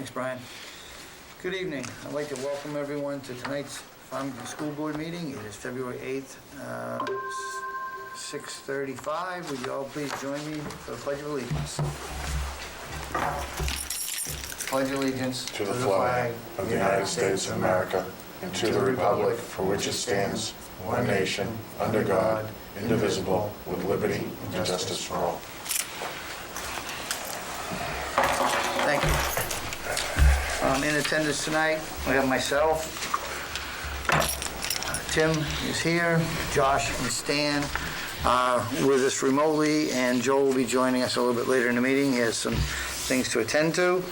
Thanks, Brian. Good evening. I'd like to welcome everyone to tonight's Farmington School Board meeting. It is February 8th, 6:35. Would you all please join me for the Pledge of Allegiance? Pledge allegiance to the flag of the United States of America and to the republic for which it stands, one nation, under God, indivisible, with liberty and justice for all. Thank you. In attendance tonight, we have myself, Tim is here, Josh and Stan with us remotely, and Joel will be joining us a little bit later in the meeting. He has some things to attend to.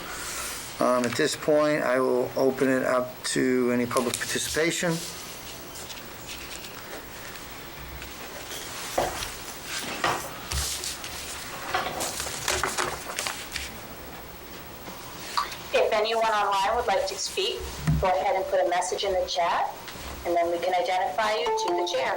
At this point, I will open it up to any public participation. If anyone online would like to speak, go ahead and put a message in the chat, and then we can identify you to the chair.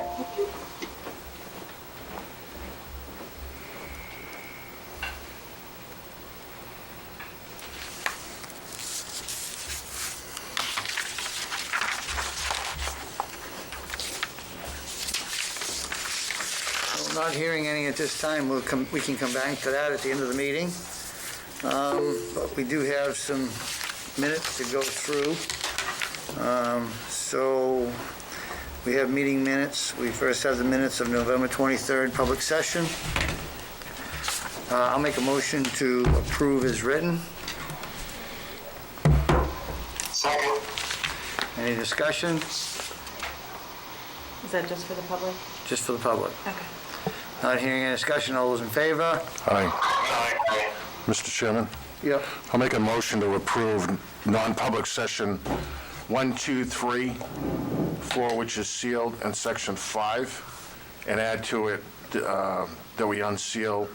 Not hearing any at this time. We can come back to that at the end of the meeting. But we do have some minutes to go through. So we have meeting minutes. We first have the minutes of November 23rd, public session. I'll make a motion to approve as written. Second. Any discussion? Is that just for the public? Just for the public. Okay. Not hearing any discussion. All those in favor? Aye. Mr. Chairman, Yep. I'll make a motion to approve non-public session 1, 2, 3, 4, which is sealed, and section 5, and add to it that we unseal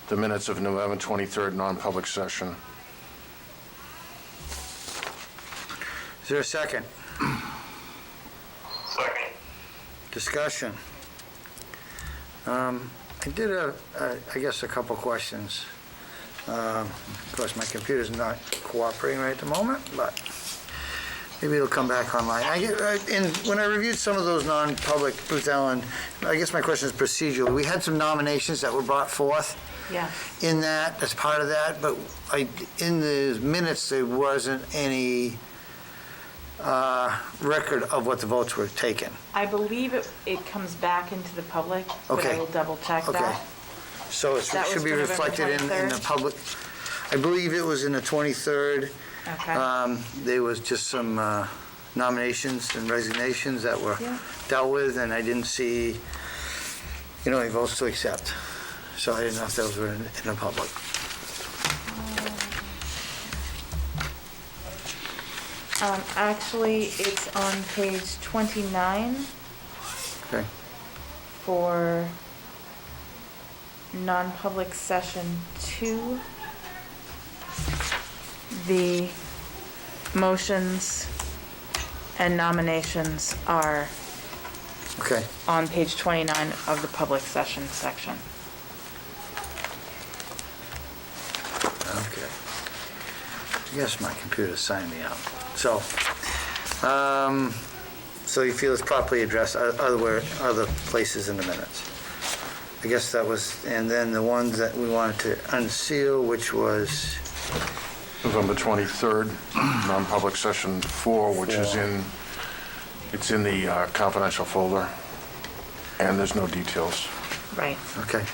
the minutes of November 23rd non-public session. Is there a second? Second. Discussion. I did I guess a couple questions. Of course, my computer's not cooperating right at the moment, but maybe it'll come back online. When I reviewed some of those non-public, Ruth Ellen, I guess my question is procedural. We had some nominations that were brought forth Yeah. in that, as part of that, but in the minutes, there wasn't any record of what the votes were taken. I believe it comes back into the public, but Okay. I will double check Okay. that. So it That was should be for November reflected in the 23rd? public. I believe it was in the 23rd. Okay. There was just some nominations and resignations that were Yeah. dealt with, and I didn't see, any votes to accept. So I didn't know if those were in the public. Actually, it's on page 29 Okay. for non-public session 2. The motions and nominations are Okay. on page 29 of the public session section. Okay. I guess my computer signed me out. So, so you feel it's properly addressed other places in the minutes? I guess that was, and then the ones that we wanted to unseal, which was, November 23rd, non-public session 4, which is it's in the confidential folder, and there's no details. Right. okay.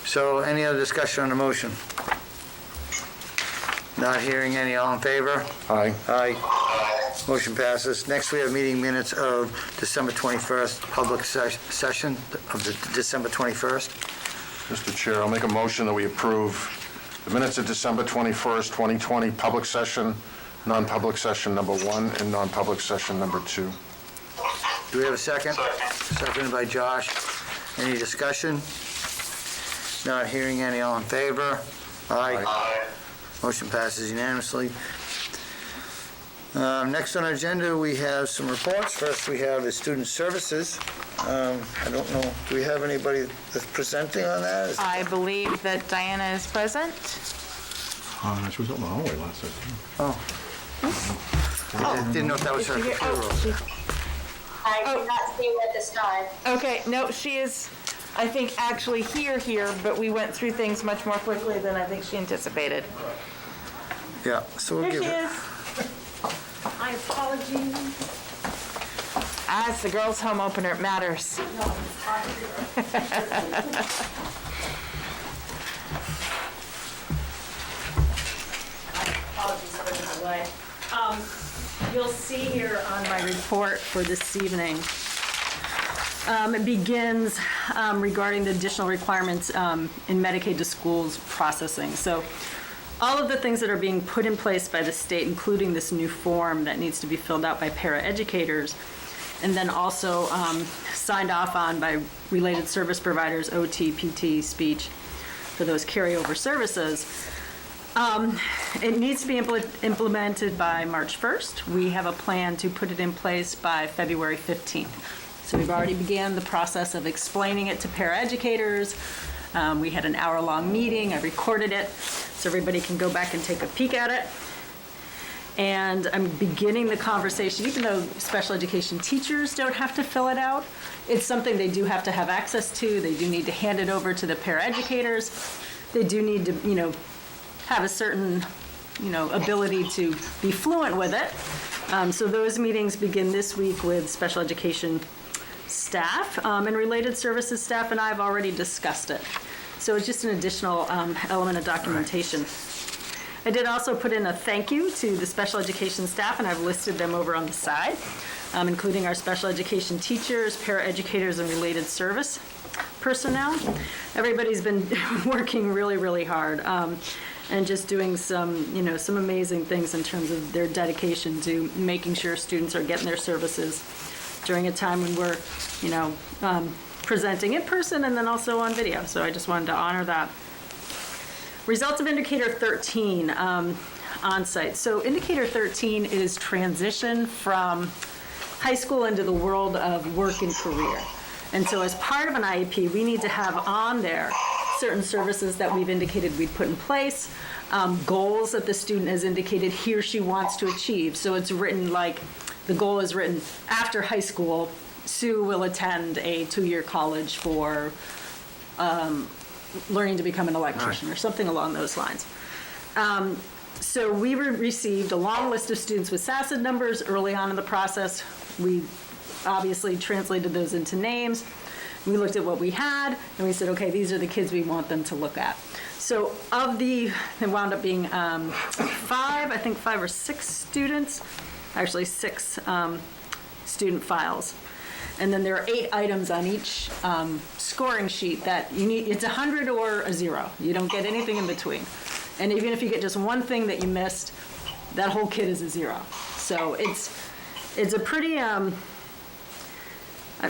So any other discussion on the motion? Not hearing any, all in favor? Aye. Aye. Motion passes. Next, we have meeting minutes of December 21st, public session of the December 21st. Mr. Chair, I'll make a motion that we approve the minutes of December 21st, 2020, public session, non-public session number 1, and non-public session number 2. Do we have a second? Seconded by Josh. Any discussion? Not hearing any, all in favor? Aye. Motion passes unanimously. Next on our agenda, we have some reports. First, we have the student services. I don't know, do we have anybody that's presenting on that? I believe that Diana is present. She was out in the hallway last night. Oh. I didn't know if that was her Is she here? computer. Oh, she- I did not see you at this time. Okay, no, she is, I think, actually here, but we went through things much more quickly than I think she anticipated. Yeah, so we'll Here give she it. is. My apologies. Ah, it's the girls' home opener, it matters. Apologies for the delay. You'll see here on my report for this evening, it begins regarding the additional requirements in Medicaid to schools processing. So all of the things that are being put in place by the state, including this new form that needs to be filled out by paraeducators, and then also signed off on by related service providers, OT, PT, speech, for those carryover services. It needs to be implemented by March 1st. We have a plan to put it in place by February 15th. So we've already began the process of explaining it to paraeducators. We had an hour-long meeting. I recorded it so everybody can go back and take a peek at it. And I'm beginning the conversation, even though special education teachers don't have to fill it out. It's something they do have to have access to. They do need to hand it over to the paraeducators. They do need to, have a certain, ability to be fluent with it. So those meetings begin this week with special education staff and related services staff, and I've already discussed it. So it's just an additional element of documentation. I did also put in a thank you to the special education staff, and I've listed them over on the side, including our special education teachers, paraeducators, and related service personnel. Everybody's been working really, really hard. And just doing some, some amazing things in terms of their dedication to making sure students are getting their services during a time when we're, presenting in person and then also on video. So I just wanted to honor that. Results of Indicator 13 on-site. So Indicator 13 is transition from high school into the world of work and career. And so as part of an IEP, we need to have on there certain services that we've indicated we'd put in place, goals that the student has indicated he or she wants to achieve. So it's written like, the goal is written after high school, Sue will attend a 2-year college for learning to become an electrician or something along those lines. So we received a long list of students with SACID numbers early on in the process. We obviously translated those into names. We looked at what we had, and we said, okay, these are the kids we want them to look at. So there wound up being 5 or 6 students, actually 6 student files. And then there are 8 items on each scoring sheet that you need. It's 100 or a 0. You don't get anything in between. And even if you get just one thing that you missed, that whole kid is a 0. So it's a pretty,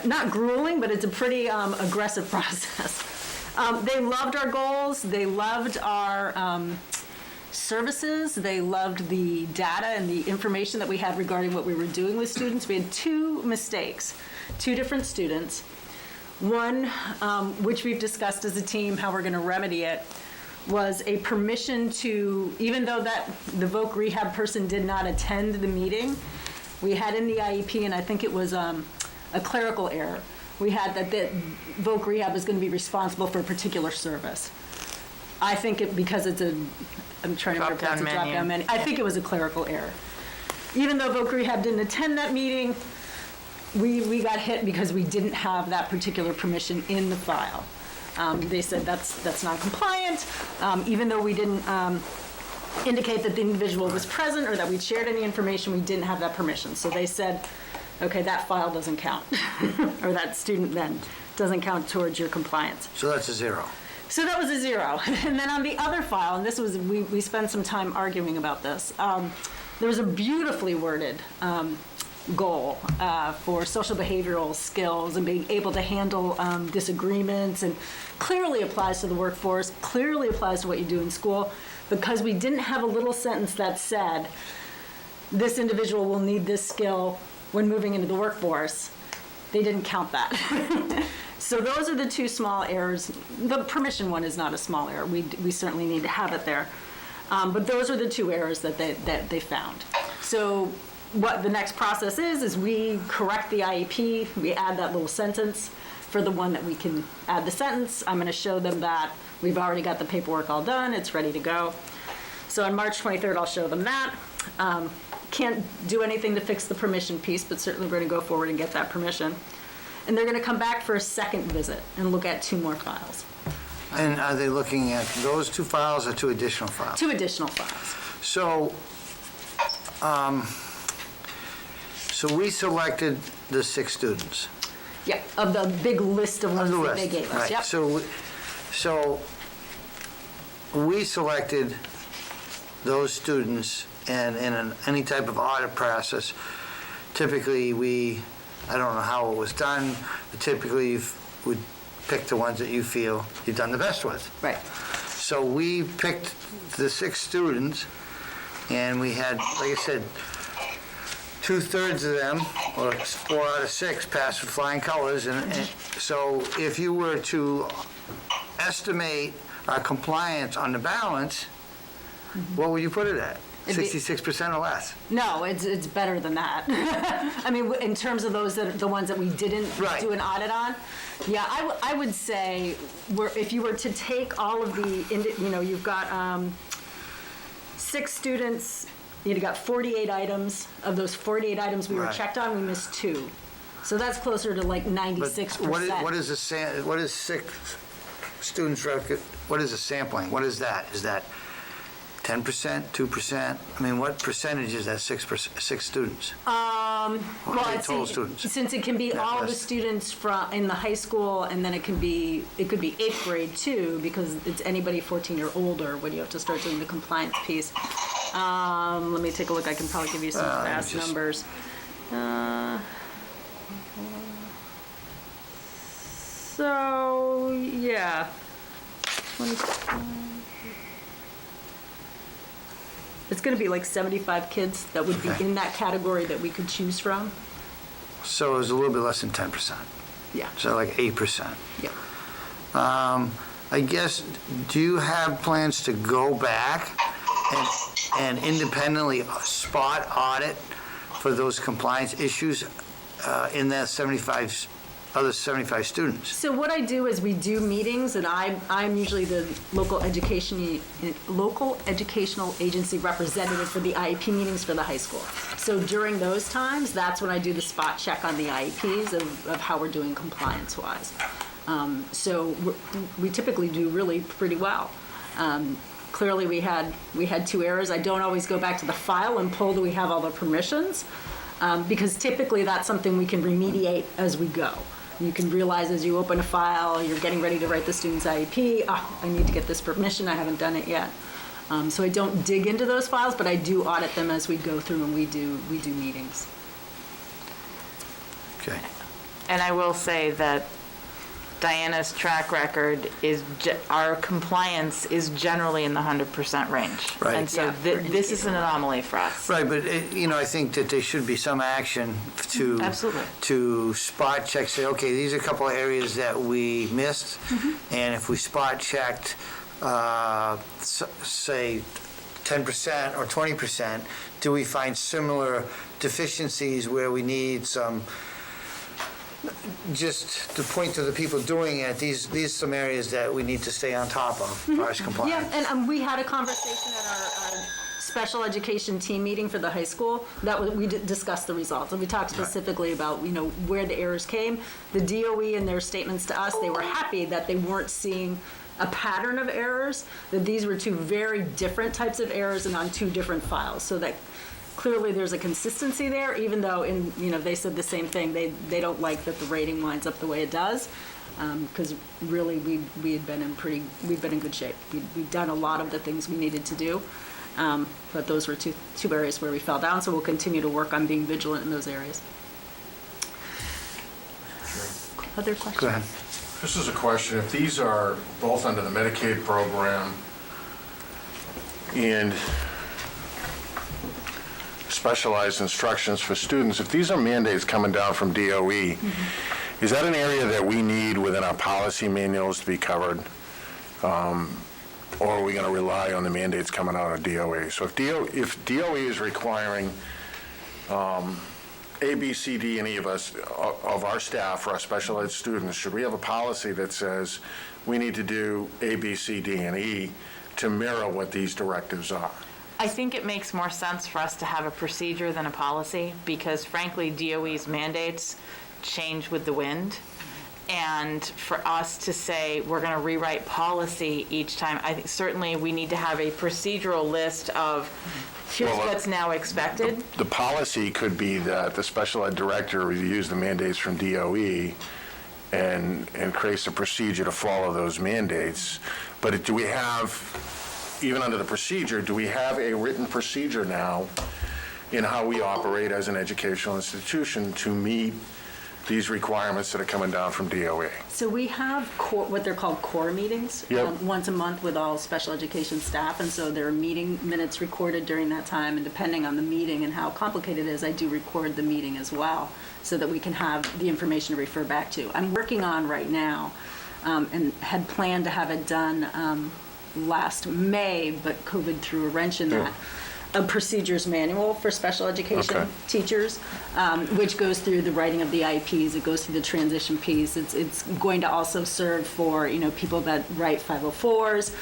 not grueling, but it's a pretty aggressive process. They loved our goals. They loved our services. They loved the data and the information that we had regarding what we were doing with students. We had 2 mistakes, 2 different students. One, which we've discussed as a team how we're going to remedy it, was a permission to, even though that the voc rehab person did not attend the meeting, we had in the IEP, and I think it was a clerical error. We had that voc rehab is going to be responsible for a particular service. I think because it's I'm trying to remember if that's a drop-down menu. I think it was a clerical error. Even though voc rehab didn't attend that meeting, we got hit because we didn't have that particular permission in the file. They said that's not compliant, even though we didn't indicate that the individual was present or that we'd shared any information, we didn't have that permission. So they said, okay, that file doesn't count, or that student then doesn't count towards your compliance. So that's a 0. So that was a 0. And then on the other file, and this was, we spent some time arguing about this, there was a beautifully worded goal for social behavioral skills and being able to handle disagreements, and clearly applies to the workforce, clearly applies to what you do in school, because we didn't have a little sentence that said, this individual will need this skill when moving into the workforce. They didn't count that. So those are the 2 small errors. The permission one is not a small error. We certainly need to have it there. But those are the two errors that they found. So what the next process is we correct the IEP, we add that little sentence. For the one that we can add the sentence, I'm going to show them that we've already got the paperwork all done, it's ready to go. So on March 23rd, I'll show them that. Can't do anything to fix the permission piece, but certainly we're going to go forward and get that permission. And they're going to come back for a second visit and look at 2 more files. And are they looking at those 2 files or 2 additional files? 2 additional files. So, so we selected the 6 students. Yeah, of the big list of ones On the that they list, gave us. right. Yep. So we selected those students, and in any type of audit process, typically I don't know how it was done, but typically you would pick the ones that you feel you've done the best with. Right. So we picked the 6 students, and we had, like I said, 2/3 of them, or 4 out of 6, passed with flying colors. And so if you were to estimate our compliance on the balance, what would you put it at? It'd be- 66% or less? No, it's better than that. I mean, in terms of those that the ones that we didn't Right. do an audit on, yeah, I would say if you were to take all of the, you've got 6 students, you've got 48 items. Of those 48 items we were Right. checked on, we missed 2. So that's closer to like But 96%. what is what is 6 students record? What is the sampling? What is that? Is that 10%, 2%? I mean, what percentage is that 6 students? Well, many it's total students? since it can be That all the list. students from in the high school, and then it could be 8th grade too, because it's anybody 14 or older when you have to start doing the compliance piece. Let me take a look. I can probably give you some fast just- numbers. So yeah, 25. It's going to be like 75 kids that would be Okay. in that category that we could choose from. So it was a little bit less than 10%. Yeah. So like 8%. Yeah. I guess, do you have plans to go back and independently spot audit for those compliance issues in that 75 other 75 students? So what I do is we do meetings, and I'm usually the local educational agency representative for the IEP meetings for the high school. So during those times, that's when I do the spot check on the IEPs of how we're doing compliance-wise. So we typically do really pretty well. Clearly, we had 2 errors. I don't always go back to the file and pull, do we have all the permissions? Because typically that's something we can remediate as we go. You can realize as you open a file, you're getting ready to write the student's IEP, I need to get this permission, I haven't done it yet. So I don't dig into those files, but I do audit them as we go through and we do meetings. Okay. And I will say that Diana's track record is, our compliance is generally in the 100% range. Right. And so Yeah. this is an anomaly for us. Right, but, I think that there should be some action to... Absolutely. To spot check, say, okay, these are a couple of areas that we missed, and if we spot checked, say, 10% or 20%, do we find similar deficiencies where we need some, just to point to the people doing it, these some areas that we need to stay on top of as far as compliance? Yeah, and we had a conversation at our special education team meeting for the high school. We discussed the results, and we talked specifically about, where the errors came. The DOE in their statements to us, they were happy that they weren't seeing a pattern of errors, that these were 2 very different types of errors and on 2 different files, so that clearly there's a consistency there, even though they said the same thing. They don't like that the rating winds up the way it does, because really we've been in good shape. We've done a lot of the things we needed to do, but those were two areas where we fell down. So we'll continue to work on being vigilant in those areas. Other questions? Go ahead. This is a question. If these are both under the Medicaid program and specialized instructions for students, if these are mandates coming down from DOE, is that an area that we need within our policy manuals to be covered? or are we going to rely on the mandates coming out of DOE? So if DOE is requiring A, B, C, D, and E of us, of our staff, for our special ed students, should we have a policy that says we need to do A, B, C, D, and E to mirror what these directives are? I think it makes more sense for us to have a procedure than a policy, because frankly, DOE's mandates change with the wind. And for us to say we're going to rewrite policy each time, I think certainly we need to have a procedural list of here's Well, what's now expected. The policy could be that the special ed director reviews the mandates from DOE and creates a procedure to follow those mandates. But do we have, even under the procedure, do we have a written procedure now in how we operate as an educational institution to meet these requirements that are coming down from DOE? So we have what they're called core meetings, Yep. once a month with all special education staff, and so there are meeting minutes recorded during that time, and depending on the meeting and how complicated it is, I do record the meeting as well, so that we can have the information to refer back to. I'm working on right now, and had planned to have it done last May, but COVID threw a wrench in that. A procedures manual for special education Okay. teachers, which goes through the writing of the IEPs. It goes through the transition piece. It's going to also serve for people that write 504s.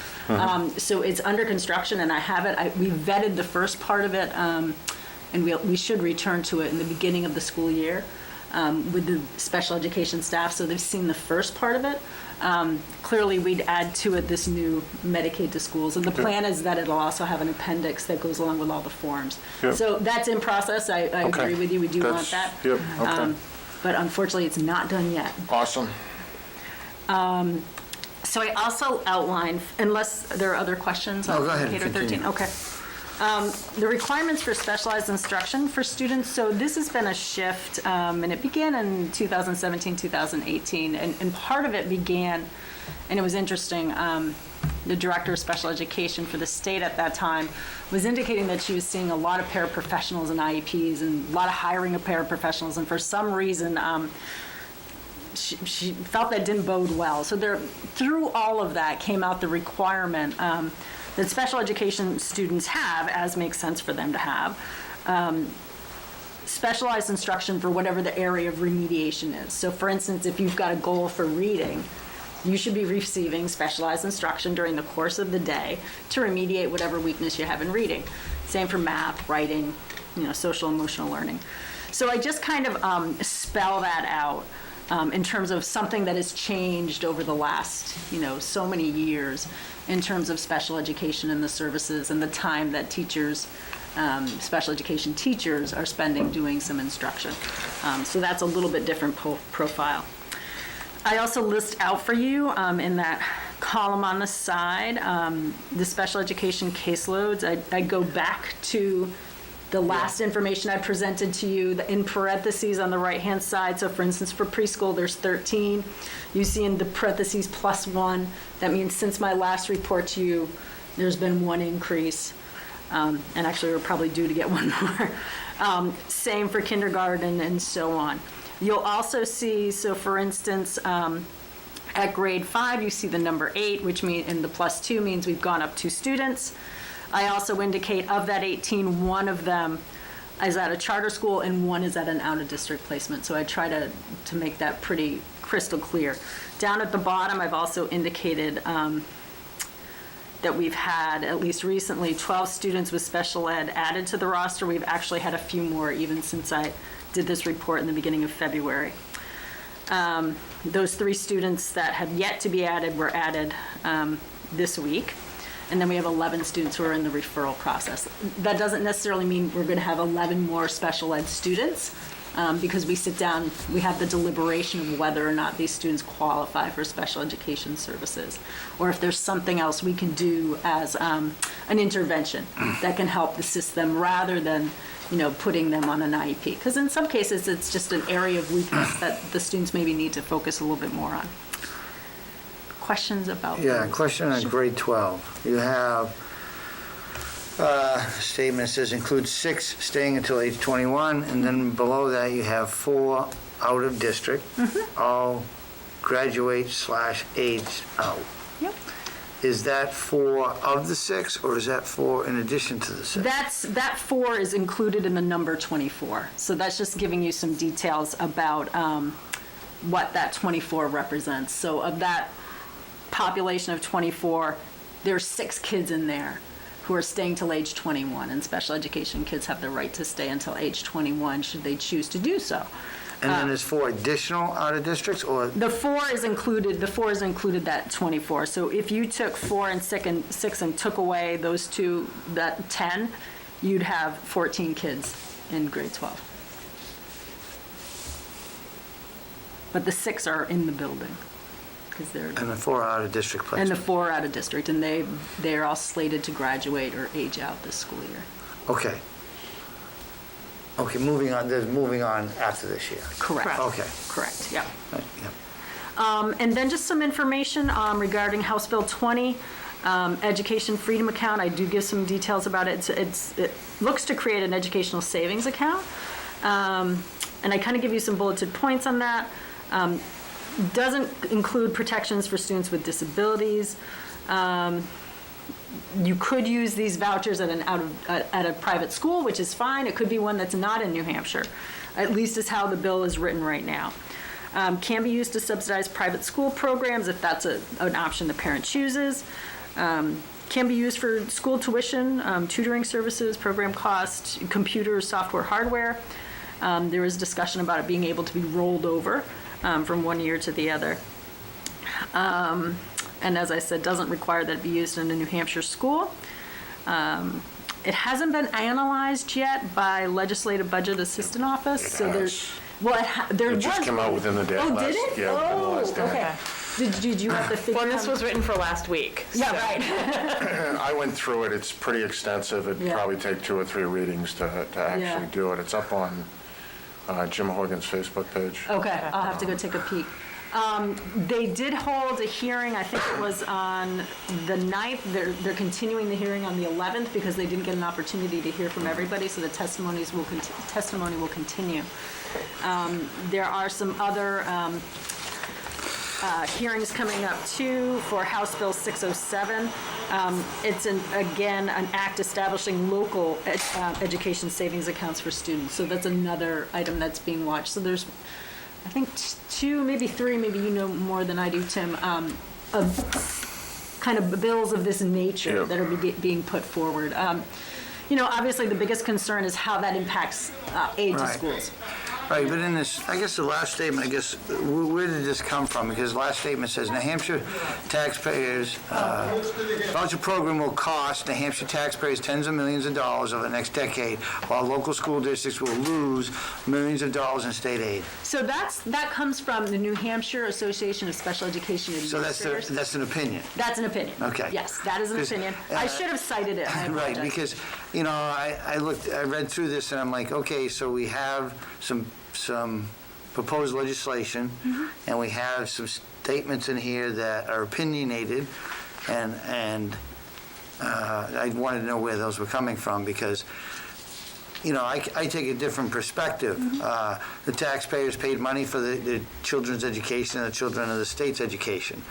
So it's under construction, and I have it. We vetted the first part of it, and we should return to it in the beginning of the school year with the special education staff. So they've seen the first part of it. Clearly, we'd add to it this new Medicaid to schools, and the plan is that it'll also have an appendix that goes along with all the forms. Yep. So that's in process. I agree with you. We do want that. Yep, okay. But unfortunately, it's not done yet. Awesome. So I also outlined, unless there are other questions on No, go ahead, K to 13. continue. Okay. The requirements for specialized instruction for students. So this has been a shift, and it began in 2017, 2018, and part of it began, and it was interesting. The director of special education for the state at that time was indicating that she was seeing a lot of paraprofessionals and IEPs and a lot of hiring of paraprofessionals, and for some reason, she felt that didn't bode well. So through all of that came out the requirement that special education students have, as makes sense for them to have, specialized instruction for whatever the area of remediation is. So for instance, if you've got a goal for reading, you should be receiving specialized instruction during the course of the day to remediate whatever weakness you have in reading. Same for math, writing, social emotional learning. So I just kind of spell that out in terms of something that has changed over the last, so many years in terms of special education and the services and the time that teachers, special education teachers are spending doing some instruction. So that's a little bit different profile. I also list out for you in that column on the side, the special education caseloads. I go back to the last information I presented to you in parentheses on the right-hand side. So for instance, for preschool, there's 13. You see in the parentheses +1. That means since my last report to you, there's been one increase. And actually, we're probably due to get one more. Same for kindergarten and so on. You'll also see, so for instance, at grade 5, you see the number 8, which means, and the +2 means we've gone up 2 students. I also indicate of that 18, one of them is at a charter school and one is at an out-of-district placement. So I try to make that pretty crystal clear. Down at the bottom, I've also indicated that we've had, at least recently, 12 students with special ed added to the roster. We've actually had a few more even since I did this report in the beginning of February. Those 3 students that have yet to be added were added this week. And then we have 11 students who are in the referral process. That doesn't necessarily mean we're going to have 11 more special ed students because we sit down, we have the deliberation of whether or not these students qualify for special education services, or if there's something else we can do as an intervention that can help assist them rather than putting them on an IEP. Because in some cases, it's just an area of weakness that the students maybe need to focus a little bit more on. Questions about Yeah, those? question on grade 12. You have a statement that says includes 6 staying until age 21, and then below that you have 4 out of district, all graduate/aged out. Yep. is that 4 of the 6, or is that 4 in addition to the 6? That 4 is included in the number 24. So that's just giving you some details about what that 24 represents. So of that population of 24, there's 6 kids in there who are staying till age 21, and special education kids have the right to stay until age 21 should they choose to do so. And then there's 4 additional out-of-districts, or? The 4 is included that 24. So if you took 4 and 6 and took away those 2, that 10, you'd have 14 kids in grade 12. But the 6 are in the building, because they're, And the 4 out-of-district and placement? the 4 are out of district, and they're all slated to graduate or age out this school year. Okay. Okay, moving on after this year. Correct. Okay. Correct, yeah. Yeah. And then just some information regarding House Bill 20, Education Freedom Account. I do give some details about it. It looks to create an educational savings account. And I kind of give you some bulleted points on that. Doesn't include protections for students with disabilities. You could use these vouchers at a private school, which is fine. It could be one that's not in New Hampshire, at least is how the bill is written right now. Can be used to subsidize private school programs if that's an option the parent chooses. Can be used for school tuition, tutoring services, program costs, computer, software, hardware. There is discussion about it being able to be rolled over from one year to the other. And as I said, doesn't require that it be used in a New Hampshire school. It hasn't been analyzed yet by Legislative Budget Assistant Office. So there's, well, there was. It just came out within the day. Oh, did it? Yeah, within the last day. Okay. Did you have the figure? Well, this was written for last week. Yeah, so- right. I went through it, it's pretty extensive, it'd Yeah. probably take 2 or 3 readings to actually Yeah. do it. It's up on Jim Horgan's Facebook page. Okay, I'll have to go take a peek. They did hold a hearing, I think it was on the 9th. They're continuing the hearing on the 11th because they didn't get an opportunity to hear from everybody, so the testimony will continue. There are some other hearings coming up too for House Bill 607. It's again an act establishing local education savings accounts for students. So that's another item that's being watched. So there's, I think 2, maybe 3, maybe you know more than I do, Tim, of kind of bills of this nature Yeah. that are being put forward. Obviously the biggest concern is how that impacts aid to Right. schools. Right, but in this, I guess the last statement, where did this come from? Because the last statement says, New Hampshire taxpayers, voucher program will cost New Hampshire taxpayers tens of millions of dollars over the next decade, while local school districts will lose millions of dollars in state aid. So that comes from the New Hampshire Association of Special Education So Administrators. that's an opinion. That's an opinion. Okay. Yes, that is an 'Cause, opinion. I should have cited it. I Right, apologize. because, I read through this and I'm like, okay, so we have some proposed legislation, and we have some statements in here that are opinionated, and I wanted to know where those were coming from, because, I take a different perspective. The taxpayers paid money for the children's education and the children of the state's education.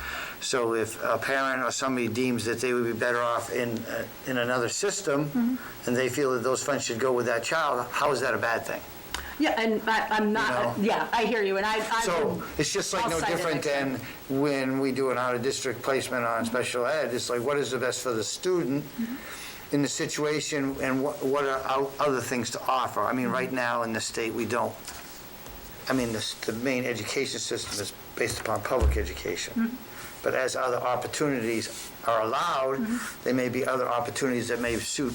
So if a parent or somebody deems that they would be better off in another system, and they feel that those funds should go with that child, how is that a bad thing? Yeah, and I'm not, yeah, I hear you, and I So it's just like I'll no cite it different next time. than when we do an out-of-district placement on special ed. It's like, what is the best for the student in the situation, and what are other things to offer? I mean, right now in the state, we don't. I mean, the main education system is based upon public education. But as other opportunities are allowed, there may be other opportunities that may suit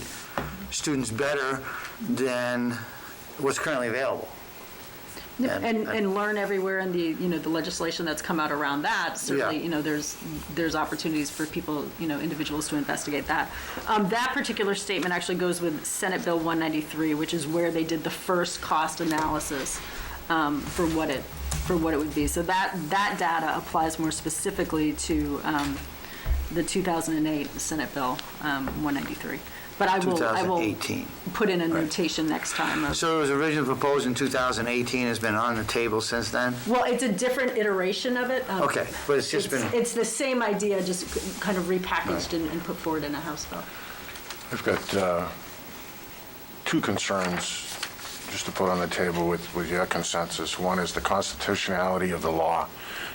students better than what's currently available. and learn everywhere, and the legislation that's come out around that, certainly, Yeah. there's opportunities for people, individuals to investigate that. That particular statement actually goes with Senate Bill 193, which is where they did the first cost analysis for what it would be. So that data applies more specifically to the 2008 Senate Bill 193. But I will 2018. put in a notation next time. So it was originally proposed in 2018, has been on the table since then? Well, it's a different iteration of it. Okay, but it's just been, It's the same idea, just kind of repackaged and put forward in a House bill. I've got two concerns just to put on the table with your consensus. One is the constitutionality of the law.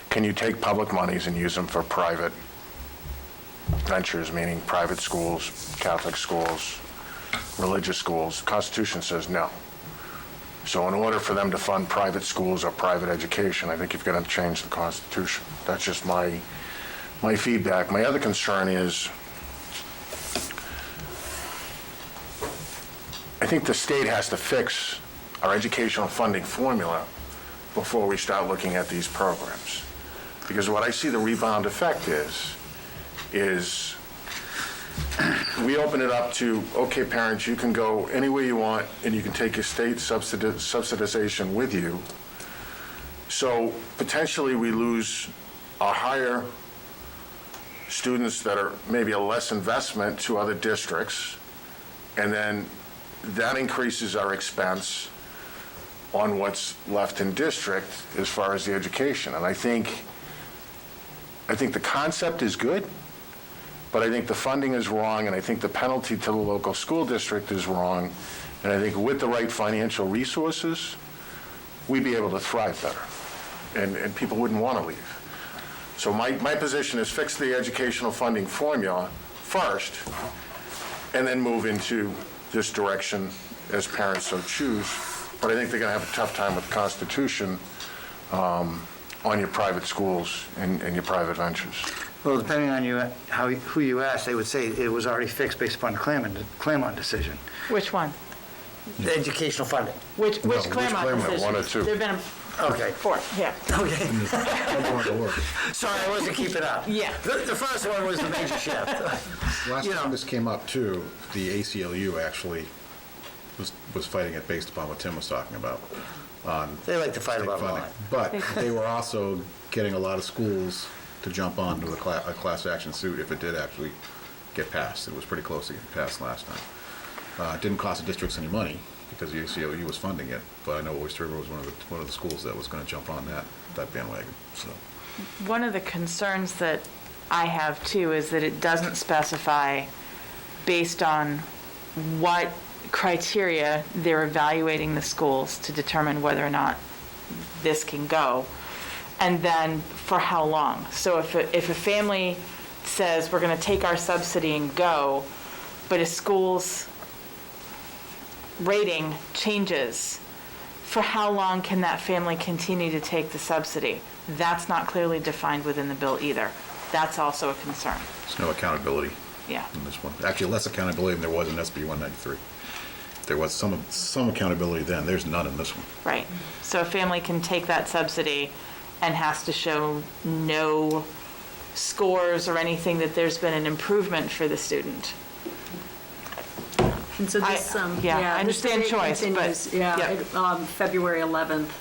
Can you take public monies and use them for private ventures, meaning private schools, Catholic schools, religious schools? The Constitution says no. So in order for them to fund private schools or private education, I think you've got to change the Constitution. That's just my feedback. My other concern is, I think the state has to fix our educational funding formula before we start looking at these programs. Because what I see the rebound effect is we open it up to, okay, parents, you can go anywhere you want and you can take your state subsidization with you. So potentially we lose our higher students that are maybe a less investment to other districts, and then that increases our expense on what's left in district as far as the education. And I think the concept is good, but I think the funding is wrong, and I think the penalty to the local school district is wrong. And I think with the right financial resources, we'd be able to thrive better, and people wouldn't want to leave. So my position is fix the educational funding formula first, and then move into this direction as parents so choose. But I think they're going to have a tough time with the Constitution on your private schools and your private ventures. well, depending on who you ask, they would say it was already fixed based upon the Claremont decision. Which one? The educational funding. Which Claremont Claremont, decision? one or two? There've been Okay. four, yeah. Okay. Sorry, I wasn't keeping up. Yeah. The first one was the major shift. Last You know. time this came up too, the ACLU actually was fighting it based upon what Tim was talking about. They like to fight state about a funding. lot. But they were also getting a lot of schools to jump on to a class action suit if it did actually get passed. It was pretty close to getting passed last time. It didn't cost the districts any money because the ACLU was funding it, but I know Oyster River was one of the schools that was going to jump on that bandwagon. So One of the concerns that I have too is that it doesn't specify based on what criteria they're evaluating the schools to determine whether or not this can go, and then for how long. So if a family says, we're going to take our subsidy and go, but a school's rating changes, for how long can that family continue to take the subsidy? That's not clearly defined within the bill either. That's also a concern. there's no accountability Yeah. in this one. Actually, less accountability than there was in SB 193. There was some accountability then. There's none in this one. Right. So a family can take that subsidy and has to show no scores or anything that there's been an improvement for the student. And so this, I this understand debate choice, but- continues. Yeah, yeah. February 11th,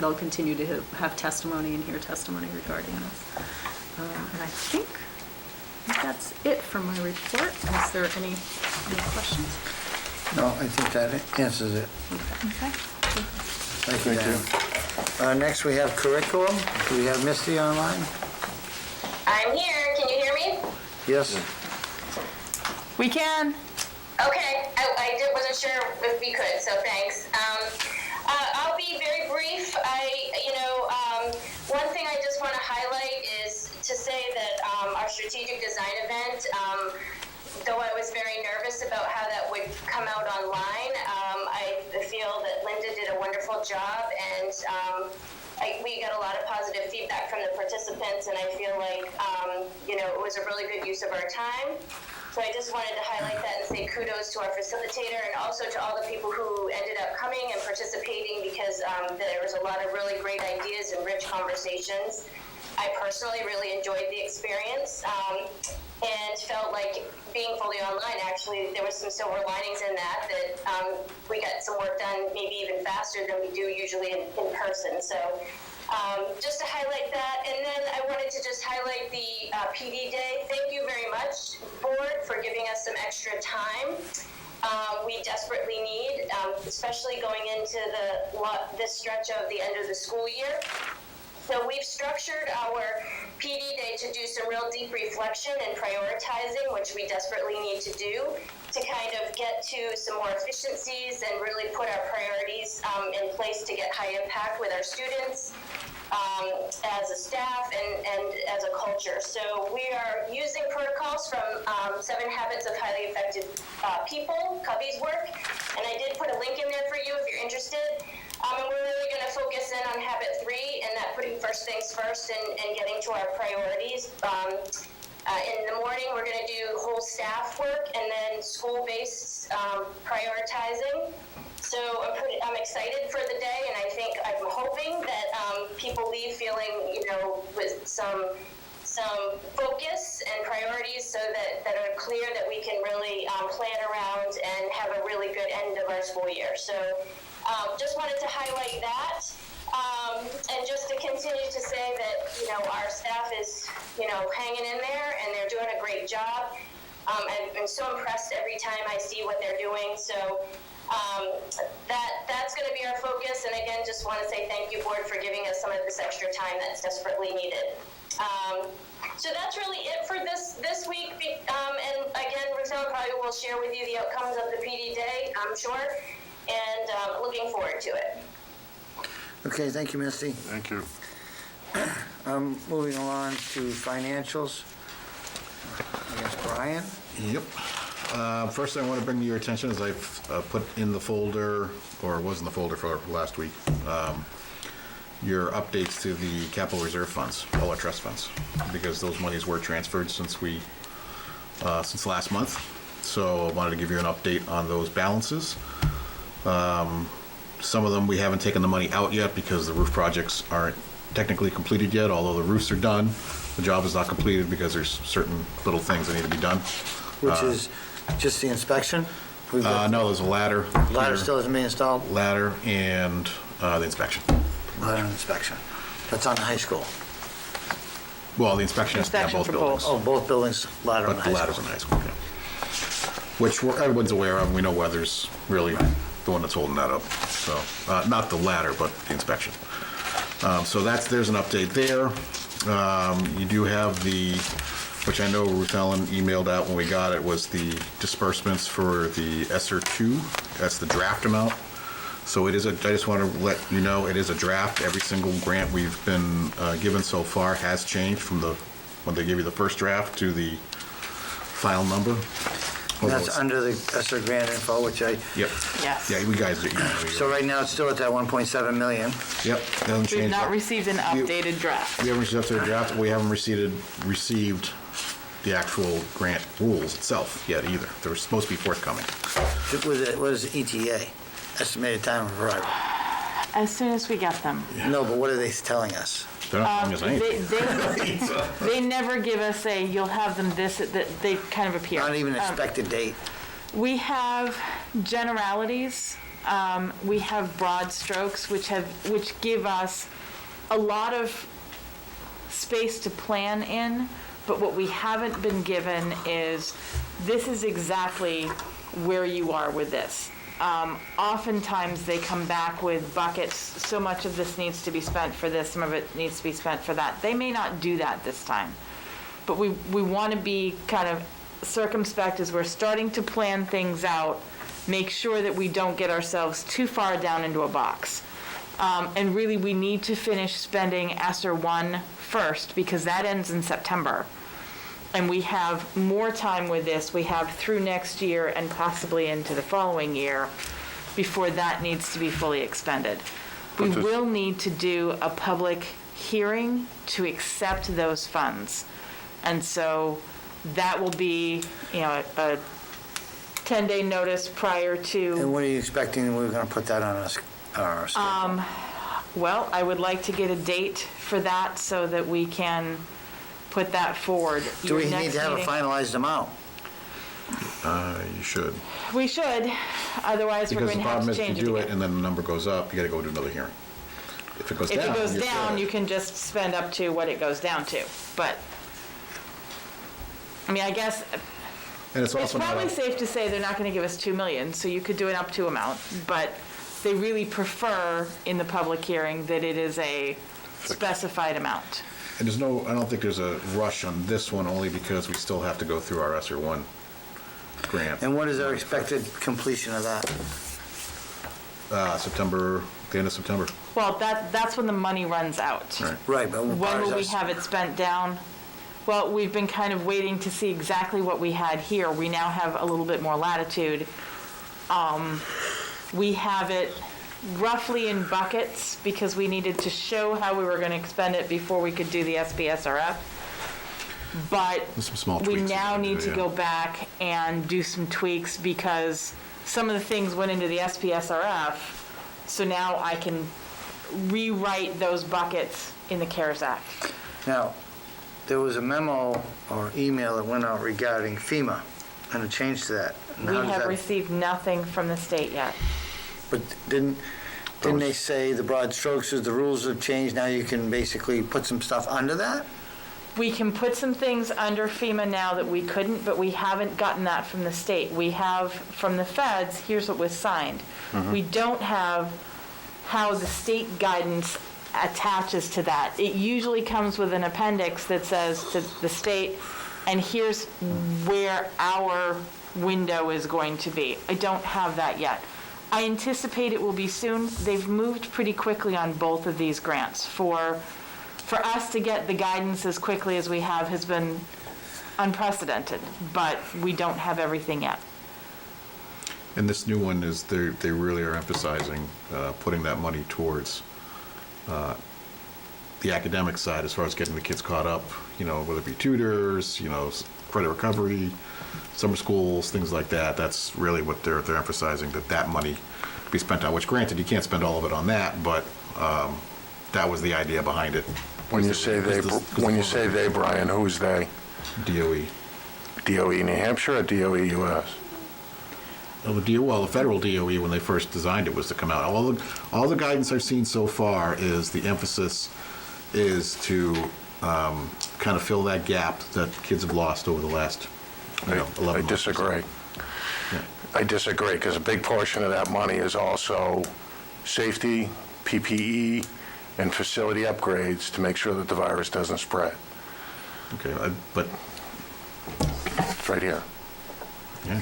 they'll continue to have testimony and hear testimony regarding this. And I think that's it from my report. Is there any questions? No, I think that answers it. Okay. Thank you, Dan. Next, we have curriculum. Do we have Misty online? I'm here. Can you hear me? Yes? We can. Okay, wasn't sure if we could, so thanks. I'll be very brief. One thing I just want to highlight is to say that our strategic design event, though I was very nervous about how that would come out online, I feel that Linda did a wonderful job, and we got a lot of positive feedback from the participants, and I feel like it was a really good use of our time. So I just wanted to highlight that and say kudos to our facilitator and also to all the people who ended up coming and participating, because there was a lot of really great ideas and rich conversations. I personally really enjoyed the experience and felt like being fully online, actually, there was some silver linings in that we got some work done maybe even faster than we do usually in person. So Just to highlight that, and then I wanted to just highlight the PD Day. Thank you very much, board, for giving us some extra time. We desperately need, especially going into this stretch of the end of the school year. So we've structured our PD Day to do some real deep reflection and prioritizing, which we desperately need to do, to kind of get to some more efficiencies and really put our priorities in place to get high impact with our students, as a staff and as a culture. So we are using protocols from 7 Habits of Highly Effective People, Covey's work, and I did put a link in there for you if you're interested. And we're really going to focus in on habit 3 and that putting first things first and getting to our priorities. In the morning, we're going to do whole staff work and then school-based prioritizing. So I'm excited for the day, and I'm hoping that people leave feeling, with some focus and priorities so that are clear that we can really plan around and have a really good end of our school year. So just wanted to highlight that. And just to continue to say that, our staff is, hanging in there and they're doing a great job. I'm so impressed every time I see what they're doing. So that's going to be our focus. And again, just want to say thank you, board, for giving us some of this extra time that's desperately needed. So that's really it for this week. And again, Rosanna probably will share with you the outcomes of the PD Day, I'm sure. And looking forward to it. Okay, thank you, Misty. Thank you. Moving along to financials. I guess Brian? Yep. First thing I want to bring to your attention is I've put in the folder, or was in the folder for last week, your updates to the capital reserve funds, all our trust funds, because those monies were transferred since last month. So I wanted to give you an update on those balances. Some of them we haven't taken the money out yet because the roof projects aren't technically completed yet, although the roofs are done. The job is not completed because there's certain little things that need to be done. Which is just the inspection? No, there's a ladder. Ladder here, still hasn't been installed? Ladder and the inspection. Ladder and inspection. That's on the high school. Well, the inspection has to have Inspection both for buildings. Oh, both buildings, ladder on But the the high ladder's school. in high school, yeah. Which everyone's aware of. We know weather's really the one that's holding that up. So, not the ladder, but the inspection. So there's an update there. You do have which I know Ruth Ellen emailed out when we got it, was the disbursements for the ESSER 2. That's the draft amount. So I just want to let you know, it is a draft. Every single grant we've been given so far has changed from when they give you the first draft to the final number. That's under the ESSER grant info, which I, Yep. Yes. Yeah, we guys, so right now it's still at that 1.7 million. yep, hasn't We've changed. not received an updated draft. We haven't received the draft, we haven't received the actual grant rules itself yet either. They're supposed to be forthcoming. What is ETA? Estimated time of arrival? As soon as we get them. No, but what are they telling us? They're not telling us anything. They never give us you'll have them they kind of appear. Not even expected date. We have generalities, we have broad strokes, which give us a lot of space to plan in, but what we haven't been given is, this is exactly where you are with this. Oftentimes they come back with buckets, so much of this needs to be spent for this, some of it needs to be spent for that. They may not do that this time, but we want to be kind of circumspect as we're starting to plan things out, make sure that we don't get ourselves too far down into a box. And really, we need to finish spending ESSER 1 first, because that ends in September. And we have more time with this. We have through next year and possibly into the following year before that needs to be fully expended. We will need to do a public hearing to accept those funds. And so that will be, a 10-day notice prior to. And what are you expecting we're going to put that on our schedule? Well, I would like to get a date for that so that we can put that forward. Do we Your need next to have a meeting- finalized amount? You should. We should, otherwise we're Because going the to have problem to is if change you it do it again. and then the number goes up, you gotta go to another hearing. If it goes If down. it goes you're down, good. you can just spend up to what it goes down to. But, I mean, I guess And it's it's also not, probably safe to say they're not going to give us 2 million, so you could do an up to amount, but they really prefer in the public hearing that it is a specified amount. and there's no, I don't think there's a rush on this one, only because we still have to go through our ESSER 1 grant. And what is our expected completion of that? September, the end of September. Well, that's when the money runs out. Right. Right, but When will we us- have it spent down? Well, we've been kind of waiting to see exactly what we had here. We now have a little bit more latitude. We have it roughly in buckets because we needed to show how we were going to expend it before we could do the SPSRF. But There's some small we tweaks you now gotta need do, to yeah. go back and do some tweaks because some of the things went into the SPSRF. So now I can rewrite those buckets in the CARES Act. Now, there was a memo or email that went out regarding FEMA and a change to that. And We how does have that- received nothing from the state yet. But didn't they say the broad strokes is the rules have changed, now you can basically put some stuff under that? We can put some things under FEMA now that we couldn't, but we haven't gotten that from the state. We have from the feds, here's what was signed. We don't have how the state guidance attaches to that. It usually comes with an appendix that says to the state, and here's where our window is going to be. I don't have that yet. I anticipate it will be soon. They've moved pretty quickly on both of these grants. For us to get the guidance as quickly as we have has been unprecedented, but we don't have everything yet. And this new one is, they really are emphasizing putting that money towards the academic side as far as getting the kids caught up, whether it be tutors, credit recovery, summer schools, things like that. That's really what they're emphasizing, that money be spent on, which granted, you can't spend all of it on that, but that was the idea behind it. When you say they, Brian, who's they? DOE. DOE New Hampshire or DOE US? The federal DOE, when they first designed it, was to come out. All the guidance I've seen so far is the emphasis is to kind of fill that gap that kids have lost over the last 11 months. I disagree. Yeah. I disagree, because a big portion of that money is also safety, PPE, and facility upgrades to make sure that the virus doesn't spread. Okay, but, It's right here. yeah,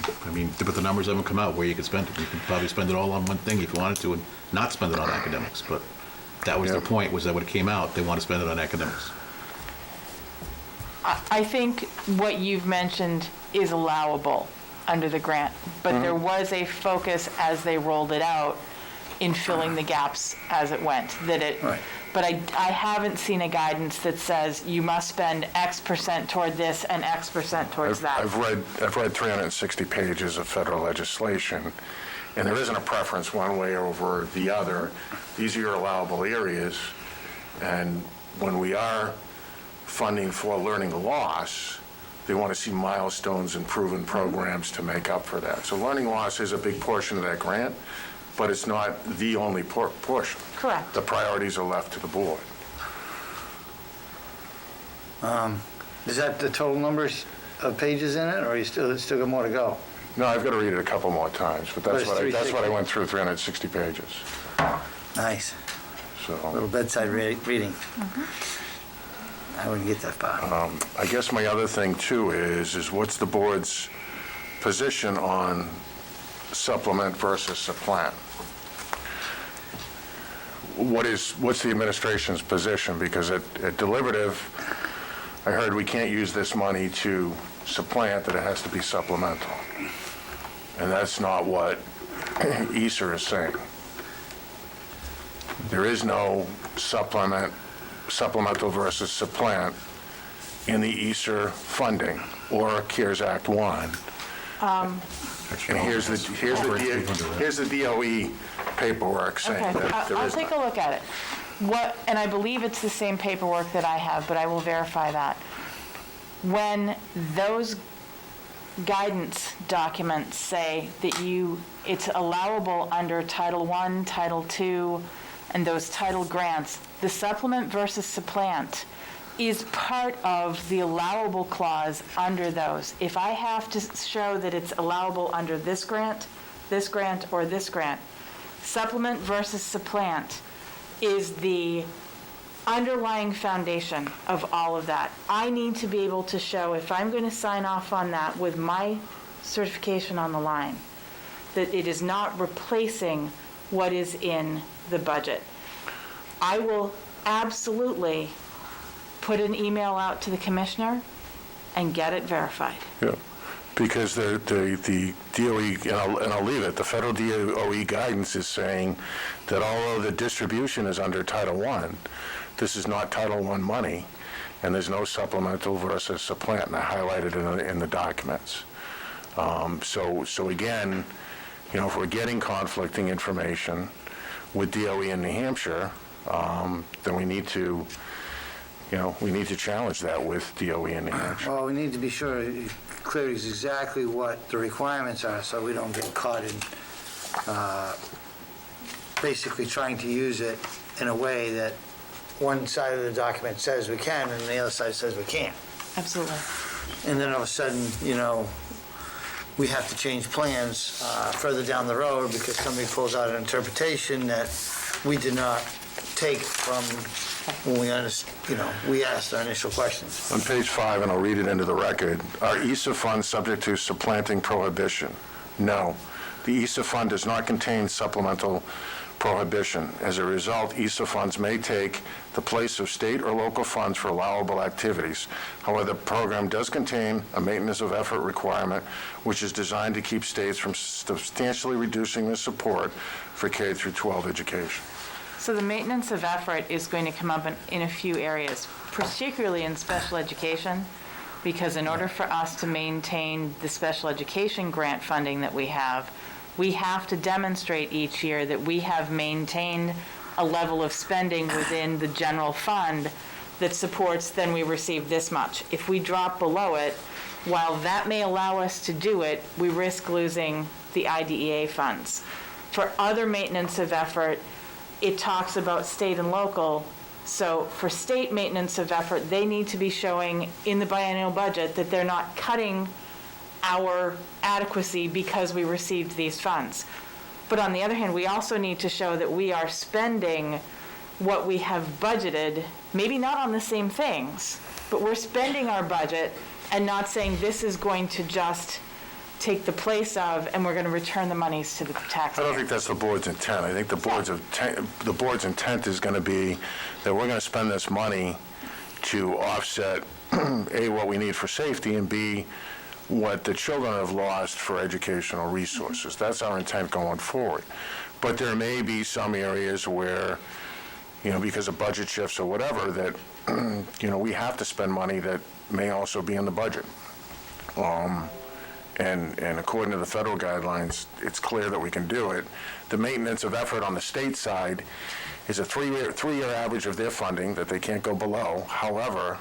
but the numbers haven't come out where you could spend it. You could probably spend it all on one thing if you wanted to and not spend it on academics, but that was the Yeah. point, was that when it came out, they want to spend it on academics. I think what you've mentioned is allowable under the grant, but there was a focus as they rolled it out in filling the gaps as it went. Right. But I haven't seen a guidance that says you must spend X percent toward this and X percent towards that. I've read 360 pages of federal legislation, and there isn't a preference one way over the other. These are your allowable areas, and when we are funding for learning loss, they want to see milestones and proven programs to make up for that. So learning loss is a big portion of that grant, but it's not the only portion. Correct. The priorities are left to the board. Is that the total numbers of pages in it, or you still got more to go? No, I've got to read it a couple more times, but that's it's what I 360. went through, 360 pages. Nice, little So bedside reading. I wouldn't get that far. I guess my other thing too is what's the board's position on supplement versus supplant? What's the administration's position? Because at deliberative, I heard we can't use this money to supplant, that it has to be supplemental. And that's not what ESSER is saying. There is no supplemental versus supplant in the ESSER funding or CARES Act 1. And here's the DOE paperwork saying Okay, that there I'll is take none. a look at it. And I believe it's the same paperwork that I have, but I will verify that. When those guidance documents say that it's allowable under Title I, Title II, and those title grants, the supplement versus supplant is part of the allowable clause under those. If I have to show that it's allowable under this grant, or this grant, supplement versus supplant is the underlying foundation of all of that. I need to be able to show, if I'm going to sign off on that with my certification on the line, that it is not replacing what is in the budget. I will absolutely put an email out to the commissioner and get it verified. Yeah, because the DOE, and I'll leave it, the federal DOE guidance is saying that although the distribution is under Title I, this is not Title I money, and there's no supplemental versus supplant, and I highlighted it in the documents. So again, if we're getting conflicting information with DOE in New Hampshire, then we need to challenge that with DOE in New Hampshire. Well, we need to be sure it clears exactly what the requirements are, so we don't get caught in basically trying to use it in a way that one side of the document says we can, and the other side says we can't. Absolutely. And then all of a sudden, we have to change plans further down the road because somebody pulls out an interpretation that we did not take from when we asked our initial questions. On page 5, and I'll read it into the record, are ESA funds subject to supplanting prohibition? No. The ESA fund does not contain supplemental prohibition. As a result, ESA funds may take the place of state or local funds for allowable activities. However, the program does contain a maintenance of effort requirement, which is designed to keep states from substantially reducing the support for K through 12 education. So the maintenance of effort is going to come up in a few areas, particularly in special education, because in order for us to maintain the special education grant funding that we have to demonstrate each year that we have maintained a level of spending within the general fund that supports, then we receive this much. If we drop below it, while that may allow us to do it, we risk losing the IDEA funds. For other maintenance of effort, it talks about state and local. So for state maintenance of effort, they need to be showing in the biennial budget that they're not cutting our adequacy because we received these funds. But on the other hand, we also need to show that we are spending what we have budgeted, maybe not on the same things, but we're spending our budget and not saying this is going to just take the place of, and we're going to return the monies to the taxpayer. I don't think that's the board's intent. I think the board's intent is going to be that we're going to spend this money to offset, A, what we need for safety, and B, what the children have lost for educational resources. That's our intent going forward. But there may be some areas where, because of budget shifts or whatever, that, we have to spend money that may also be in the budget. And according to the federal guidelines, it's clear that we can do it. The maintenance of effort on the state side is a three-year average of their funding that they can't go below. However,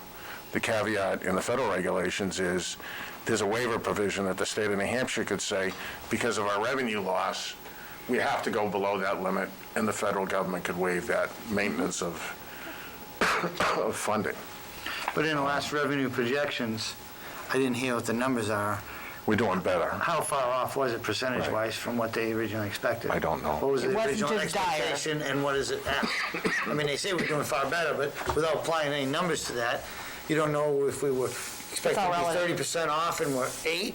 the caveat in the federal regulations is there's a waiver provision that the state of New Hampshire could say, because of our revenue loss, we have to go below that limit, and the federal government could waive that maintenance of funding. But in the last revenue projections, I didn't hear what the numbers are. We're doing better. How far off was it percentage-wise from what they originally expected? I don't know. What was the It wasn't original just dire. expectation, and what is it now? I mean, they say we're doing far better, but without applying any numbers to that, you don't know if we were expecting to all be relative. 30% off and we're 8,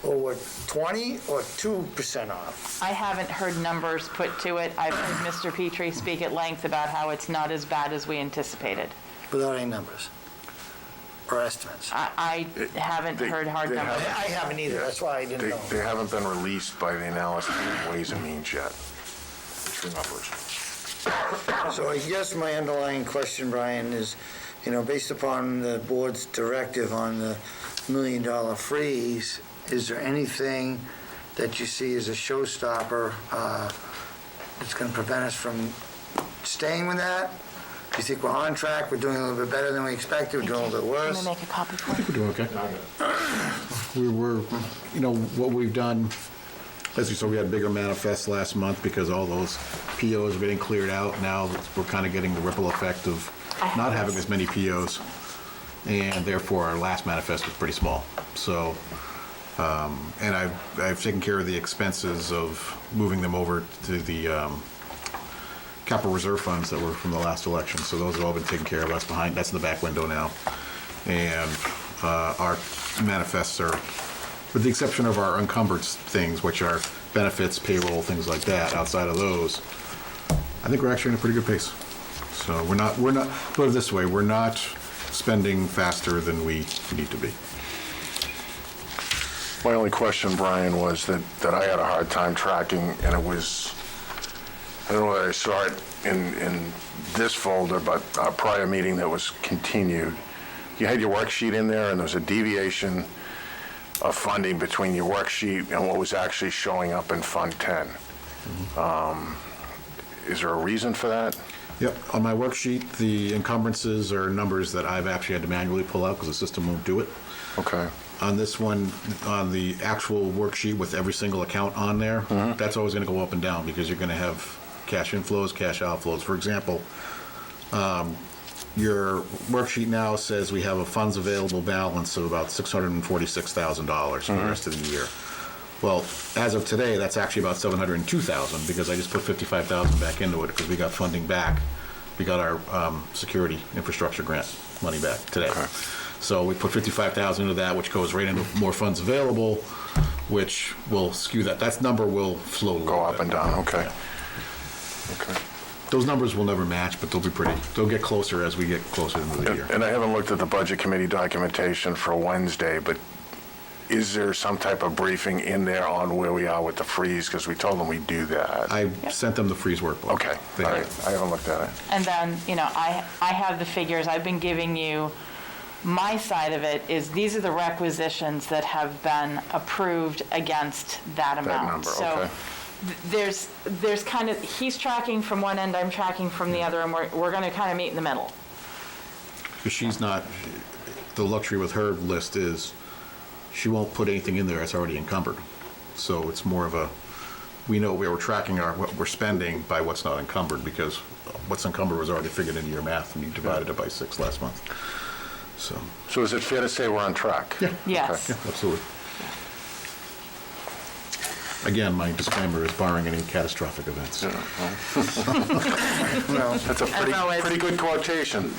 or we're 20, or 2% off. I haven't heard numbers put to it. I've heard Mr. Petrie speak at length about how it's not as bad as we anticipated. Without any numbers or estimates. I haven't heard hard they numbers. I haven't either, that's why I didn't know. They haven't been released by the analysis of Ways and Means yet. True numbers. So I guess my underlying question, Brian, is, based upon the board's directive on the $1 million freeze, is there anything that you see as a showstopper that's going to prevent us from staying with that? Do you think we're on track? We're doing a little bit better than we expected? We're doing a little bit Let worse? me make a copy for you. We're doing okay. We're what we've done As you saw, we had bigger manifests last month because all those POs were getting cleared out. Now we're kind of getting the ripple effect of not having as many POs, and therefore our last manifest was pretty small. So, and I've taken care of the expenses of moving them over to the capital reserve funds that were from the last election. So those have all been taken care of. That's in the back window now. And our manifests are, with the exception of our encumbered things, which are benefits, payroll, things like that, outside of those, I think we're actually in a pretty good pace. So we're not, put it this way, we're not spending faster than we need to be. My only question, Brian, was that I had a hard time tracking, and it was, I don't know whether I saw it in this folder, but our prior meeting that was continued. You had your worksheet in there, and there was a deviation of funding between your worksheet and what was actually showing up in Fund 10. Is there a reason for that? Yep, on my worksheet, the encumbrances are numbers that I've actually had to manually pull out because the system won't do it. Okay. On this one, on the actual worksheet with every single account on there, that's always going to go up and down because you're going to have cash inflows, cash outflows. For example, your worksheet now says we have a funds available balance of about $646,000 for the rest of the year. Well, as of today, that's actually about $702,000 because I just put $55,000 back into it because we got funding back. We got our security infrastructure grant money back today. Okay. So we put $55,000 into that, which goes right into more funds available, which will skew that. That number will flow a little Go up bit. and down, okay. Yeah. Okay. Those numbers will never match, but they'll get closer as we get closer into the year. And I haven't looked at the Budget Committee documentation for Wednesday, but is there some type of briefing in there on where we are with the freeze? Because we told them we'd do that. I sent them the freeze workbook. Okay, They all have right. it. I haven't looked at it. And then, I have the figures. I've been giving you, my side of it is these are the requisitions that have been approved against that amount. number, So okay. there's kind of, he's tracking from one end, I'm tracking from the other, and we're going to kind of meet in the middle. Because she's not, the luxury with her list is she won't put anything in there that's already encumbered. So it's more of a, we know where we're tracking what we're spending by what's not encumbered because what's encumbered was already figured into your math and you divided it by 6 last month. So, is it fair to say we're on track? yeah. Yes. Yeah, absolutely. Again, my disclaimer is barring any catastrophic events. Well, That's a always. pretty good quotation.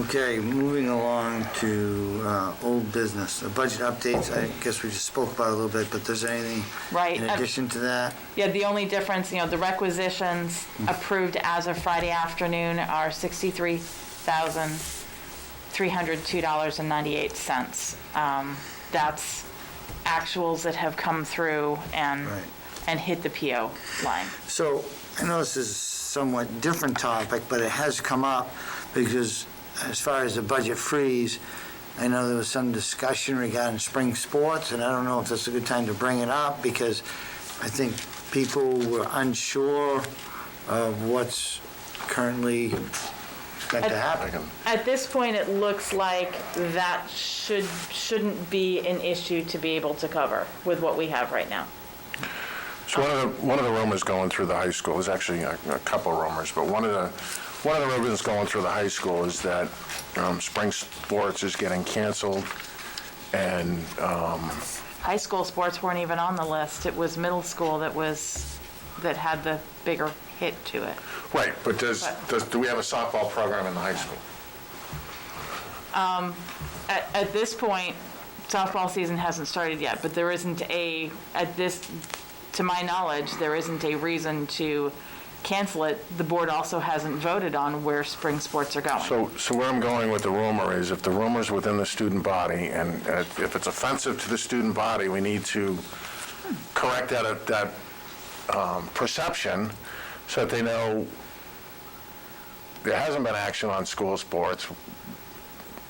okay, moving along to old business. The budget updates, I guess we just spoke about it a little bit, but is there anything Right. in addition to that? Yeah, the only difference, the requisitions approved as of Friday afternoon are $63,302.98. That's actuals that have come through and hit the PO line. So I know this is a somewhat different topic, but it has come up because as far as the budget freeze, I know there was some discussion regarding spring sports, and I don't know if this is a good time to bring it up because I think people were unsure of what's currently going to happen. At this point, it looks like that shouldn't be an issue to be able to cover with what we have right now. So one of the rumors going through the high school, there's actually a couple rumors, but one of the rumors going through the high school is that spring sports is getting canceled, and High school sports weren't even on the list. It was middle school that had the bigger hit to it. right. But do we have a softball program in the high school? At this point, softball season hasn't started yet, but there isn't to my knowledge, there isn't a reason to cancel it. The board also hasn't voted on where spring sports are going. So where I'm going with the rumor is if the rumor's within the student body, and if it's offensive to the student body, we need to correct that perception so that they know there hasn't been action on school sports.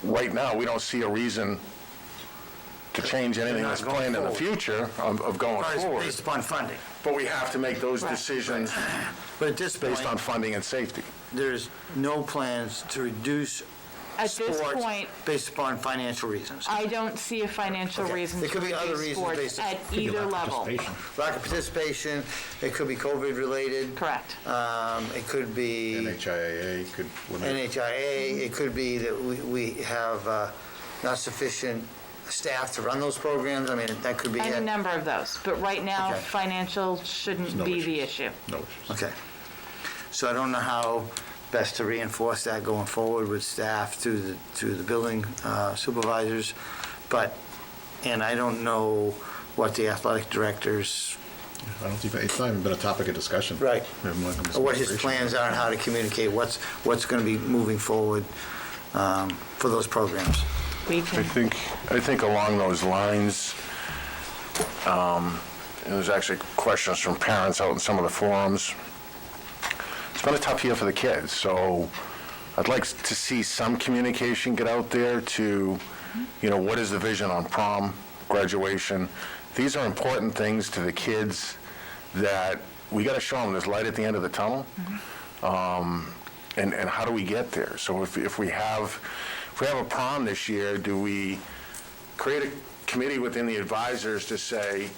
Right now, we don't see a reason to change anything that's planned in the future of going It's forward. based upon funding. But we have to make those decisions But at this point, based on funding and safety. there's no plans to reduce At this sports point- based upon financial reasons. I don't see a financial Okay. reason There to could be other reduce reasons sports based on- at Could be either lack of level. participation. Lack of participation, it could be COVID-related. Correct. It could be NHIAA could, when they, NHIA, it could be that we have not sufficient staff to run those programs. I mean, that could be Any it. number of those, but right now, Okay. financial shouldn't no be the issues. issue. no issues. Okay. So I don't know how best to reinforce that going forward with staff to the building supervisors, and I don't know what the athletic directors, I don't think, it's not even been a topic of discussion. Right. We haven't went into or what his deliberation. plans are and how to communicate what's going to be moving forward for those programs. We I can, think along those lines, there's actually questions from parents out in some of the forums. It's been a tough year for the kids, so I'd like to see some communication get out there to, what is the vision on prom, graduation? These are important things to the kids that we got to show them there's light at the end of the tunnel. And how do we get there? So if we have a prom this year, do we create a committee within the advisors to say,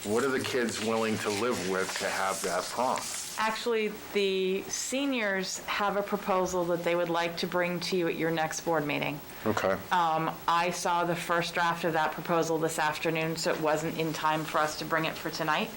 what are the kids willing to live with to have that prom? actually, the seniors have a proposal that they would like to bring to you at your next board meeting. Okay. I saw the first draft of that proposal this afternoon, so it wasn't in time for us to bring it for tonight.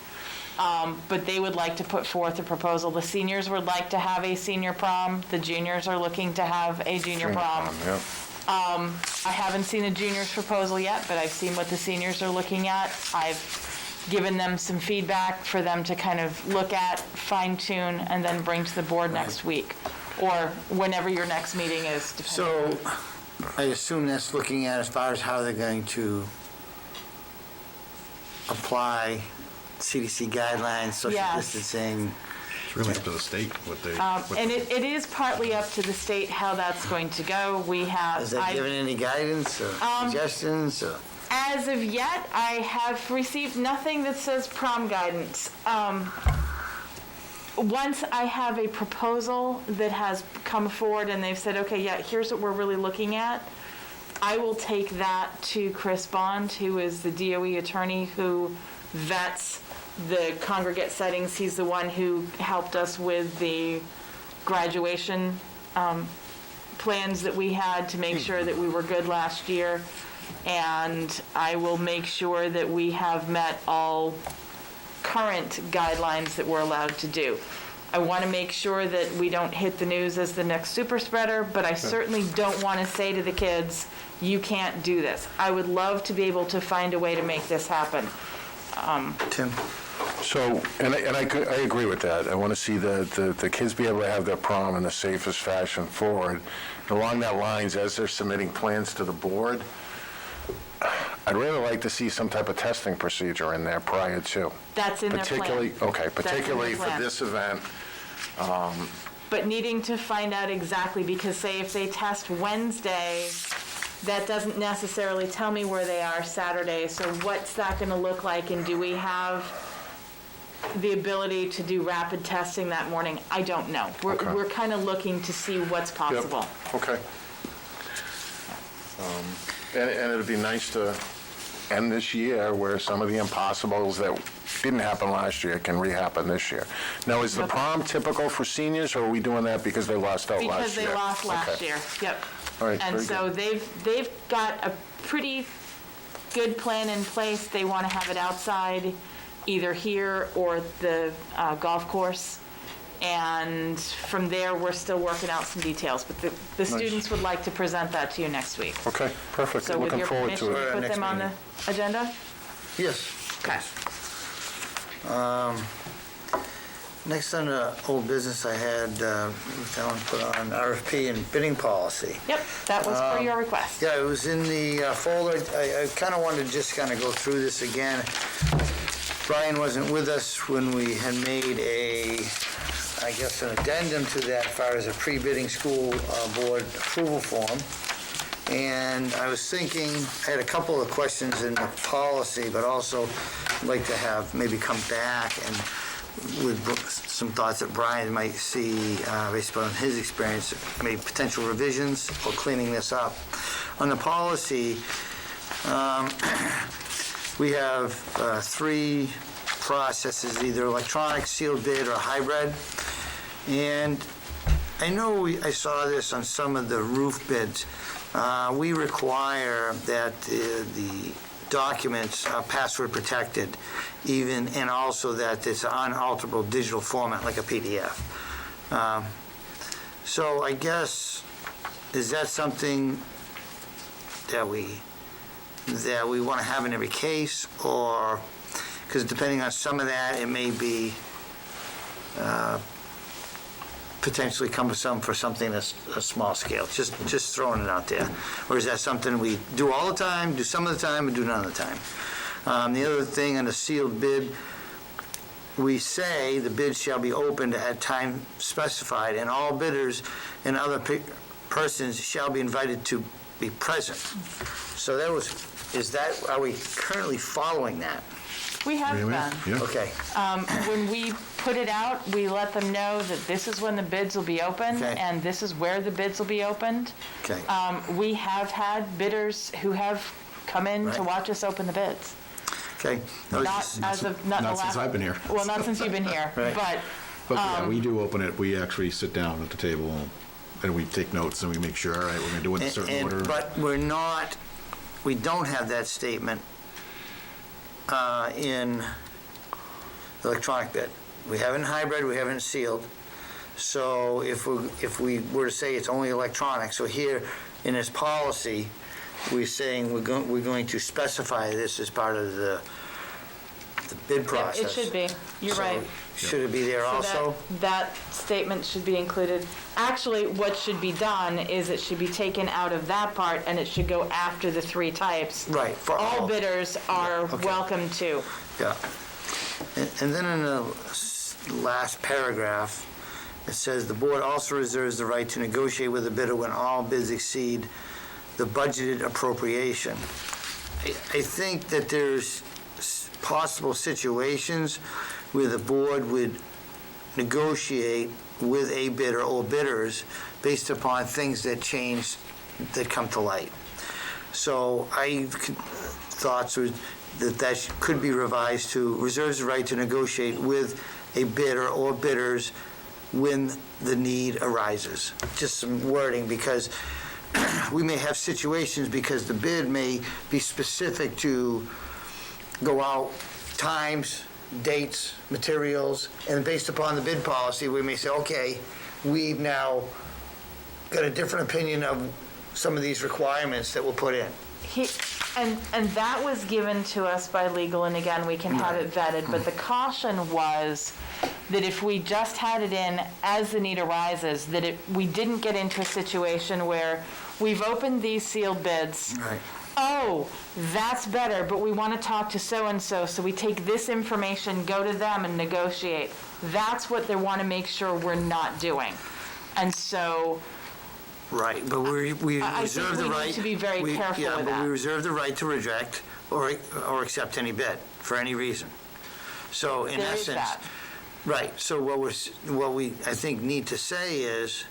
But they would like to put forth a proposal. The seniors would like to have a senior prom. The juniors are looking to have a junior prom. Yep. I haven't seen the juniors' proposal yet, but I've seen what the seniors are looking at. I've given them some feedback for them to kind of look at, fine tune, and then bring to the board next week, or whenever your next meeting is. depending. So I assume that's looking at as far as how they're going to apply CDC guidelines, social Yes. distancing. It's really up to the state what they. what And they- it is partly up to the state how that's going to go. We have. Has that given any guidance or suggestions? Or- As of yet, I have received nothing that says prom guidance. Once I have a proposal that has come forward and they've said, okay, yeah, here's what we're really looking at, I will take that to Chris Bond, who is the DOE attorney who vets the congregate settings. He's the one who helped us with the graduation plans that we had to make sure that we were good last year. And I will make sure that we have met all current guidelines that we're allowed to do. I want to make sure that we don't hit the news as the next super spreader, but I certainly don't want to say to the kids, you can't do this. I would love to be able to find a way to make this happen. Tim? So, and I agree with that. I want to see the kids be able to have their prom in the safest fashion forward. And along that lines, as they're submitting plans to the board, I'd really like to see some type of testing procedure in there prior to. That's in their Particularly, plan. okay, particularly for plan. this event. But needing to find out exactly, because say if they test Wednesday, that doesn't necessarily tell me where they are Saturday. So what's that going to look like? And do we have the ability to do rapid testing that morning? I don't know. Okay. We're kind of looking to see what's possible. Yep. Okay. And it'd be nice to end this year where some of the impossibles that didn't happen last year can re-happen this year. Now, is the Yep. prom typical for seniors, or are we doing that because they lost out last year? Because they lost last Okay. year, yep. All right, And very so they've got a pretty good plan in place. They want to have it outside, either here or at the golf course. And from there, we're still working out some details, but the students would like to present that to you next week. Okay, perfect. So with Looking your forward permission, to it. put Next them on the meeting. agenda? Yes. Okay. Next on the old business I had, someone put on RFP and bidding policy. Yep, that was for your request. Yeah, it was in the folder. I kind of wanted to just kind of go through this again. Brian wasn't with us when we had made an addendum to that as far as a pre-bidding school board approval form. And I was thinking, I had a couple of questions in the policy, but also I'd like to have maybe come back and with some thoughts that Brian might see, based upon his experience, maybe potential revisions or cleaning this up. On the policy, we have 3 processes, either electronic, sealed bid, or hybrid. And I know I saw this on some of the roof bids. We require that the documents are password protected, and also that it's an unalterable digital format like a PDF. So I guess, is that something that we want to have in every case, or, because depending on some of that, it may be potentially cumbersome for something that's a small scale, just throwing it out there. Or is that something we do all the time, do some of the time, and do none of the time? The other thing on the sealed bid, we say the bid shall be opened at time specified, and all bidders and other persons shall be invited to be present. So are we currently following that? We have been. Yeah. Okay, When we put it out, we let them know that this is when the bids will be open, Okay. and this is where the bids will be opened. okay. We have had bidders who have come in to Right. watch us open the bids. Okay. Not Since I've been here. Well, not since you've been here, Right. but Yeah, we do open it, we actually sit down at the table and we take notes and we make sure, all right, we're gonna do it in a certain order. But we don't have that statement in electronic bid. We have it in hybrid, we have it in sealed. So if we were to say it's only electronic, so here in this policy, we're saying we're going to specify this as part of the bid process. it should be. You're So right. Should it be there So also? that statement should be included. Actually, what should be done is it should be taken out of that part, and it should go after the 3 types. Right, for All all. bidders are okay. welcome to. Yeah. And then in the last paragraph, it says, "The board also reserves the right to negotiate with the bidder when all bids exceed the budgeted appropriation." I think that there's possible situations where the board would negotiate with a bidder or bidders based upon things that change, that come to light. So thoughts were that could be revised to reserves the right to negotiate with a bidder or bidders when the need arises. Just some wording, because we may have situations, because the bid may be specific to go out times, dates, materials, and based upon the bid policy, we may say, okay, we've now got a different opinion of some of these requirements that we'll put in. And that was given to us by legal, and again, we can have it vetted, but the caution was that if we just had it in as the need arises, that we didn't get into a situation where we've opened these sealed bids. Right. Oh, that's better, but we want to talk to so-and-so, so we take this information, go to them and negotiate. That's what they want to make sure we're not doing. And so, Right, but we I reserve think the we right. need to be very careful Yeah, with but we that. reserve the right to reject or accept any bid for any reason. So in There is essence. that. Right, so what we, I think, need to say is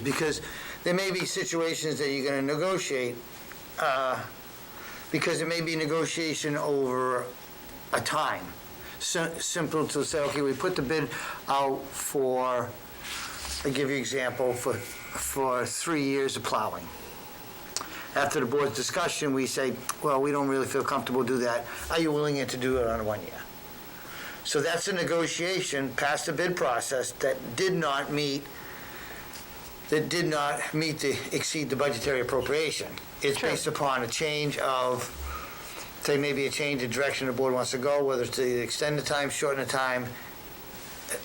because there may be situations that you're gonna negotiate, because it may be negotiation over a time. Simple to say, okay, we put the bid out for, I'll give you an example, for 3 years of plowing. After the board's discussion, we say, well, we don't really feel comfortable do that. Are you willing to do it on 1 year? So that's a negotiation past the bid process that did not exceed the budgetary appropriation. It's True. based upon a change of, say, maybe a change in direction the board wants to go, whether it's to extend the time, shorten the time,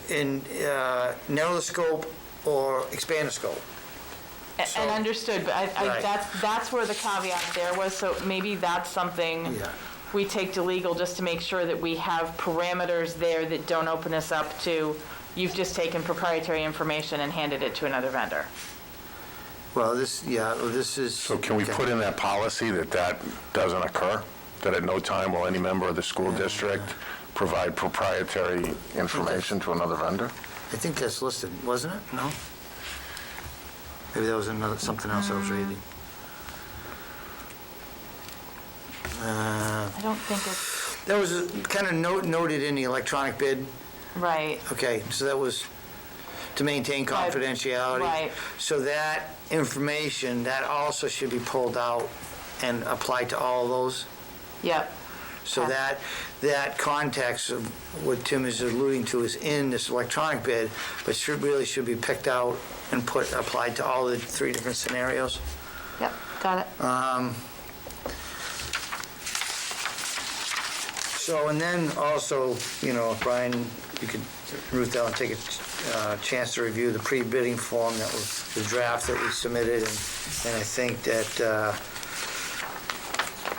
narrow the scope, or expand the scope. So- and understood, but Right. that's where the caveat there was, so maybe that's something Yeah. we take to legal just to make sure that we have parameters there that don't open us up to, you've just taken proprietary information and handed it to another vendor. Well, this is. So can we okay. put in that policy that doesn't occur? That at no time will any member of the school district provide proprietary information to another vendor? I think that's listed, wasn't it? No? Maybe that was something else I was reading. I don't think it's, That was kind of noted in the electronic bid. right, Okay, so that was to maintain confidentiality. Right. So that information, that also should be pulled out and applied to all those? yep. So Okay. that context of what Tim is alluding to is in this electronic bid, but really should be picked out and applied to all the 3 different scenarios. Yep, got it. So, and then also, if Brian, you could, Ruth, and take a chance to review the pre-bidding form that was the draft that we submitted, and I think that,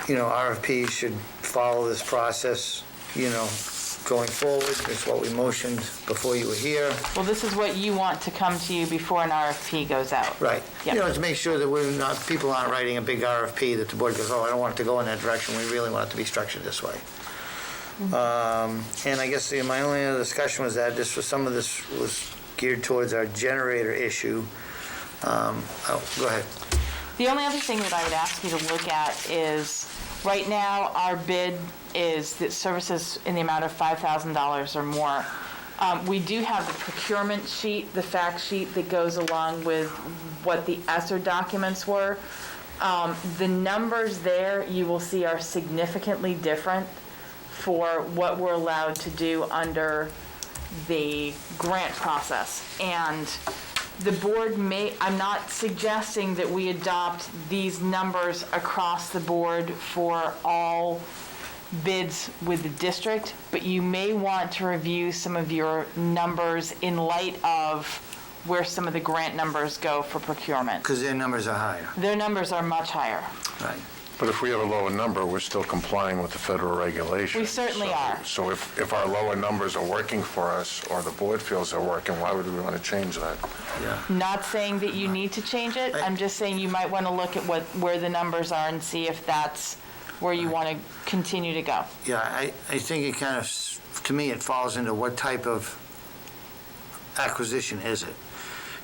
RFPs should follow this process, going forward. It's what we motioned before you were here. Well, this is what you want to come to you before an RFP goes out. Right. Yep. To make sure that people aren't writing a big RFP that the board goes, oh, I don't want it to go in that direction. We really want it to be structured this way. And I guess my only other discussion was that some of this was geared towards our generator issue. Go ahead. The only other thing that I would ask you to look at is, right now, our bid is that services in the amount of $5,000 or more. We do have the procurement sheet, the fact sheet that goes along with what the ESSER documents were. The numbers there, you will see, are significantly different for what we're allowed to do under the grant process. And the board I'm not suggesting that we adopt these numbers across the board for all bids with the district, but you may want to review some of your numbers in light of where some of the grant numbers go for procurement. Because their numbers are higher. Their numbers are much higher. Right. But if we have a lower number, we're still complying with the federal regulations. We certainly are. So if our lower numbers are working for us, or the board feels they're working, why would we want to change that? Yeah. Not saying that you need to change it, I'm just saying you might want to look at where the numbers are and see if that's where you want to continue to go. Yeah, I think it kind of, to me, it falls into what type of acquisition is it?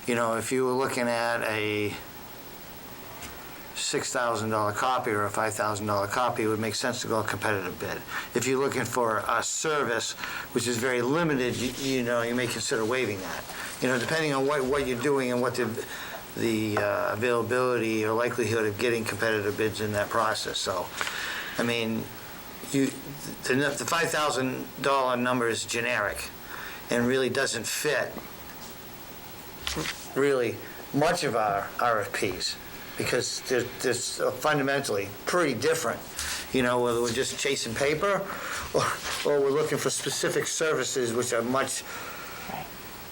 If you were looking at a $6,000 copy or a $5,000 copy, it would make sense to go a competitive bid. If you're looking for a service, which is very limited, you may consider waiving that. Depending on what you're doing and what the availability or likelihood of getting competitive bids in that process. So, I mean, the $5,000 number is generic and really doesn't fit really much of our RFPs, because they're fundamentally pretty different, whether we're just chasing paper or we're looking for specific services which are much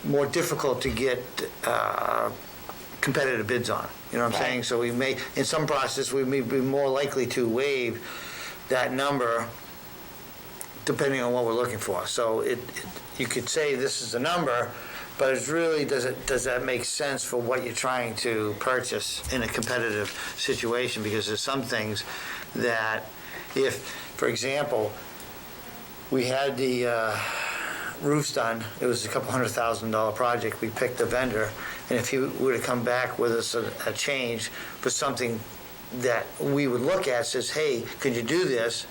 more difficult to get competitive bids on. You know what I'm saying? So we may, in some process, we may be more likely to waive that number depending on what we're looking for. So you could say this is the number, but it's really, does that make sense for what you're trying to purchase in a competitive situation? Because there's some things that if, for example, we had the roofs done, it was a couple $100,000 project, we picked the vendor, and if he were to come back with us a change for something that we would look at, says, hey, could you do this?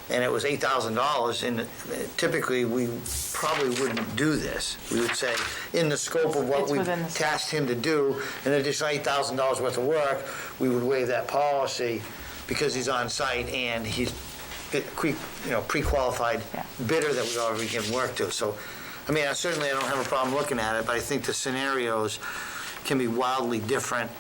And it was $8,000, and typically we probably wouldn't do this. We would say, in the scope of what It's we within the scope. tasked him to do, an additional $8,000 worth of work, we would waive that policy because he's on site and he's pre-qualified Yeah. bidder that we already given work to. So, I mean, certainly I don't have a problem looking at it, but I think the scenarios can be wildly different.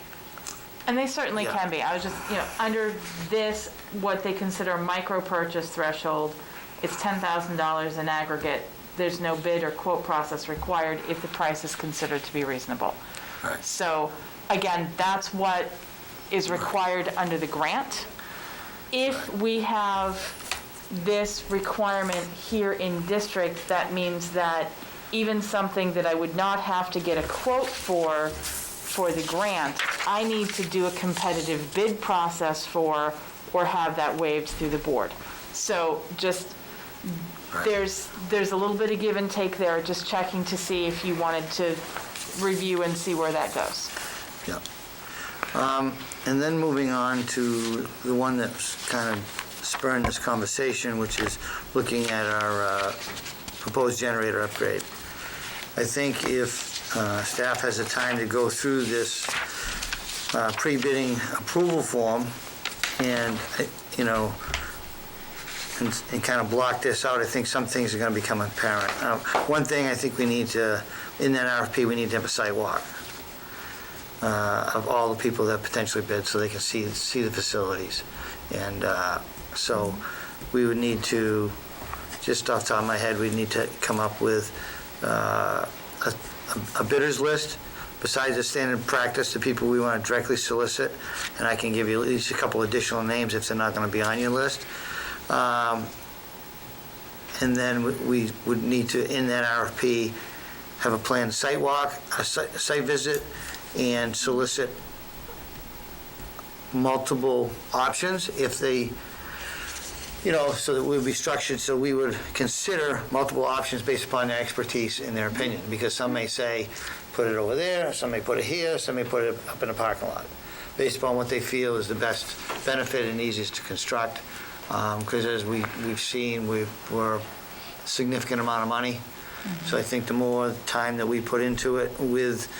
And they certainly Yeah. can be. I was just, under this, what they consider a micro purchase threshold, it's $10,000 in aggregate. There's no bid or quote process required if the price is considered to be reasonable. Right. So, again, that's what is required under the grant. If we have this requirement here in district, that means that even something that I would not have to get a quote for the grant, I need to do a competitive bid process for, or have that waived through the board. So just there's a little bit of give and take there, just checking to see if you wanted to review and see where that goes. Yeah. And then moving on to the one that's kind of spurring this conversation, which is looking at our proposed generator upgrade. I think if staff has the time to go through this pre-bidding approval form and, you know, and kind of block this out, I think some things are going to become apparent. One thing I think we need to, in that RFP, we need to have a site walk of all the people that potentially bid so they can see the facilities. And so we would need to, just off the top of my head, we'd need to come up with a bidders list besides the standard practice, the people we want to directly solicit, and I can give you at least a couple additional names if they're not going to be on your list. And then we would need to, in that RFP, have a planned site walk, a site visit, and solicit multiple options if they, you know, so that we'd be structured, so we would consider multiple options based upon their expertise and their opinion, because some may say, put it over there, some may put it here, some may put it up in the parking lot, based upon what they feel is the best benefit and easiest to construct. Because as we've seen, we're a significant amount of money. So I think the more time that we put into it with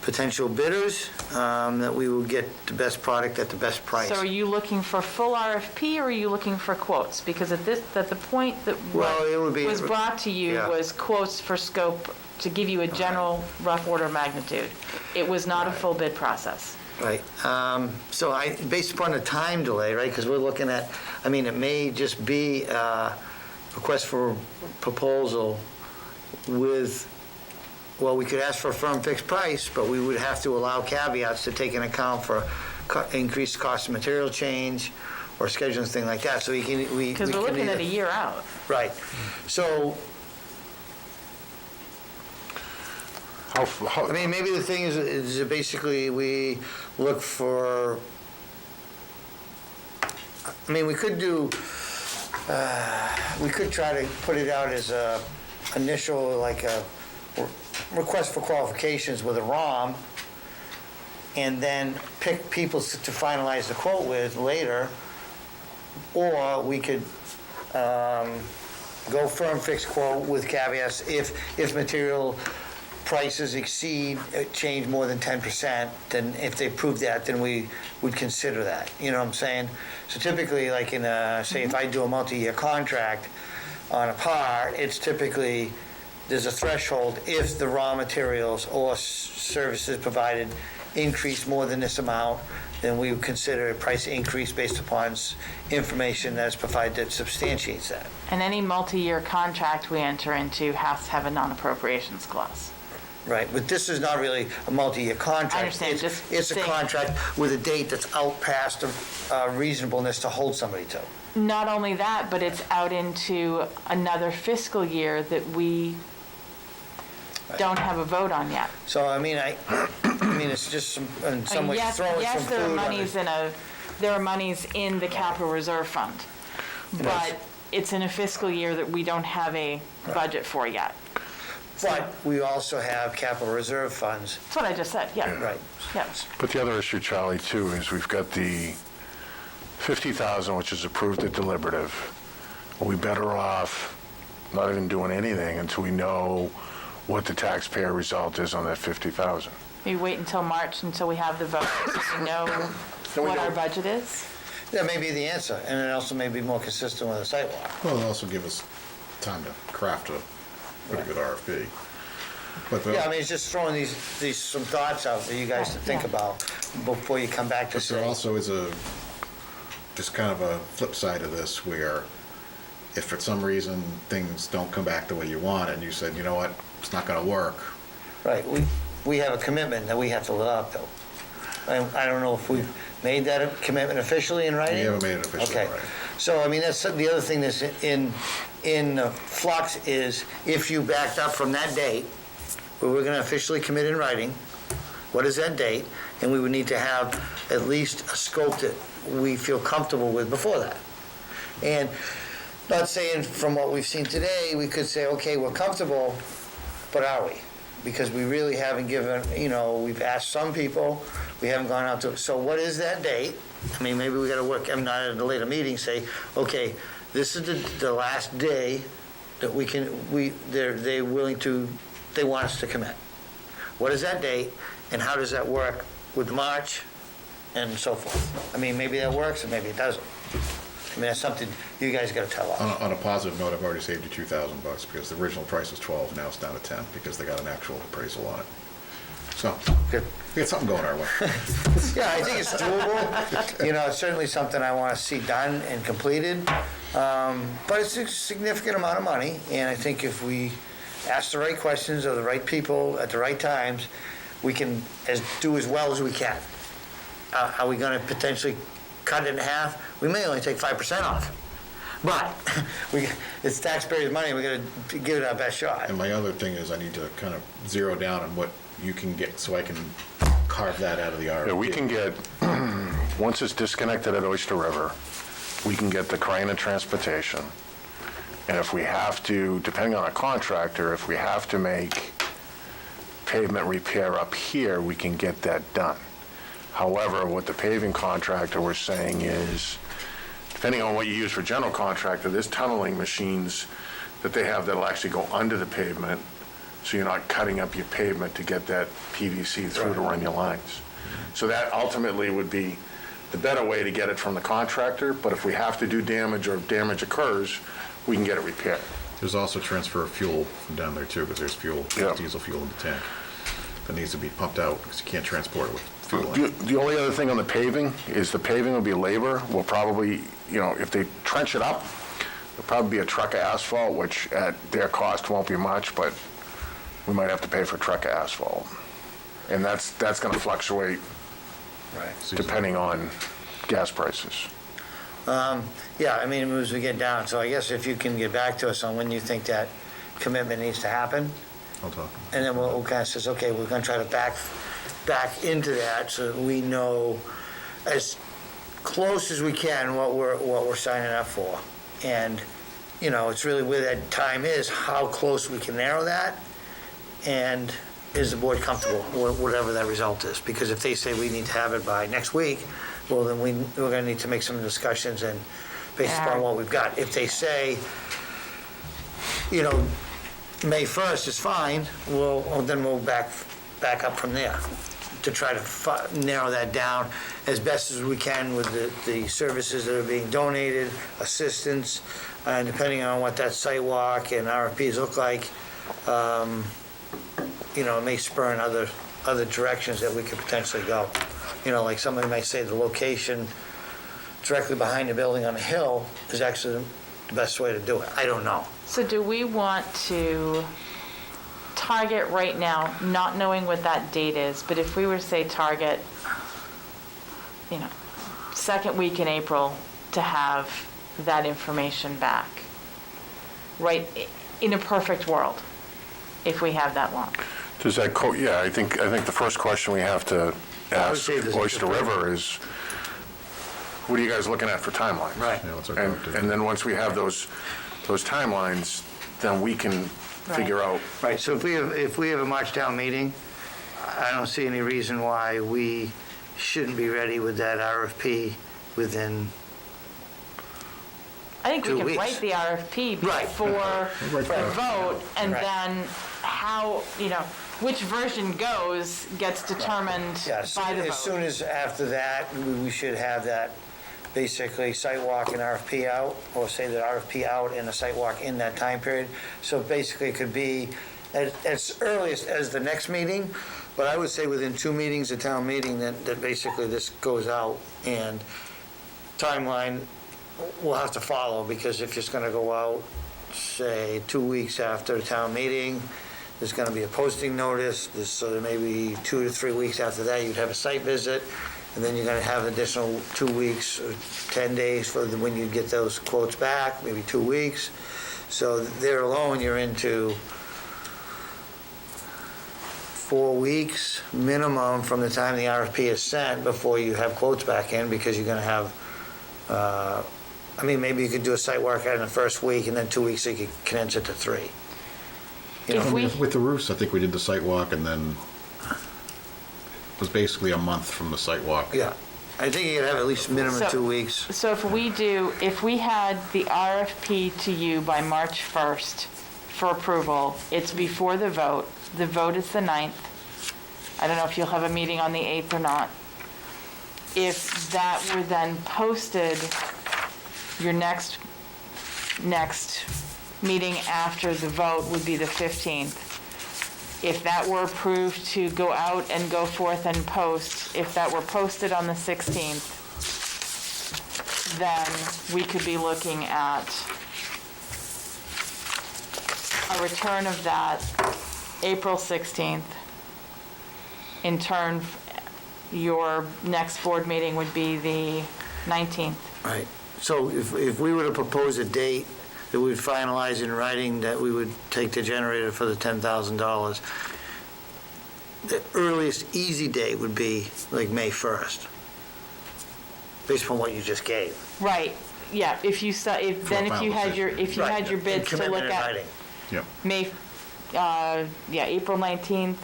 potential bidders, that we will get the best product at the best price. So are you looking for full RFP, or are you looking for quotes? Because at the point that Well, it would be- was brought to you yeah. was quotes for scope to give you a general rough order of magnitude. It was not a full bid process. Right. So based upon the time delay, right, because we're looking at, I mean, it may just be a request for proposal with, well, we could ask for a firm fixed price, but we would have to allow caveats to take into account for increased cost of material change or scheduling, things like that. So we can. Because we're looking at a year out. Right. So, I mean, maybe the thing is that basically we look for, I mean, we could do, we could try to put it out as a initial, like a request for qualifications with a ROM, and then pick people to finalize the quote with later, or we could go firm fixed quote with caveats if material prices change more than 10%, then if they prove that, then we would consider that. You know what I'm saying? So typically, like in say if I do a multi-year contract on a par, it's typically, there's a threshold if the raw materials or services provided increase more than this amount, then we would consider a price increase based upon information that's provided that substantiates that. And any multi-year contract we enter into has to have a non-appropriations clause. Right, but this is not really a multi-year contract. I understand, It's a contract with a date that's out past reasonableness to hold somebody to. Not only that, but it's out into another fiscal year that we don't have a vote on yet. So, I mean, I mean, it's just in some ways Yes, throwing yes, some there are food on monies it. there are monies in the capital reserve fund, but it's in a fiscal year that we don't have a budget for yet. But we also have capital reserve funds. That's what I just said, yeah. Right. Yes. But the other issue, Charlie, too, is we've got the 50,000, which is approved at deliberative. Are we better off not even doing anything until we know what the taxpayer result is on that 50,000? We wait until March until we have the vote, so we know what our budget is. That may be the answer, and it also may be more consistent with the sidewalk. Well, it'll also give us time to craft a pretty good RFP. But Yeah, I mean, it's just throwing these some thoughts out for you guys to think Yeah. about before you come back to But there say. also is just kind of a flip side of this where if for some reason things don't come back the way you want and you said, you know what, it's not gonna work. Right, we have a commitment that we have to live up to. I don't know if we've made that a commitment officially in writing? We haven't made it officially in Okay. writing. So, I mean, that's the other thing that's in flux is if you backed up from that date, where we're gonna officially commit in writing, what is that date? And we would need to have at least a scope that we feel comfortable with before that. And Not saying from what we've seen today, we could say, okay, we're comfortable, but are we? Because we really haven't given, we've asked some people, we haven't gone out to, so what is that date? I mean, maybe we gotta work, I'm not at a later meeting, say, okay, this is the last day that they're willing to, they want us to commit. What is that date, and how does that work with March, and so forth? I mean, maybe that works, and maybe it doesn't. I mean, that's something you guys gotta tell us. On a positive note, I've already saved you $2,000 because the original price was 12, now it's down to 10 because they got an actual appraisal on it. So, Good. we got something going our way. Yeah, I think it's doable. It's certainly something I want to see done and completed. But it's a significant amount of money, and I think if we ask the right questions of the right people at the right times, we can do as well as we can. Are we going to potentially cut it in half? We may only take 5% off. But it's taxpayers' money, we got to give it our best shot. And my other thing is I need to kind of zero down on what you can get so I can carve that out of the RFP. Yeah, we can get, once it's disconnected at Oyster River, we can get the crane and transportation. And if we have to, depending on a contractor, if we have to make pavement repair up here, we can get that done. However, what the paving contractor was saying is, depending on what you use for general contractor, there's tunneling machines that they have that'll actually go under the pavement, so you're not cutting up your pavement to get that PVC through to run your lines. So that ultimately would be the better way to get it from the contractor, but if we have to do damage or damage occurs, we can get it repaired. There's also transfer of fuel from down there too, because there's fuel, Yeah. diesel fuel in the tank that needs to be pumped out because you can't transport it with fuel in it. The only other thing on the paving is the paving will be labor. We'll probably, if they trench it up, there'll probably be a truck of asphalt, which at their cost won't be much, but we might have to pay for a truck of asphalt. And that's going to fluctuate depending on gas prices. Yeah, I mean, as we get down, so I guess if you can get back to us on when you think that commitment needs to happen, I'll talk. and then we'll kind of says, okay, we're going to try to back into that so that we know as close as we can what we're signing up for. And, it's really where that time is, how close we can narrow that, and is the board comfortable, whatever that result is? Because if they say we need to have it by next week, well, then we're going to need to make some discussions and based upon what we've got. If they say, May 1st is fine, then we'll back up from there to try to narrow that down as best as we can with the services that are being donated, assistance, and depending on what that site walk and RFPs look like, it may spur in other directions that we could potentially go. Like somebody might say the location directly behind the building on the hill is actually the best way to do it. I don't know. So do we want to target right now, not knowing what that date is, but if we were to say target, second week in April to have that information back, right, in a perfect world, if we have that long? Does that yeah, I think the first question we have to ask say this is Oyster the- River is, what are you guys looking at for timelines? Right. Yeah, what's our And go-to? and then once we have those timelines, then we can figure out, Right, so if we have a March town meeting, I don't see any reason why we shouldn't be ready with that RFP within, I think we 2 can weeks. write the RFP Right. before the Right. vote, and Right. then how, which version goes gets determined yes, by the as soon vote. as after that, we should have that basically site walk and RFP out, or say that RFP out and a site walk in that time period. So basically it could be as earliest as the next meeting, but I would say within 2 meetings, a town meeting, that basically this goes out, and timeline will have to follow, because if it's gonna go out, say, 2 weeks after the town meeting, there's gonna be a posting notice, so there may be 2 to 3 weeks after that, you'd have a site visit, and then you're gonna have additional 2 weeks, or 10 days for when you get those quotes back, maybe 2 weeks. So there alone, you're into 4 weeks minimum from the time the RFP is sent before you have quotes back in, because you're gonna have I mean, maybe you could do a site walk out in the first week, and then 2 weeks you could condense it to 3. You If know, we- With the roofs, I think we did the site walk, and then it was basically a month from the site walk. yeah. I think you could have at least minimum So- 2 weeks. So if we had the RFP to you by March 1st for approval, it's before the vote. The vote is the 9th. I don't know if you'll have a meeting on the 8th or not. If that were then posted, your next meeting after the vote would be the 15th. If that were approved to go out and go forth and post, if that were posted on the 16th, then we could be looking at a return of that April 16th. In turn, your next board meeting would be the 19th. Right. So if we were to propose a date that we would finalize in writing, that we would take the generator for the $10,000, the earliest easy date would be like May 1st, based upon what you just gave. Right, yeah, if you had your, Right. bids to Commitment look in at writing. Yep. April 19th,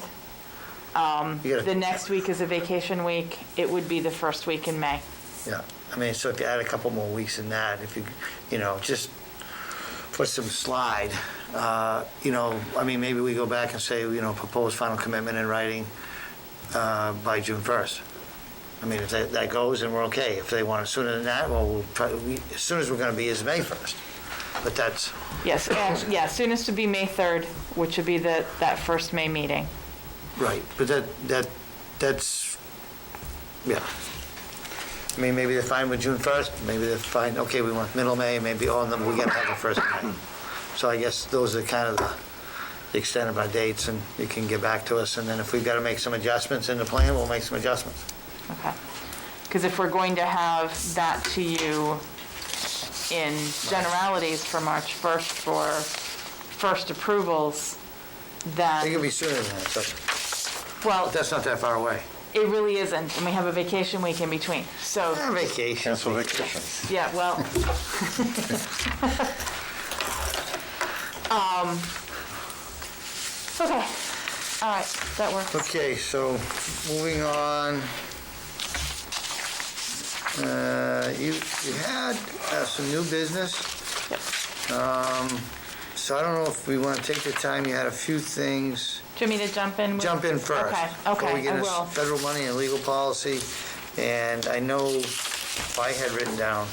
You gotta- the next week is a vacation week, it would be the first week in May. Yeah, I mean, so if you add a couple more weeks in that, if you, just put some slide, I mean, maybe we go back and say, propose final commitment in writing by June 1st. I mean, if that goes, then we're okay. If they want it sooner than that, well, we'll try, as soon as we're gonna be is May 1st. But that's, Yes, soonest to be May 3rd, which would be that first May meeting. right, but that's, yeah. I mean, maybe they're fine with June 1st, maybe they're fine, okay, we want middle May, maybe all of them, we gotta have the first May. So I guess those are kind of the extent of our dates, and you can get back to us, and then if we've gotta make some adjustments in the plan, we'll make some adjustments. Okay. Because if we're going to have that to you in generalities for March 1st for first approvals, It then, could be sooner than that, so well, that's not that far away. it really isn't, and we have a vacation week in between, so, Vacation. Cancel vacation. yeah, well. Okay, all right, that works. Okay, so moving on. You had some new business. So I don't know if we want to take the time, you had a few things. Do you want me to jump in? Jump in first. Before we Okay, get I into will. federal money and legal policy. And I know I had written down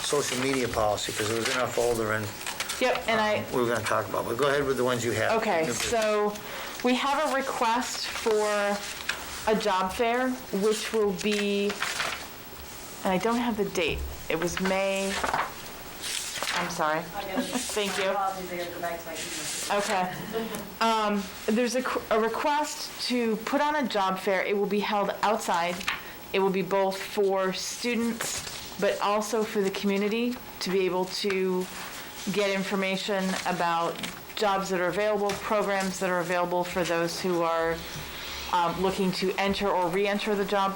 social media policy, because it was in our folder, and Yep, and we were going to talk about, but go ahead with the ones you have. Okay, so we have a request for a job fair, which will be, and I don't have the date. It was May, I'm sorry. Thank you. Okay. There's a request to put on a job fair. It will be held outside. It will be both for students, but also for the community to be able to get information about jobs that are available, programs that are available for those who are looking to enter or re-enter the job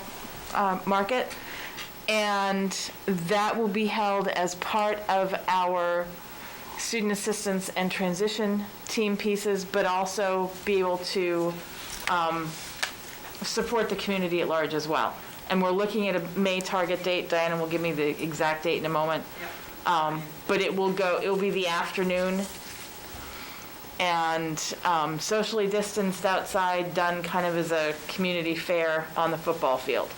market. And that will be held as part of our student assistance and transition team pieces, but also be able to support the community at large as well. And we're looking at a May target date. Diana will give me the exact date in a moment. But it will be the afternoon, and socially distanced outside, done kind of as a community fair on the football field.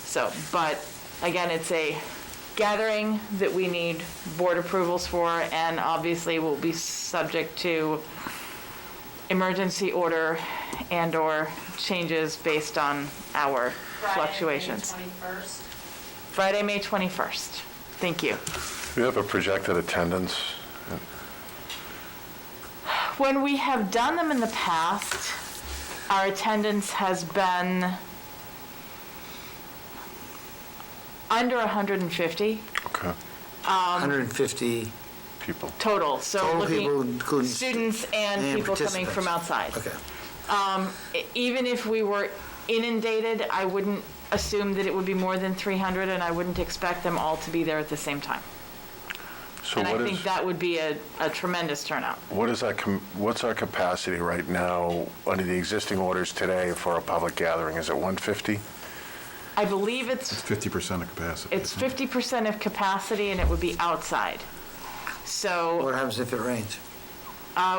So, but again, it's a gathering that we need board approvals for, and obviously will be subject to emergency order and/or changes based on our fluctuations. Friday, May 21st. Thank you. Do you have a projected attendance? When we have done them in the past, our attendance has been under 150 Okay, 150 people. total. So total people, looking, including students and people coming from participants. outside. Okay. Even if we were inundated, I wouldn't assume that it would be more than 300, and I wouldn't expect them all to be there at the same time. So And I what think is, that would be a tremendous turnout. what's our capacity right now under the existing orders today for a public gathering? Is it 150? I believe it's 50% of capacity. It's 50% of capacity, and it would be outside. So What happens if it rains?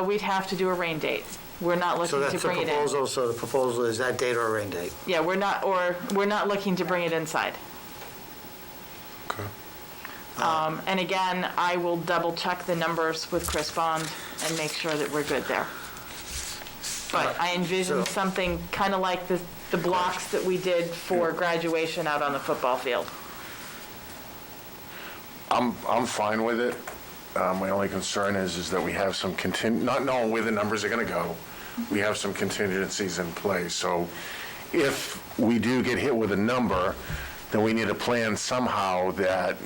we'd have to do a rain date. We're not So looking to that's the bring it in. proposal, so the proposal is that date or a rain date? Yeah, we're not looking to bring it inside. Okay. And again, I will double check the numbers with Chris Bond and make sure that we're good there. But I envision So- something kind of like the blocks that we did for graduation out on the football field. I'm fine with it. My only concern is that we have some not knowing where the numbers are going to go, we have some contingencies in place. So if we do get hit with a number, then we need a plan somehow that,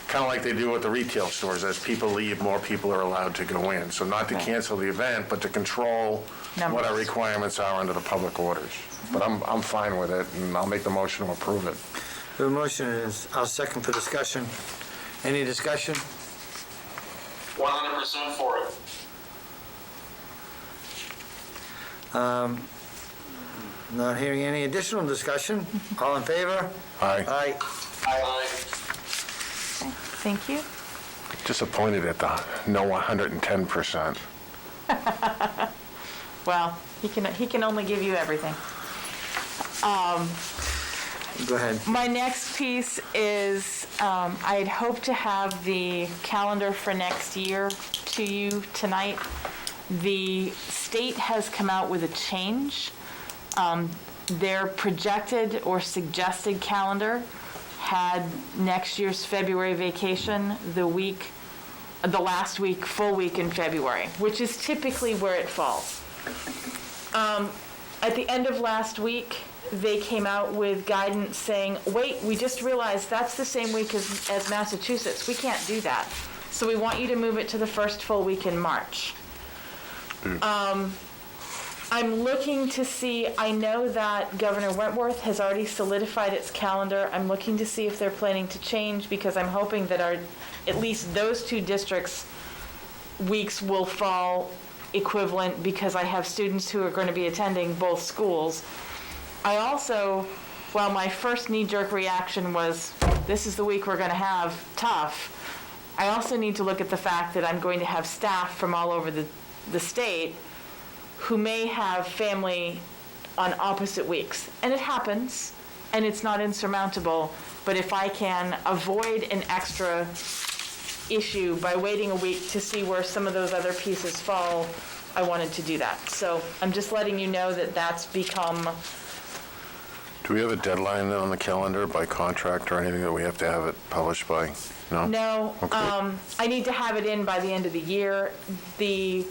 kind of like they do at the retail stores, as people leave, more people are allowed to go in. So not to Right. cancel the event, but to control what our Numbers. requirements are under the public orders. But I'm fine with it, and I'll make the motion to approve it. The motion is, I'll second for discussion. Any discussion? 100% for it. Not hearing any additional discussion. All in favor? Aye. Aye. Aye. Thank you. Disappointed at the no 110%. Well, he can only give you everything. Go ahead. My next piece is, I'd hoped to have the calendar for next year to you tonight. The state has come out with a change. Their projected or suggested calendar had next year's February vacation the last week, full week in February, which is typically where it falls. At the end of last week, they came out with guidance saying, wait, we just realized that's the same week as Massachusetts. We can't do that. So we want you to move it to the first full week in March. I'm looking to see, I know that Governor Wentworth has already solidified its calendar. I'm looking to see if they're planning to change, because I'm hoping that at least those two districts' weeks will fall equivalent, because I have students who are going to be attending both schools. I also, while my first knee-jerk reaction was, this is the week we're going to have, tough, I also need to look at the fact that I'm going to have staff from all over the state who may have family on opposite weeks. And it happens, and it's not insurmountable, but if I can avoid an extra issue by waiting a week to see where some of those other pieces fall, I wanted to do that. So I'm just letting you know that that's become, Do we have a deadline on the calendar by contract or anything that we have to have it published by? No? no, Okay. I need to have it in by the end of the year. The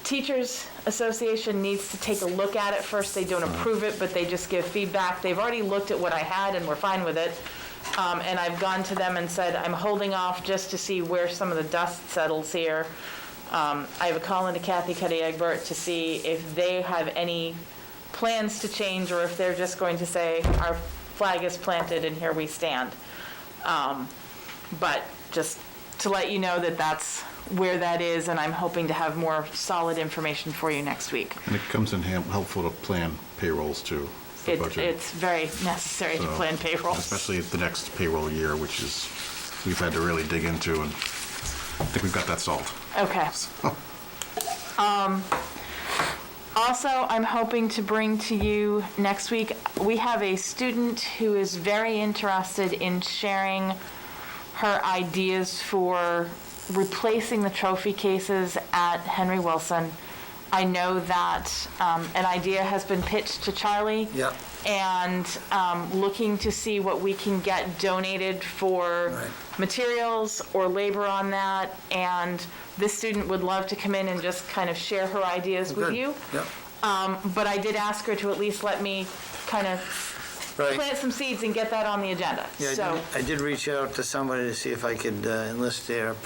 Teachers Association needs to take a look at it first. They don't approve it, but they just give feedback. They've already looked at what I had and we're fine with it. And I've gone to them and said, I'm holding off just to see where some of the dust settles here. I have a call into Kathy Cuddy-Egbert to see if they have any plans to change, or if they're just going to say, our flag is planted and here we stand. But just to let you know that that's where that is, and I'm hoping to have more solid information for you next week. And it comes in helpful to plan payrolls too, for budget. It's very necessary to So, plan payroll. Especially the next payroll year, which is, we've had to really dig into, and I think we've got that solved. Okay. Also, I'm hoping to bring to you next week, we have a student who is very interested in sharing her ideas for replacing the trophy cases at Henry Wilson. I know that an idea has been pitched to Charlie. Yep. And looking to see what we can get donated for Right. materials or labor on that. And this student would love to come in and just kind of share her ideas with Good. you. Yep. But I did ask her to at least let me kind of Right. plant some seeds and get that on the agenda. Yeah, So, I did reach out to somebody to see if I could enlist their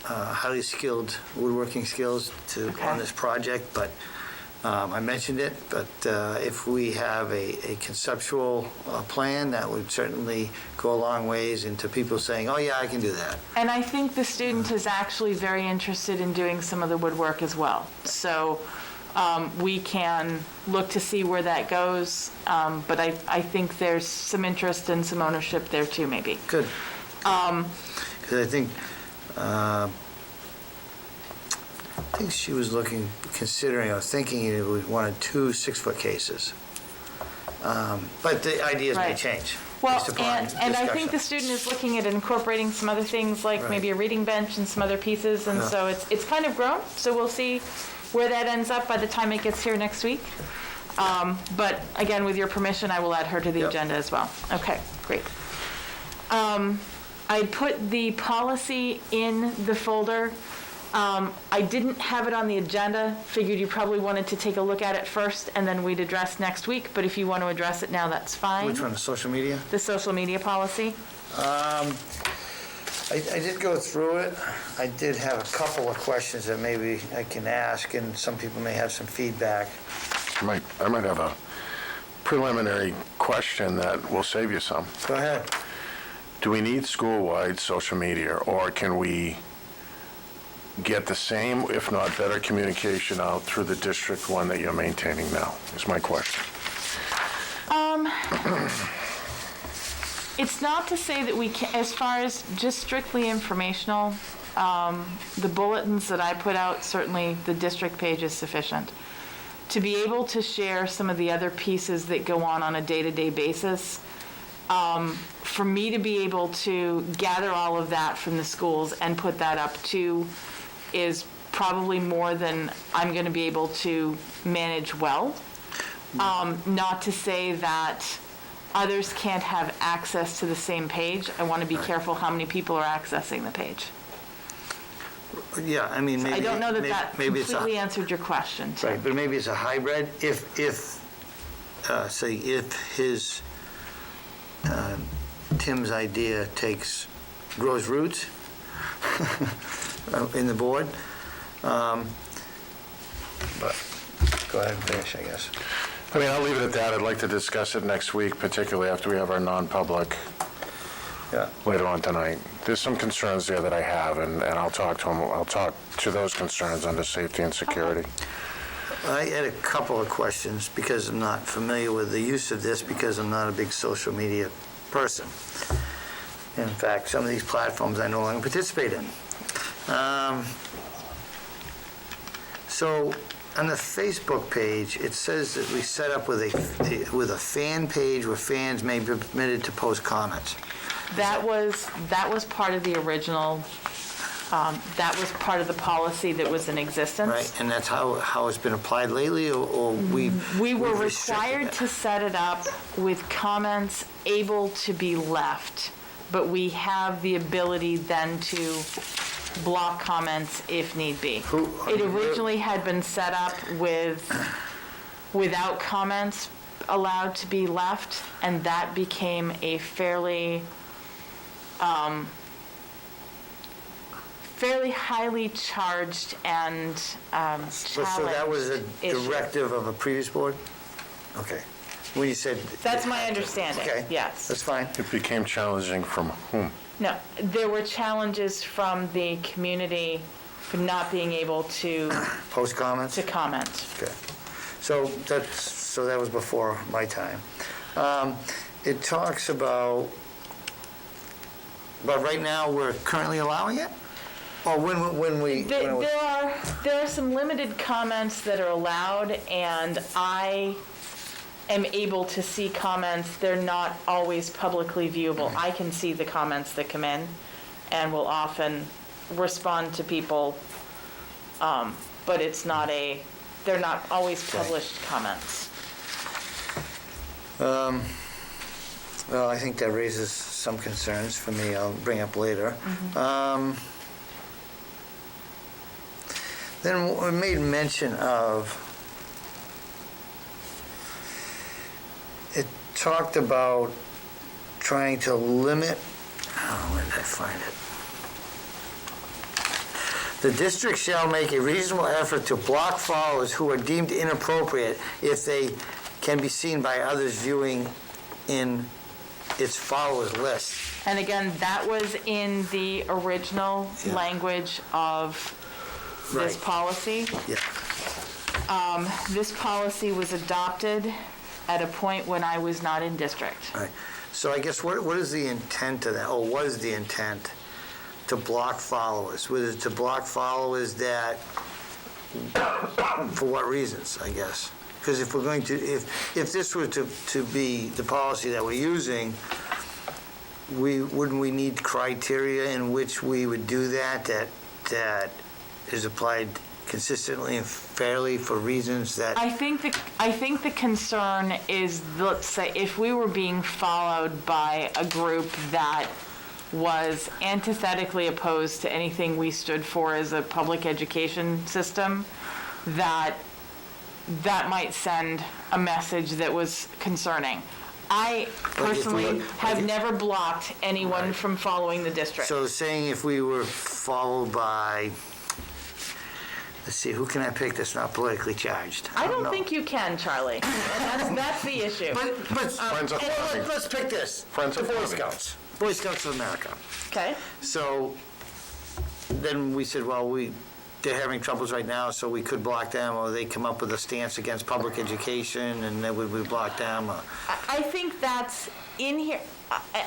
highly skilled woodworking skills Okay. on this project, but I mentioned it, but if we have a conceptual plan, that would certainly go a long ways into people saying, oh, yeah, I can do that. And I think the student is actually very interested in doing some of the woodwork as well. So we can look to see where that goes, but I think there's some interest and some ownership there too, maybe. Good. Because I think she was considering or thinking it was wanted 2 6-foot cases. But the ideas may Right. change. Well, based upon and I think the discussion. student is looking at incorporating some other things, like Right. maybe a reading bench and some other pieces, and Yeah. so it's kind of grown, so we'll see where that ends up by the time it gets here next week. But again, with your permission, I will add her to the Yep. agenda as well. Okay, great. I put the policy in the folder. I didn't have it on the agenda, figured you probably wanted to take a look at it first, and then we'd address next week, but if you want to address it now, that's fine. Which one, the social media? The social media policy? I did go through it. I did have a couple of questions that maybe I can ask, and some people may have some feedback. I might have a preliminary question that will save you some. Go ahead. Do we need school-wide social media, or can we get the same, if not better, communication out through the district one that you're maintaining now, is my question. It's not to say that we can, as far as just strictly informational, the bulletins that I put out, certainly the district page is sufficient. To be able to share some of the other pieces that go on a day-to-day basis, for me to be able to gather all of that from the schools and put that up too is probably more than I'm going to be able to manage well. Not to say that others can't have access to the same page. I want to be careful how many people are accessing the page. Yeah, I mean, maybe. I don't know that maybe it's a- completely answered your question, Tim. Right, but maybe it's a hybrid. If his, Tim's idea grows roots in the board. But go ahead and finish, I guess. I mean, I'll leave it at that. I'd like to discuss it next week, particularly after we have our non-public Yeah. later on tonight. There's some concerns there that I have, and I'll talk to them. I'll talk to those concerns under safety and security. I had a couple of questions because I'm not familiar with the use of this because I'm not a big social media person. In fact, some of these platforms I no longer participate in. So on the Facebook page, it says that we set up with a fan page where fans may be permitted to post comments. That was part of the original, that was part of the policy that was in existence. Right, and that's how it's been applied lately, or We were we've restricted required it? to set it up with comments able to be left, but we have the ability then to block comments if need be. It originally had been set up without comments allowed to be left, and that became a fairly highly charged and challenged So that was a issue. directive of a previous board? Okay. When you said... That's my understanding, Okay. yes. That's fine. It became challenging from whom? No, there were challenges from the community for not being able to Post comments? comment. Okay. So that was before my time. It talks about, but right now, we're currently allowing it? Or when we... There are some limited comments that are allowed, and I am able to see comments. They're not always publicly viewable. I can see the comments that come in and will often respond to people, but they're not always published comments. Well, I think that raises some concerns for me I'll bring up later. Then we made mention of, it talked about trying to limit, where did I find it? The district shall make a reasonable effort to block followers who are deemed inappropriate if they can be seen by others viewing in its followers list. And again, that was in the original Yeah. language of this Right. policy. Yeah. This policy was adopted at a point when I was not in district. Right. So I guess what is the intent of that, or was the intent to block followers? Was it to block followers that, for what reasons, I guess? Because if we're going to, if this were to be the policy that we're using, wouldn't we need criteria in which we would do that is applied consistently and fairly for reasons that? I think the concern is, let's say, if we were being followed by a group that was antithetically opposed to anything we stood for as a public education system, that might send a message that was concerning. I personally have never blocked anyone Right. from following the district. So saying if we were followed by, let's see, who can I pick that's not politically charged? I don't know. think you can, Charlie. That's the issue. But Friends of Farmington. let's pick this. Friends of The Boy Farmington. Scouts. Boy Scouts of America. Okay? So then we said, well, they're having troubles right now, so we could block them, or they come up with a stance against public education, and then we block them. I think that's in here,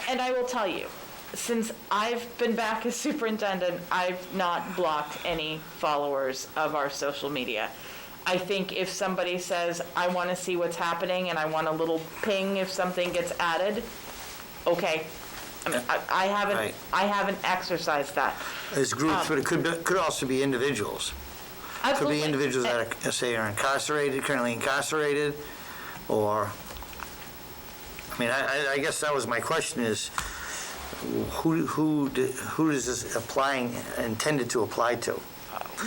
and I will tell you, since I've been back as superintendent, I've not blocked any followers of our social media. I think if somebody says, I want to see what's happening and I want a little ping if something gets added, okay. I mean, Right. I haven't exercised that. As groups, but it could also be individuals. Could Absolutely. be individuals that are, say, are incarcerated, currently incarcerated, or, I mean, I guess that was my question is, who is this intended to apply to?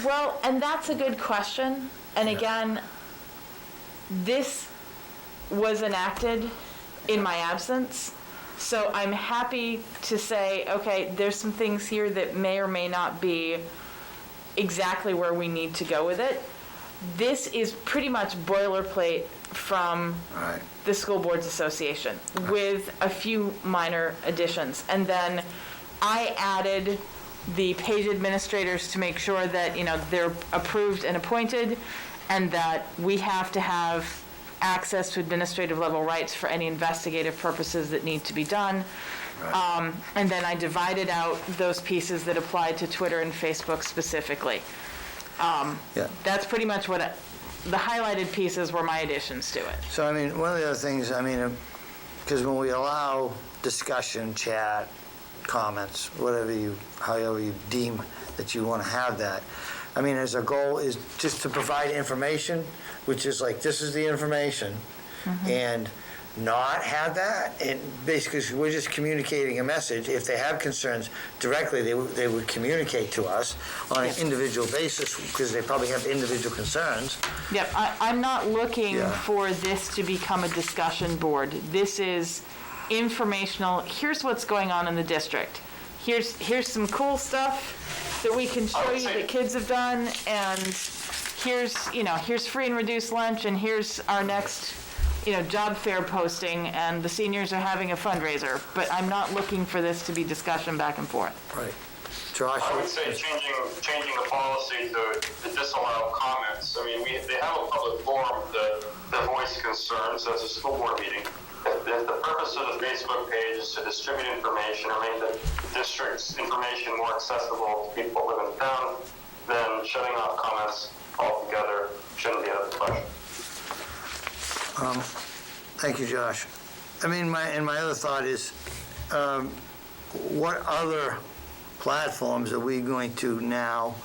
Well, and that's a good question. And again, this was enacted in my absence. So I'm happy to say, okay, there's some things here that may or may not be exactly where we need to go with it. This is pretty much boilerplate from Right. the School Boards Association with a few minor additions. And then I added the page administrators to make sure that, they're approved and appointed, and that we have to have access to administrative level rights for any investigative purposes that need to be done. And then I divided out those pieces that applied to Twitter and Facebook specifically. Yeah. That's pretty much what the highlighted pieces were my additions to it. So, I mean, one of the other things, I mean, because when we allow discussion, chat, comments, however you deem that you want to have that, I mean, as a goal is just to provide information, which is like, this is the information, and not have that, and basically, we're just communicating a message. If they have concerns directly, they would communicate to us on an individual basis, because they probably have individual concerns. Yep, I'm not looking Yeah. for this to become a discussion board. This is informational. Here's what's going on in the district. Here's some cool stuff that we can show you that kids have done, and here's free and reduced lunch, and here's our next, job fair posting, and the seniors are having a fundraiser. But I'm not looking for this to be discussion back and forth. Right. Josh? I would say changing the policy to disallow comments. I mean, they have a public forum to voice concerns. That's a school board meeting. If the purpose of the Facebook page is to distribute information or make the district's information more accessible to people who live in town, then shutting off comments altogether shouldn't be out of the question. Thank you, Josh. I mean, my other thought is, what other platforms are we going to now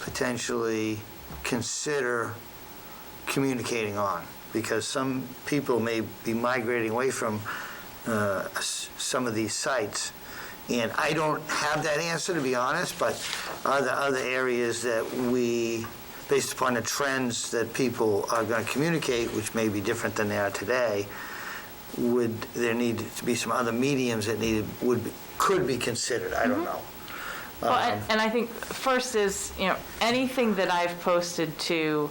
potentially consider communicating on? Because some people may be migrating away from some of these sites. And I don't have that answer, to be honest, but are there other areas that we, based upon the trends that people are going to communicate, which may be different than they are today, would there need to be some other mediums that could be considered? I don't know. Well, and I think first is, anything that I've posted to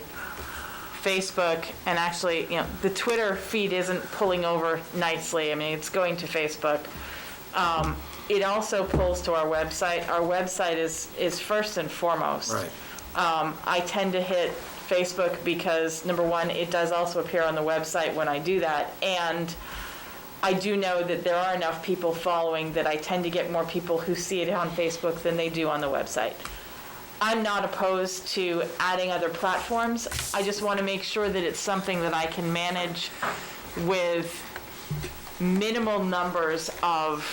Facebook, and actually, the Twitter feed isn't pulling over nicely. I mean, it's going to Facebook. It also pulls to our website. Our website is first and foremost. Right. I tend to hit Facebook because, number one, it does also appear on the website when I do that, and I do know that there are enough people following that I tend to get more people who see it on Facebook than they do on the website. I'm not opposed to adding other platforms. I just want to make sure that it's something that I can manage with minimal numbers of,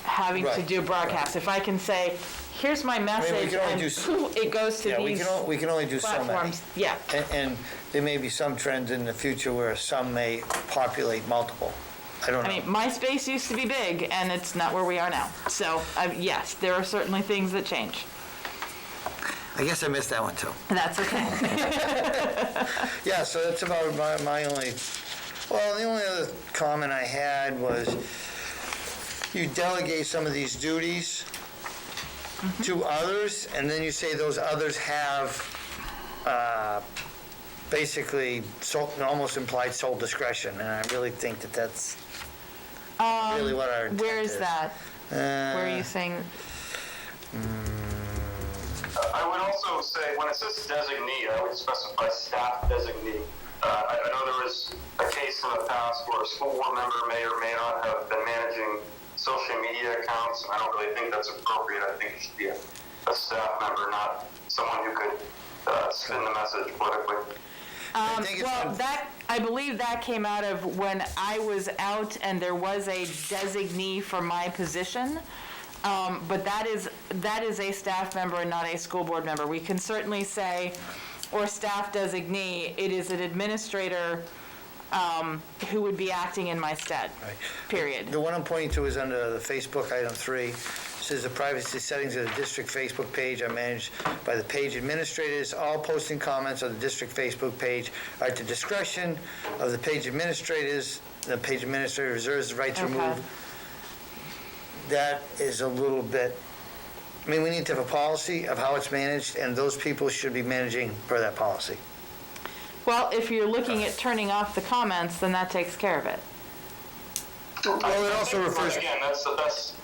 having to Right, do broadcasts. If I can say, here's my message, can only and do it goes to Yeah, we these can only do so many. platforms. Yeah. And there may be some trends in the future where some may populate multiple. I don't know. I mean, MySpace used to be big, and it's not where we are now. So, yes, there are certainly things that change. I guess I missed that one too. That's okay. Yeah, so that's about my only, the only other comment I had was you delegate some of these duties to others, and then you say those others have basically almost implied sole discretion, and I really think that that's really what our intent Where is that? Where are you saying? I would also say, when it says designee, I would specify staff designee. I know there was a case in the past where a school board member may or may not have been managing social media accounts, and I don't really think that's appropriate. I think it should be a staff member, not someone who could spin the message politically. I believe that came out of when I was out and there was a designee for my position. But that is a staff member and not a school board member. We can certainly say, or staff designee, it is an administrator who would be acting in my stead, period. The one I'm pointing to is under the Facebook item 3. It says the privacy settings of the district Facebook page are managed by the page administrators. All posting comments on the district Facebook page are at the discretion of the page administrators. The page administrator reserves the right to remove. That is a little bit, we need to have a policy of how it's managed, and those people should be managing per that policy. Well, if you're looking at turning off the comments, then that takes care of it. Well, it also refers. Again, that's the best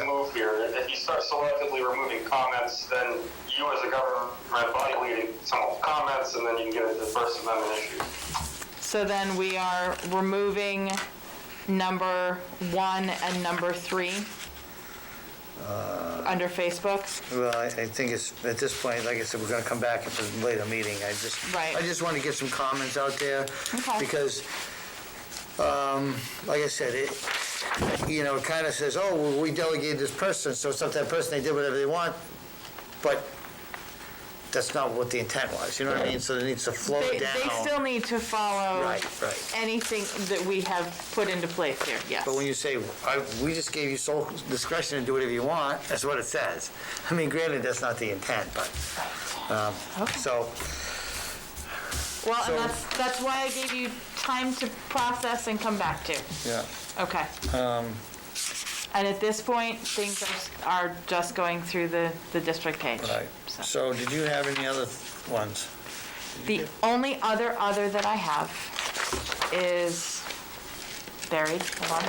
move here. If you start selectively removing comments, then you as a government body leading someone's comments, and then you can get into First Amendment issues. So then we are removing number 1 and number 3 under Facebook. Well, I think it's, at this point, like I said, we're gonna come back at a later meeting. I just want to get some comments out there. Okay. Because, like I said, it kind of says, oh, well, we delegated this person, so it's up to that person, they did whatever they want, but that's not what the intent was, you know what I mean? So it needs to flow down. They still need to follow Right. anything that we have put into place here, yes. But when you say, we just gave you sole discretion to do whatever you want, that's what it says. I mean, granted, that's not the intent, but, Okay. so, Well, and that's why I gave you time to process and come back to. yeah. Okay. And at this point, things are just going through the district page. Right. So did you have any other ones? The only other that I have is buried, hold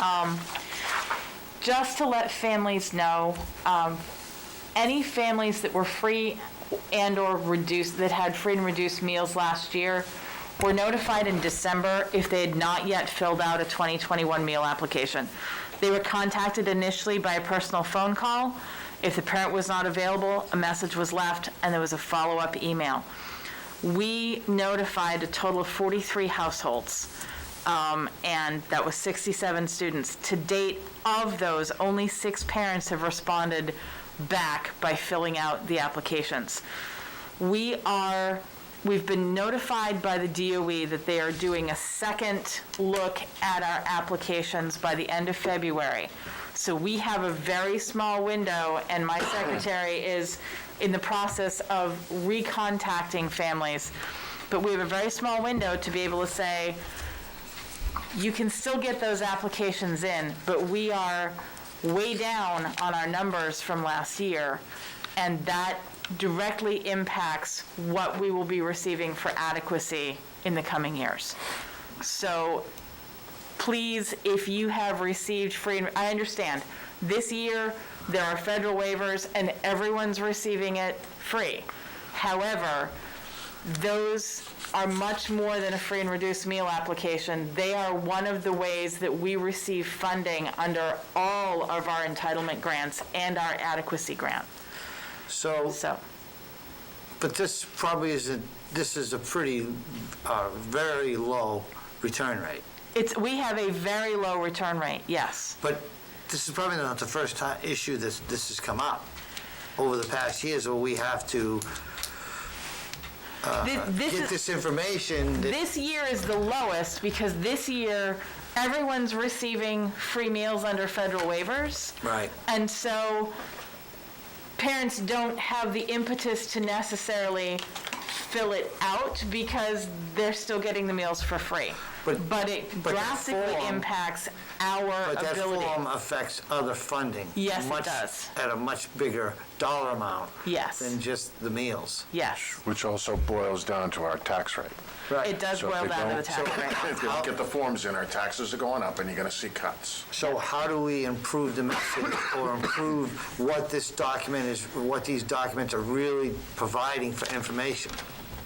on. Just to let families know, any families that were free and or reduced, that had free and reduced meals last year were notified in December if they had not yet filled out a 2021 meal application. They were contacted initially by a personal phone call. If the parent was not available, a message was left and there was a follow-up email. We notified a total of 43 households, and that was 67 students. To date, of those, only 6 parents have responded back by filling out the applications. We've been notified by the DOE that they are doing a second look at our applications by the end of February. So we have a very small window, and my secretary is in the process of recontacting families. But we have a very small window to be able to say, you can still get those applications in, but we are way down on our numbers from last year, and that directly impacts what we will be receiving for adequacy in the coming years. So please, if you have received free, I understand, this year, there are federal waivers and everyone's receiving it free. However, those are much more than a free and reduced meal application. They are one of the ways that we receive funding under all of our entitlement grants and our adequacy grant. So, but this probably isn't, this is a pretty, very low return rate. We have a very low return rate, yes. But this is probably not the first time issue this has come up over the past years where we have to get this information. This year is the lowest because this year, everyone's receiving free meals under federal waivers. Right. And so parents don't have the impetus to necessarily fill it out because they're still getting the meals for free. But it but drastically form- impacts our But that ability. form affects other funding. Yes, it does. At a much bigger dollar amount. Yes. Than just the meals. Yes, Which also boils down to our tax rate. it does So if boil they down to the don't- tax rate. If they don't get the forms in, our taxes are going up and you're gonna see cuts. So how do we improve the message or improve what this document is, what these documents are really providing for information?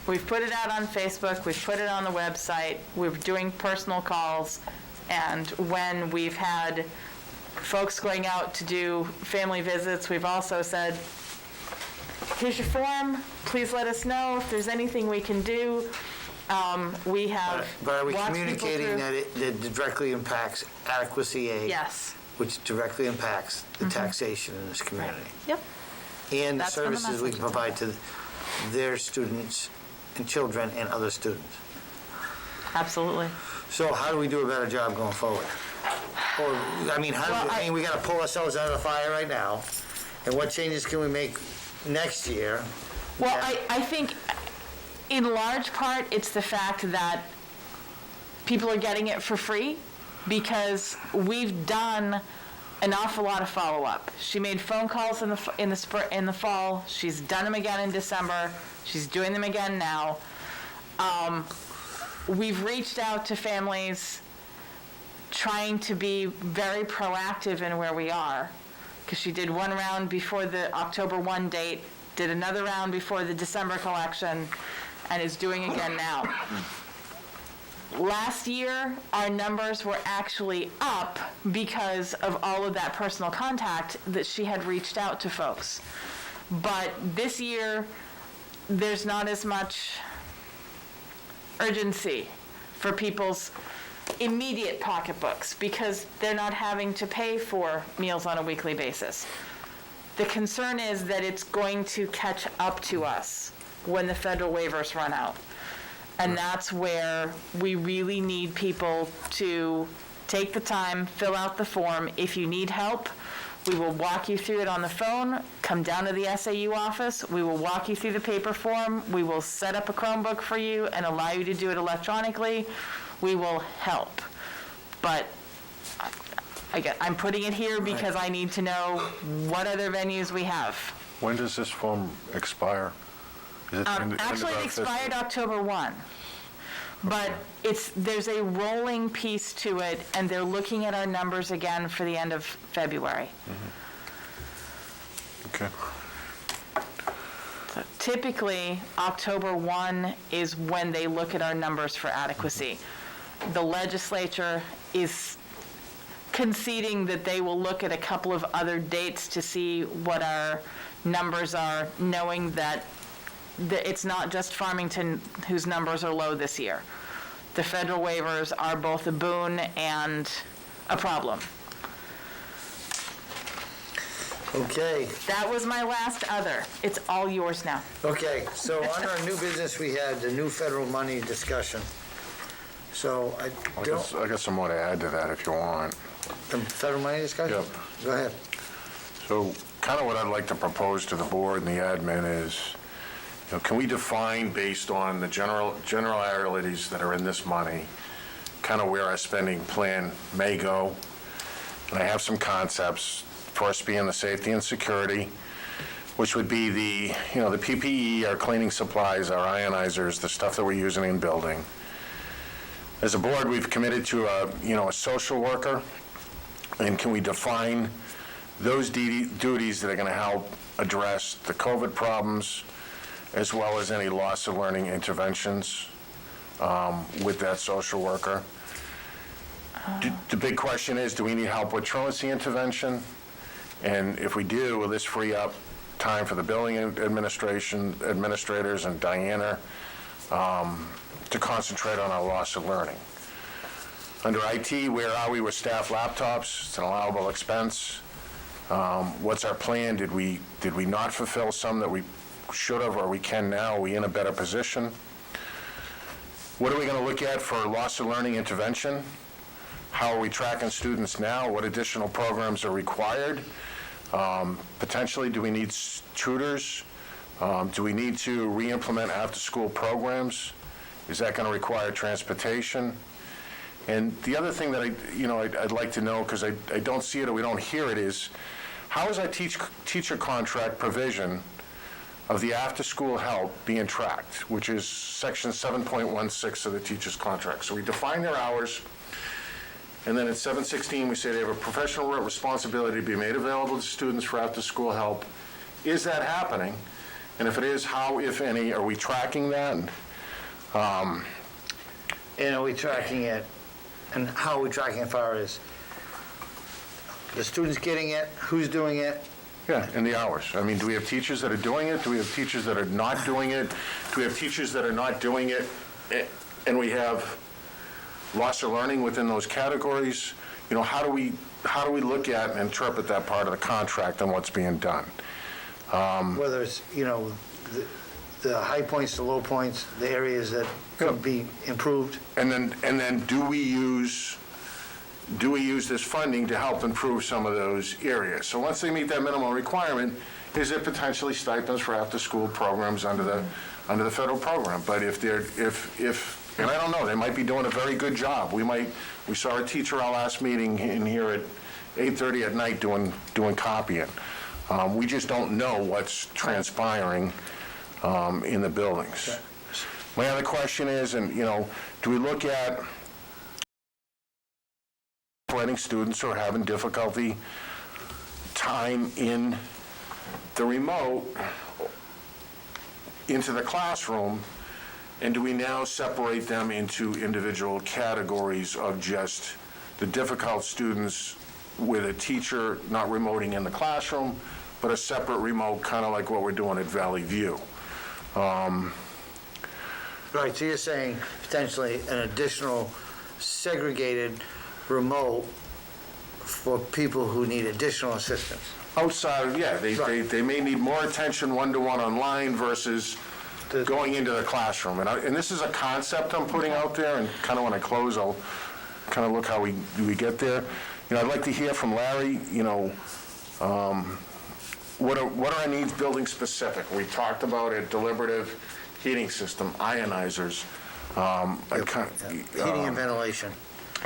We've put it out on Facebook, we've put it on the website, we're doing personal calls, and when we've had folks going out to do family visits, we've also said, here's your form, please let us know if there's anything we can do. We have But are we walked people communicating through- that it directly impacts adequacy aid? Yes. Which directly impacts the taxation in this community? Yep, And the That's been the services we message. can provide to their students and children and other students. absolutely. So how do we do a better job going forward? Or, I mean, we gotta pull ourselves out of the fire right now, and what changes can we make next year? Well, Yeah. I think in large part, it's the fact that people are getting it for free because we've done an awful lot of follow-up. She made phone calls in the fall. She's done them again in December. She's doing them again now. We've reached out to families trying to be very proactive in where we are, because she did one round before the October 1 date, did another round before the December collection, and is doing again now. Last year, our numbers were actually up because of all of that personal contact that she had reached out to folks. But this year, there's not as much urgency for people's immediate pocketbooks because they're not having to pay for meals on a weekly basis. The concern is that it's going to catch up to us when the federal waivers run out. And that's where we really need people to take the time, fill out the form. If you need help, we will walk you through it on the phone. Come down to the SAU office. We will walk you through the paper form. We will set up a Chromebook for you and allow you to do it electronically. We will help. But I'm putting it here because I need to know what other venues we have. When does this form expire? Is it the end of Actually, our it fiscal- expired October 1. But there's a rolling piece to it, and they're looking at our numbers again for the end of February. Okay. So typically, October 1 is when they look at our numbers for adequacy. The legislature is conceding that they will look at a couple of other dates to see what our numbers are, knowing that it's not just Farmington whose numbers are low this year. The federal waivers are both a boon and a problem. Okay, That was my last other. It's all yours now. okay, so on our new business, we had the new federal money discussion. So I don't, I got some more to add to that if you want. the federal money discussion? Yep. Go ahead. So kind of what I'd like to propose to the board and the admin is, can we define based on the generalities that are in this money, kind of where our spending plan may go? and I have some concepts, first being the safety and security, which would be the PPE, our cleaning supplies, our ionizers, the stuff that we're using in building. As a board, we've committed to a social worker, and can we define those duties that are going to help address the COVID problems, as well as any loss of learning interventions with that social worker? The big question is, do we need help with truancy intervention? And if we do, will this free up time for the building administrators and Diana to concentrate on our loss of learning? Under IT, where are we with staff laptops? It's an allowable expense. What's our plan? Did we not fulfill some that we should have, or we can now? Are we in a better position? What are we going to look at for loss of learning intervention? How are we tracking students now? What additional programs are required? Potentially, do we need tutors? Do we need to re-implement after-school programs? Is that going to require transportation? And the other thing that I'd like to know, because I don't see it or we don't hear it, is how is our teacher contract provision of the after-school help being tracked, which is section 7.16 of the teacher's contract. So we define their hours, and then at 7:16 we say they have a professional responsibility to be made available to students for after-school help. Is that happening? And if it is, how, if any, are we tracking that? And are we tracking it, and how are we tracking as far as the students getting it, who's doing it? Yeah, and the hours. I mean, do we have teachers that are doing it? Do we have teachers that are not doing it? Do we have teachers that are not doing it, and we have loss of learning within those categories? How do we look at and interpret that part of the contract and what's being done? Whether it's, the high points, the low points, the areas that could be improved? And then do we use this funding to help improve some of those areas? So once they meet that minimum requirement, is it potentially stipends for after-school programs under the federal program? But if and I don't know, they might be doing a very good job. We saw a teacher our last meeting in here at 8:30 at night doing copying. We just don't know what's transpiring in the buildings. Okay. My other question is, do we look at letting students who are having difficulty time in the remote into the classroom, and do we now separate them into individual categories of just the difficult students with a teacher not remoting in the classroom, but a separate remote, kind of like what we're doing at Valley View? Right, so you're saying potentially an additional segregated remote for people who need additional assistance? Outside, Right. they may need more attention one-to-one online versus going into the classroom. And this is a concept I'm putting out there, and kind of when I close, I'll kind of look how we get there. I'd like to hear from Larry, what are our needs building specific? We talked about a deliberative heating system, ionizers. Heating and ventilation.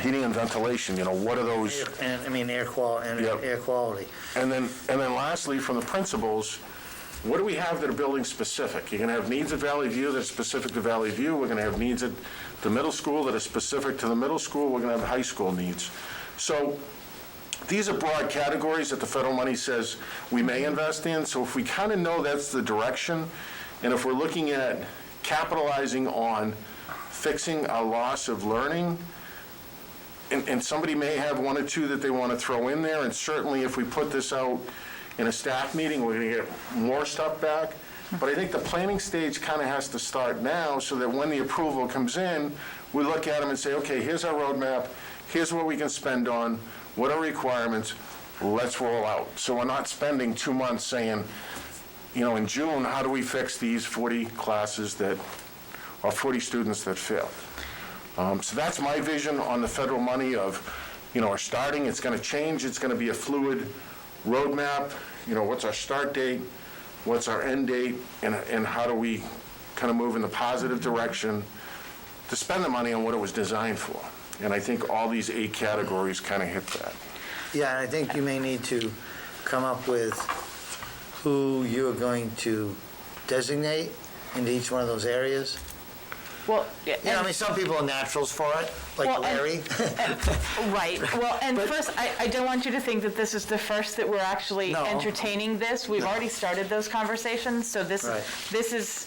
Heating and ventilation, what are those? Air quality. And then lastly, from the principals, what do we have that are building specific? You're going to have needs at Valley View that are specific to Valley View. We're going to have needs at the middle school that are specific to the middle school. We're going to have high school needs. So these are broad categories that the federal money says we may invest in. So if we kind of know that's the direction, and if we're looking at capitalizing on fixing a loss of learning, and somebody may have one or two that they want to throw in there, and certainly if we put this out in a staff meeting, we're going to get more stuff back. But I think the planning stage kind of has to start now, so that when the approval comes in, we look at them and say, okay, here's our roadmap, here's what we can spend on, what are requirements, let's roll out. So we're not spending 2 months saying, in June, how do we fix these 40 classes or 40 students that failed? So that's my vision on the federal money of, we're starting, it's going to change, it's going to be a fluid roadmap. What's our start date, what's our end date, and how do we kind of move in the positive direction to spend the money on what it was designed for. And I think all these 8 categories kind of hit that. Yeah, and I think you may need to come up with who you're going to designate into each one of those areas. Well, You know, I mean, some people are naturals for it, like Well, and- Larry. right. Well, and first, I don't want you to think that this is the first that we're actually No. entertaining this. We've already started those conversations, so this Right. is,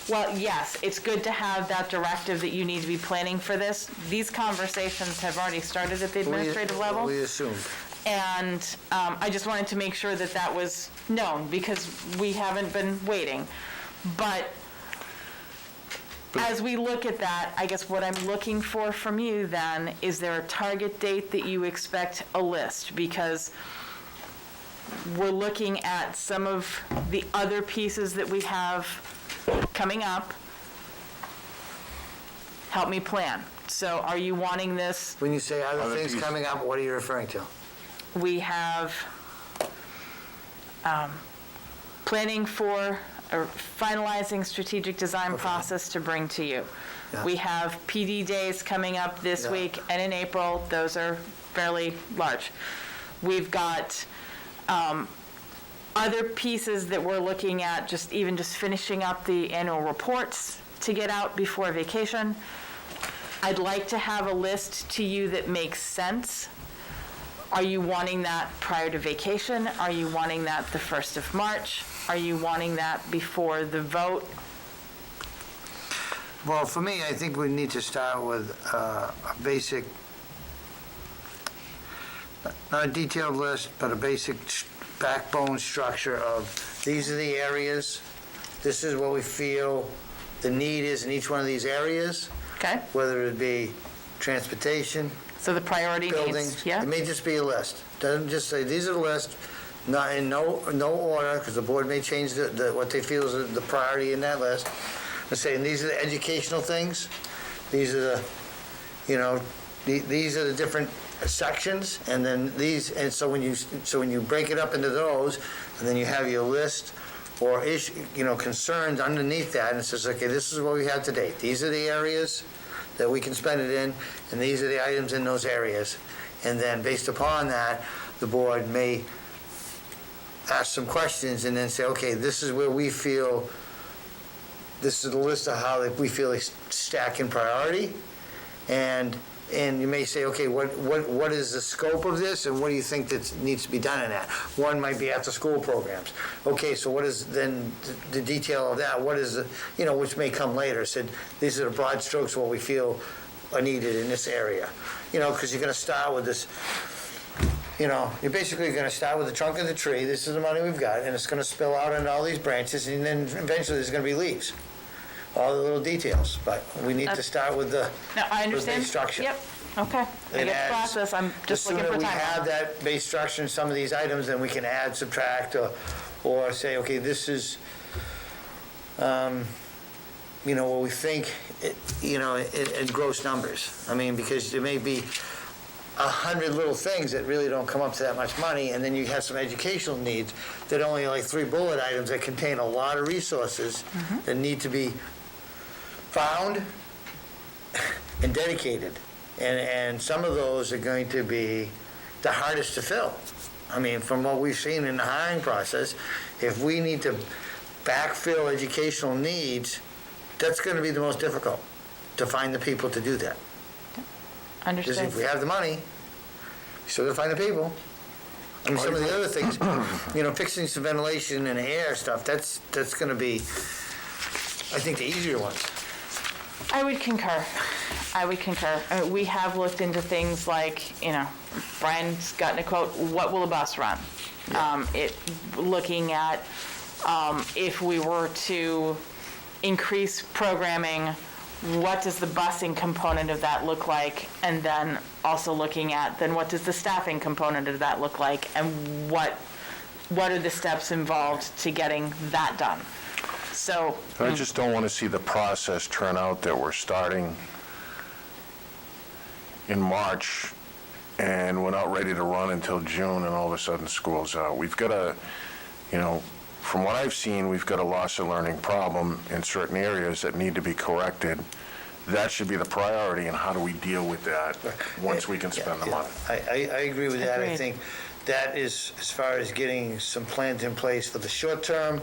well, yes, it's good to have that directive that you need to be planning for this. These conversations have already started at the administrative level. We assumed. And I just wanted to make sure that that was known, because we haven't been waiting. But as we look at that, I guess what I'm looking for from you then, is there a target date that you expect a list? Because we're looking at some of the other pieces that we have coming up. Help me plan. So are you wanting this? When you say other Other things piece. coming up, what are you referring to? We have planning for or finalizing strategic design process to bring to you. Yeah. We have PD days coming up this Yeah. week and in April. Those are fairly large. We've got other pieces that we're looking at, just finishing up the annual reports to get out before vacation. I'd like to have a list to you that makes sense. Are you wanting that prior to vacation? Are you wanting that the 1st of March? Are you wanting that before the vote? Well, for me, I think we need to start with a basic, not a detailed list, but a basic backbone structure of, these are the areas, this is what we feel the need is in each one of these areas, Okay? whether it be transportation, So the priority buildings. needs, yeah? It may just be a list. Doesn't just say, these are the list, not in no order, because the board may change what they feel is the priority in that list. And saying, these are the educational things, these are the, these are the different sections, and then these, and so when you break it up into those, and then you have your list or issue, concerns underneath that, and it says, okay, this is what we have to date. These are the areas that we can spend it in, and these are the items in those areas. And then based upon that, the board may ask some questions and then say, okay, this is where we feel, this is the list of how we feel they stack in priority. And you may say, okay, what is the scope of this, and what do you think that needs to be done in that? One might be after-school programs. Okay, so what is then the detail of that? What is the, which may come later. Said, these are the broad strokes of what we feel are needed in this area. Because you're going to start with this, you're basically going to start with the trunk of the tree. This is the money we've got, and it's going to spill out into all these branches, and then eventually there's going to be leaves. All the little details, but we need to start with the No, I understand. base structure. Yep, okay. I It get the adds- process, I'm just looking for The sooner we time. have that base structure in some of these items, then we can add, subtract, or say, okay, this is, what we think, in gross numbers. I mean, because there may be 100 little things that really don't come up to that much money, and then you have some educational needs that only like 3 bullet items that contain a lot of resources that need to be found and dedicated. And some of those are going to be the hardest to fill. I mean, from what we've seen in the hiring process, if we need to backfill educational needs, that's going to be the most difficult, to find the people to do that. Because Understood. if we have the money, we still gotta find the people. I mean, some of the other things, fixing some ventilation and air stuff, that's gonna be, I think, the easier ones. I would concur. We have looked into things like, Brian's gotten a quote, what will a bus run? Looking at if we were to increase programming, what does the busing component of that look like? And then also looking at, then what does the staffing component of that look like? And what are the steps involved to getting that done? So, I just don't want to see the process turn out that we're starting in March and we're not ready to run until June and all of a sudden school's out. We've got a, from what I've seen, we've got a loss of learning problem in certain areas that need to be corrected. that should be the priority, and how do we deal with that once we can spend the money? I agree with that. I Agreed. think that is, as far as getting some plans in place for the short term,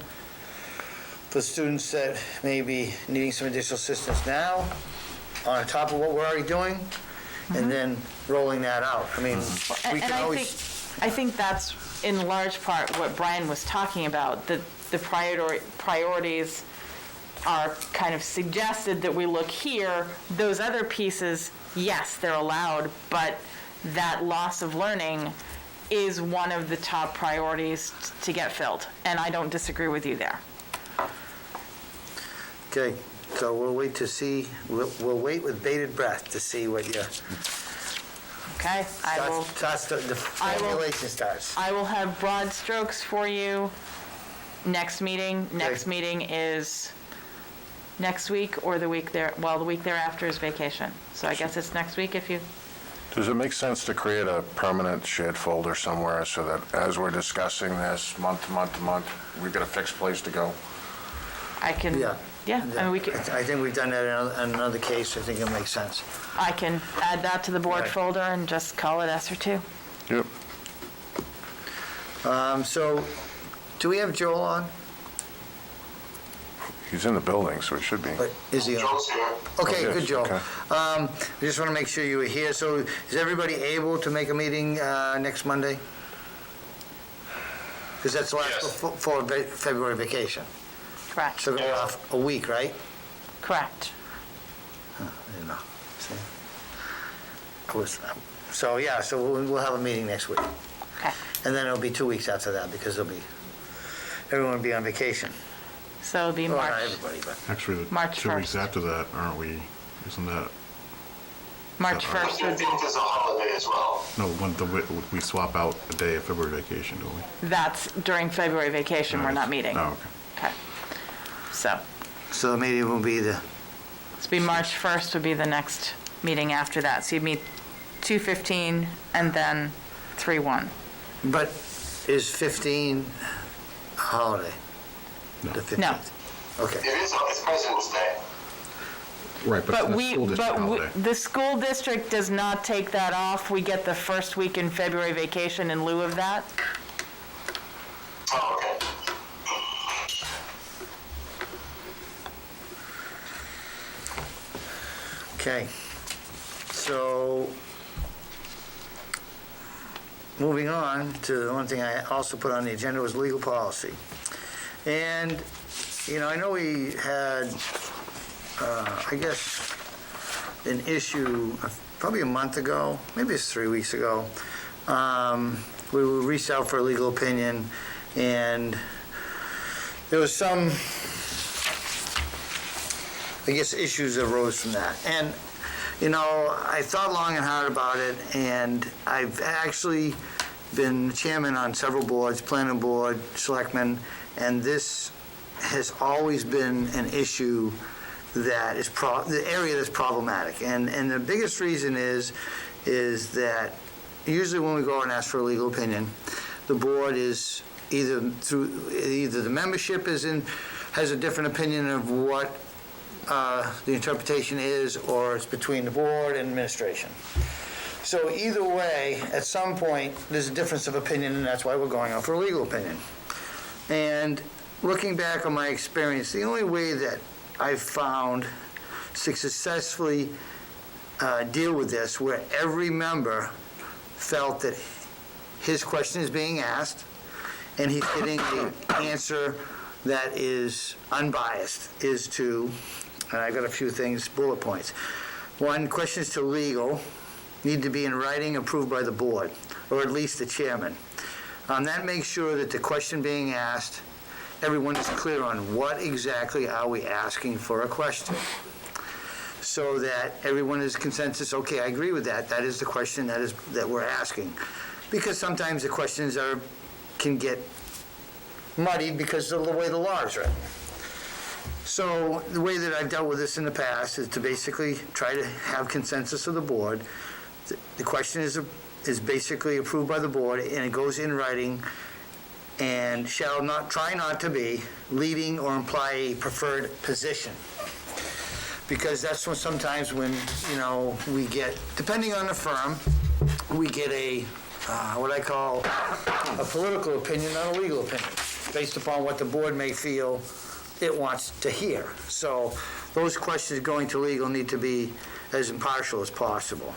for students that may be needing some additional assistance now, on top of what we're already doing, and then rolling that out. I mean, we And can always, I think that's in large part what Brian was talking about, that the priorities are kind of suggested that we look here. Those other pieces, yes, they're allowed, but that loss of learning is one of the top priorities to get filled. And I don't disagree with you there. okay, so we'll wait to see, we'll wait with bated breath to see what your, Okay? the formulation starts. I will have broad strokes for you next meeting. Next meeting is next week or the week there, well, the week thereafter is vacation. So I guess it's next week if you, Does it make sense to create a permanent shared folder somewhere so that as we're discussing this month to month to month, we've got a fixed place to go? I can, Yeah. yeah, I mean, we could, I think we've done that in another case. I think it makes sense. I can add that to the board Right. folder and just call it S or 2. Yep. So, do we have Joel on? He's in the building, so he should be. But is he on? Joe's here. Okay, Yes, good, Joel. okay. I just want to make sure you were here. So is everybody able to make a meeting next Monday? Because that's the last Yes. before February vacation. Correct, So we're off a week, right? correct. I didn't know. See? So, yeah, so we'll have a meeting next week. Okay, And then it'll be 2 weeks after that because everyone will be on vacation. so it'll be Well, not March, everybody, but. Actually, March 2 weeks 1st. after that, aren't we, isn't that, March The 1st would be, 15th is a holiday as well. no, we swap out a day of February vacation, don't we? that's during February vacation, we're not meeting. Oh, okay. Okay. So, So the meeting will be it's be March 1st would be the next meeting after that. So you'd meet 2/15 and then 3/1. but is 15 a holiday? No. The 15th? No. Okay. It's President's Day. Right, but it's a school district holiday. The school district does not take that off. We get the first week in February vacation in lieu of that. Oh, okay. Okay, so, moving on to the one thing I also put on the agenda was legal policy. And, I know we had, I guess, an issue probably a month ago, maybe it's 3 weeks ago. We reached out for a legal opinion, and there was some, I guess, issues that arose from that. And, I thought long and hard about it, and I've actually been chairman on several boards, planning board, selectmen, and this has always been an issue that is the area that's problematic. And the biggest reason is that usually when we go out and ask for a legal opinion, the board is either the membership has a different opinion of what the interpretation is, or it's between the board and administration. So either way, at some point, there's a difference of opinion, and that's why we're going out for a legal opinion. And looking back on my experience, the only way that I've found to successfully deal with this, where every member felt that his question is being asked, and he's getting an answer that is unbiased, is to, and I've got a few things, bullet points. One, questions to legal need to be in writing, approved by the board, or at least the chairman. That makes sure that the question being asked, everyone is clear on what exactly are we asking for a question, so that everyone is consensus, okay, I agree with that, that is the question that we're asking. Because sometimes the questions can get muddied because of the way the law is written. So the way that I've dealt with this in the past is to basically try to have consensus of the board. The question is basically approved by the board, and it goes in writing, and try not to be leading or imply a preferred position. because that's when sometimes when, we get, depending on the firm, we get a, what I call a political opinion, not a legal opinion, based upon what the board may feel it wants to hear. So those questions going to legal need to be as impartial as possible.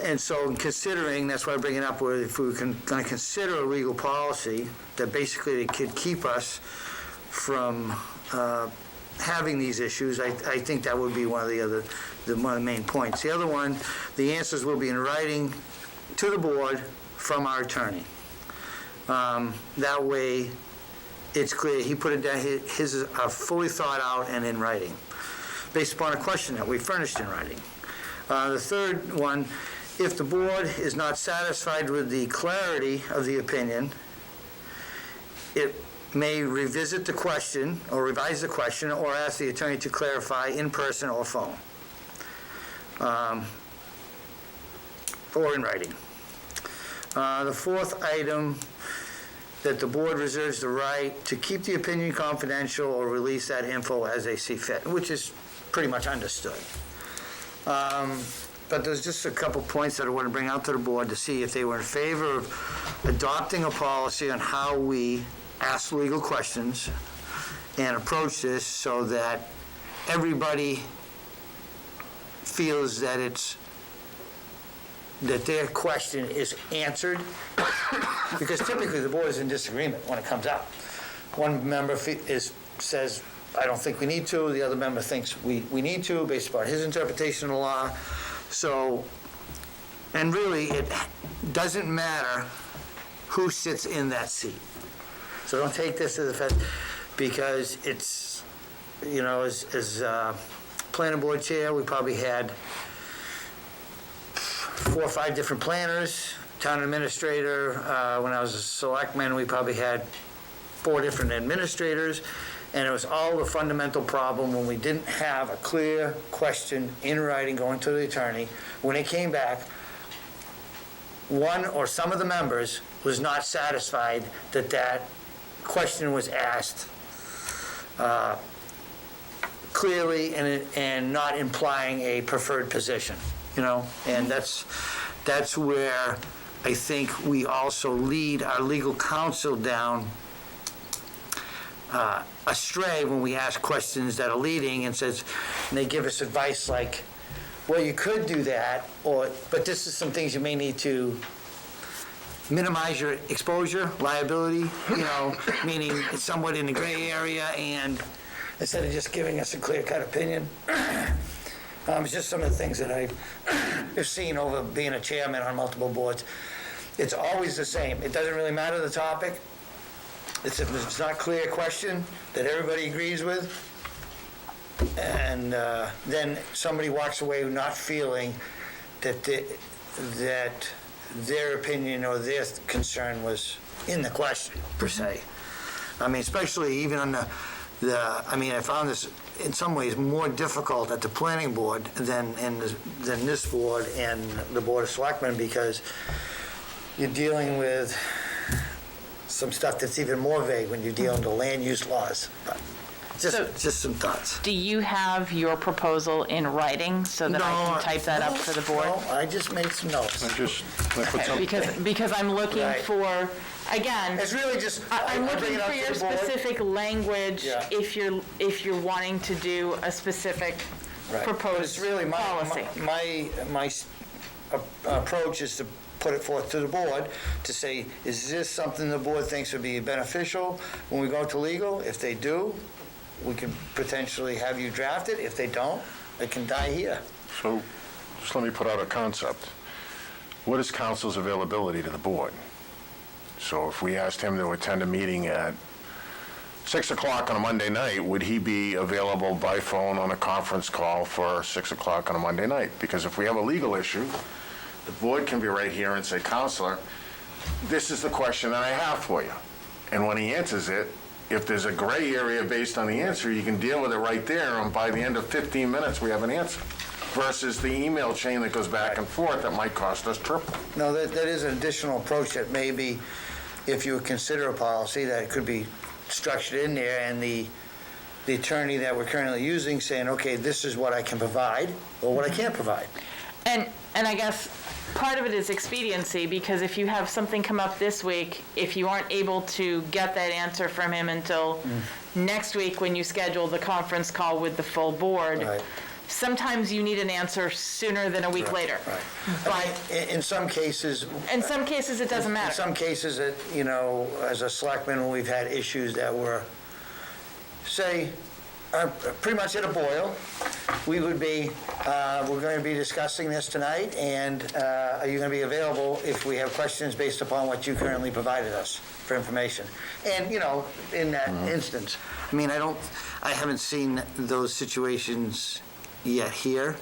And so in considering, that's why I bring it up, where if we were going to consider a legal policy that basically could keep us from having these issues, I think that would be one of the main points. The other one, the answers will be in writing to the board from our attorney. That way, it's clear, he put it down, his are fully thought out and in writing, based upon a question that we furnished in writing. The third one, if the board is not satisfied with the clarity of the opinion, it may revisit the question or revise the question or ask the attorney to clarify in person or phone, or in writing. The fourth item, that the board reserves the right to keep the opinion confidential or release that info as they see fit, which is pretty much understood. But there's just a couple points that I want to bring out to the board to see if they were in favor of adopting a policy on how we ask legal questions and approach this so that everybody feels that that their question is answered, because typically the board is in disagreement when it comes up. One member says, I don't think we need to, the other member thinks we need to, based upon his interpretation of the law. So, and really, it doesn't matter who sits in that seat. So don't take this as a fact, because it's, as planning board chair, we probably had 4 or 5 different planners, town administrator. When I was a selectman, we probably had 4 different administrators, and it was all the fundamental problem when we didn't have a clear question in writing going to the attorney. When it came back, one or some of the members was not satisfied that that question was asked clearly and not implying a preferred position, and that's where I think we also lead our legal counsel down astray when we ask questions that are leading and they give us advice like, well, you could do that, but this is some things you may need to minimize your exposure, liability, meaning it's somewhat in the gray area, and instead of just giving us a clear-cut opinion. It's just some of the things that I've seen over being a chairman on multiple boards. It's always the same. It doesn't really matter the topic. If it's not a clear question that everybody agrees with, and then somebody walks away not feeling that their opinion or their concern was in the question, per se. I mean, especially even on I found this in some ways more difficult at the planning board than this board and the Board of Selectmen, because you're dealing with some stuff that's even more vague when you're dealing with land use laws. But just some thoughts. Do you have your proposal in writing so that I can type that up for the board? No, I just made some notes. Because I'm looking Right. for, again, It's really just, I'm I bring looking it up for to your the board. specific language Yeah. if you're wanting to do a specific Right. But proposed it's really policy. my approach is to put it forth to the board to say, is this something the board thinks would be beneficial when we go to legal? If they do, we can potentially have you draft it. If they don't, it can die here. So, just let me put out a concept. What is council's availability to the board? So if we asked him to attend a meeting at 6 o'clock on a Monday night, would he be available by phone on a conference call for 6 o'clock on a Monday night? Because if we have a legal issue, the board can be right here and say, Counselor, this is the question that I have for you. And when he answers it, if there's a gray area based on the answer, you can deal with it right there, and by the end of 15 minutes, we have an answer. Versus the email chain that goes back and forth that might cost us triple. No, that is an additional approach that maybe, if you would consider a policy, that it could be structured in there, and the attorney that we're currently using saying, okay, this is what I can provide or what I can't provide. And I guess part of it is expediency, because if you have something come up this week, if you aren't able to get that answer from him until next week when you schedule the conference call with the full board, Right. sometimes you need an answer sooner than a week later. Right. But I mean, in some cases, in some cases, it doesn't in matter. some cases, as a selectman, when we've had issues that were, say, pretty much at a boil, we would be, we're going to be discussing this tonight, and are you going to be available if we have questions based upon what you currently provided us for information? And, in that instance, I mean, I haven't seen those situations yet here.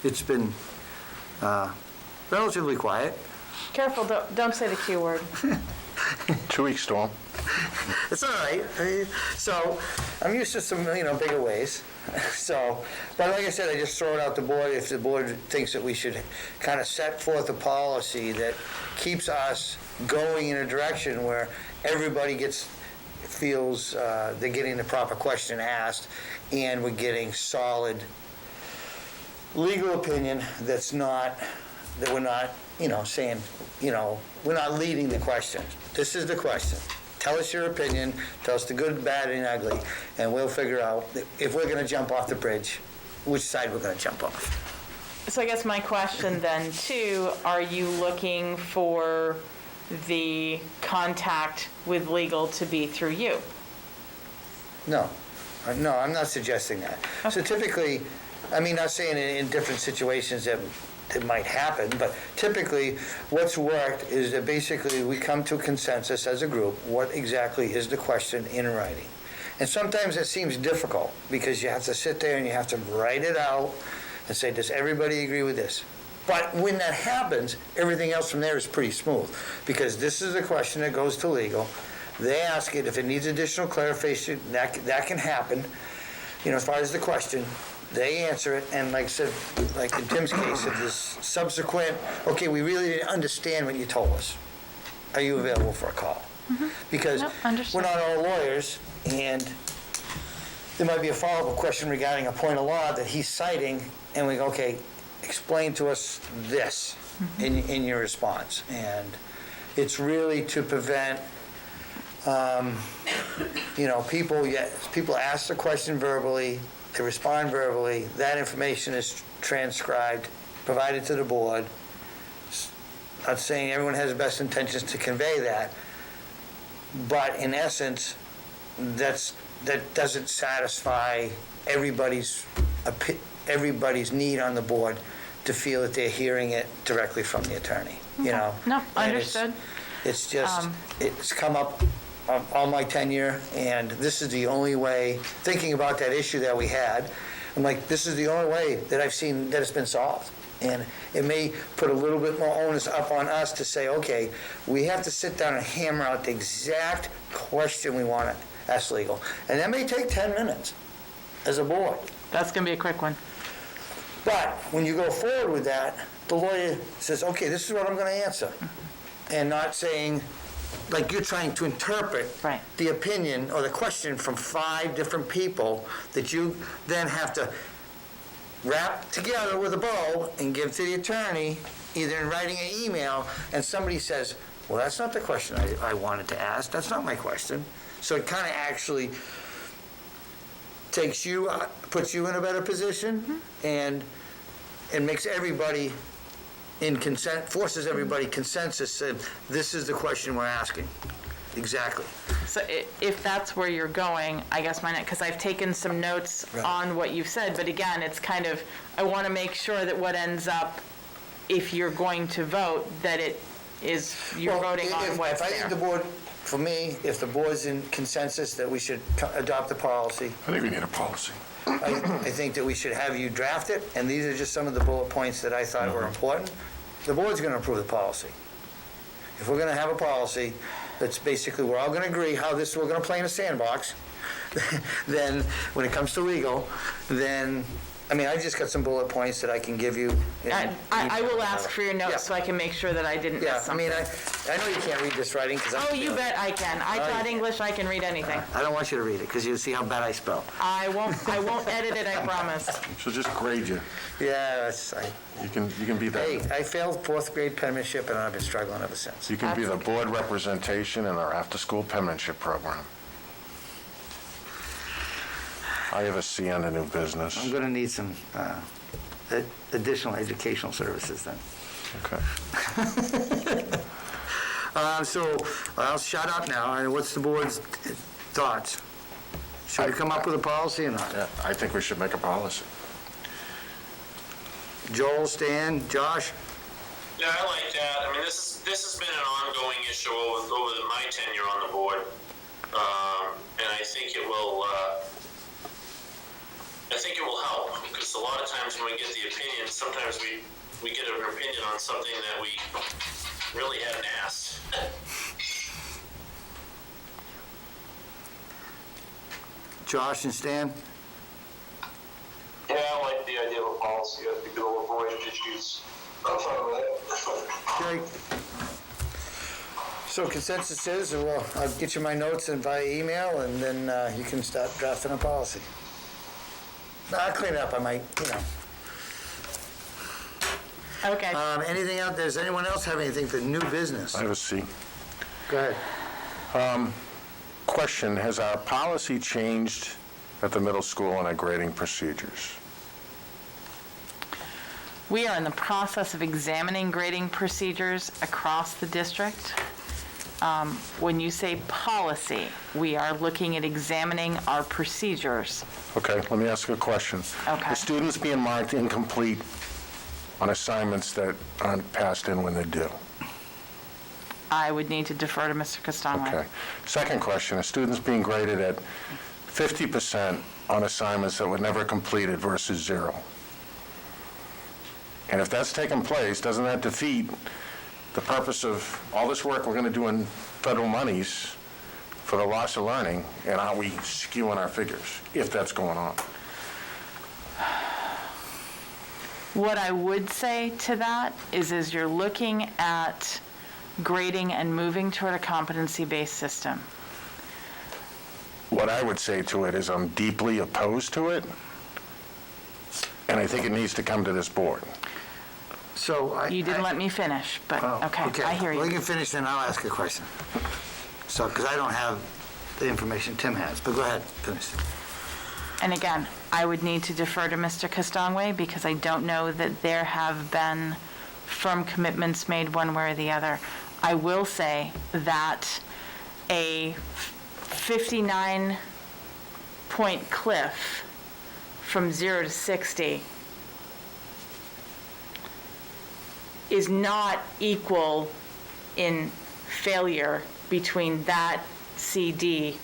It's been relatively quiet. Careful, don't say the Q word. 2 weeks, Storm. It's all right. So I'm used to some, bigger ways. So, but like I said, I just throw it out the board if the board thinks that we should kind of set forth a policy that keeps us going in a direction where everybody feels they're getting the proper question asked, and we're getting solid legal opinion that we're not, saying, we're not leading the question. This is the question. Tell us your opinion, tell us the good, bad, and ugly, and we'll figure out if we're going to jump off the bridge, which side we're going to jump off. So I guess my question then too, are you looking for the contact with legal to be through you? No, I'm not suggesting that. So typically, not saying in different situations that it might happen, but typically what's worked is that basically we come to a consensus as a group, what exactly is the question in writing. And sometimes it seems difficult because you have to sit there and you have to write it out and say, does everybody agree with this? But when that happens, everything else from there is pretty smooth, because this is the question that goes to legal. They ask it, if it needs additional clarification, that can happen, as far as the question. They answer it, and like I said, like in Tim's case, if this subsequent, okay, we really didn't understand what you told us. Are you available for a call? Because Nope, understood. we're not all lawyers, and there might be a follow-up question regarding a point of law that he's citing, and we go, okay, explain to us this in your response. And it's really to prevent, people ask the question verbally, they respond verbally, that information is transcribed, provided to the board. Not saying everyone has the best intentions to convey that, but in essence, that doesn't satisfy everybody's need on the board to feel that they're hearing it directly from the attorney, No, And understood. It's just, it's come up all my tenure, and this is the only way, thinking about that issue that we had, I'm like, this is the only way that I've seen that it's been solved. And it may put a little bit more onus up on us to say, okay, we have to sit down and hammer out the exact question we want to ask legal. And that may take 10 minutes as a board. That's going to be a quick one. But when you go forward with that, the lawyer says, okay, this is what I'm going to answer. And not saying, like you're trying to interpret Right. the opinion or the question from 5 different people that you then have to wrap together with a bow and give to the attorney, either in writing an email, and somebody says, well, that's not the question I wanted to ask. That's not my question. So it kind of actually puts you in a better position, and it makes everybody forces everybody consensus, and this is the question we're asking. Exactly. So if that's where you're going, I guess because I've taken some notes Right. on what you've said, but again, it's kind of, I want to make sure that what ends up, if you're going to vote, that it is, you're Well, voting on what's If I think the there. board, for me, if the board's in consensus that we should adopt the policy, I think we need a policy. I think that we should have you draft it, and these are just some of the bullet points that I thought were important. The board's going to approve the policy. If we're going to have a policy that's basically, we're all going to agree how we're going to play in a sandbox, then when it comes to legal, then I mean, I just got some bullet points that I can give you. I will ask for your Yeah. notes so I can make sure that I didn't Yeah, miss I mean, something. I know you can't read this writing because I'm. Oh, you bet I can. I Oh, taught yeah. English, I can read anything. I don't want you to read it because you'll see how bad I spell. I won't edit it, I promise. So just grade you. Yeah, You can be hey, the, I failed 4th grade penmanship and I've been struggling ever since. you can be the That's okay. board representation in our after-school penmanship program. I have a C on the new business. I'm gonna need some additional educational services then. Okay. So I'll shut up now. And what's the board's thoughts? Should we come up with a policy or not? Yeah, I think we should make a policy. Joel, Stan, Josh? Yeah, I like that. I mean, this has been an ongoing issue over my tenure on the board, and I think it will. I think it will help because a lot of times when we get the opinion, sometimes we get an opinion on something that we really hadn't asked. Josh and Stan? Yeah, I like the idea of a policy. I think it'll avoid issues. I'm fine with it. Okay. So consensus is, well, I'll get you my notes and via email, and then you can start drafting a policy. No, I'll clean it up, I might, you know. Okay. Anything out there, does anyone else have anything for new business? I have a C. Go ahead. Question, has our policy changed at the middle school on our grading procedures? We are in the process of examining grading procedures across the district. When you say policy, we are looking at examining our procedures. Okay, let me ask you a question. Okay. The students being marked incomplete on assignments that aren't passed in when they're due. I would need to defer to Mr. Castonway. Okay. Second question, are students being graded at 50% on assignments that were never completed versus 0? And if that's taken place, doesn't that defeat the purpose of all this work we're going to do in federal monies for the loss of learning, and aren't we skewing our figures, if that's going on? What I would say to that is, as you're looking at grading and moving toward a competency-based system, What I would say to it is I'm deeply opposed to it, and I think it needs to come to this board. So you didn't let me finish, but, Oh, okay, I hear Well, you you. can finish, then I'll ask a question. So, because I don't have the information Tim has, but go ahead, finish. And again, I would need to defer to Mr. Castonway because I don't know that there have been firm commitments made one way or the other. I will say that a 59-point cliff from 0 to 60 is not equal in failure between that CD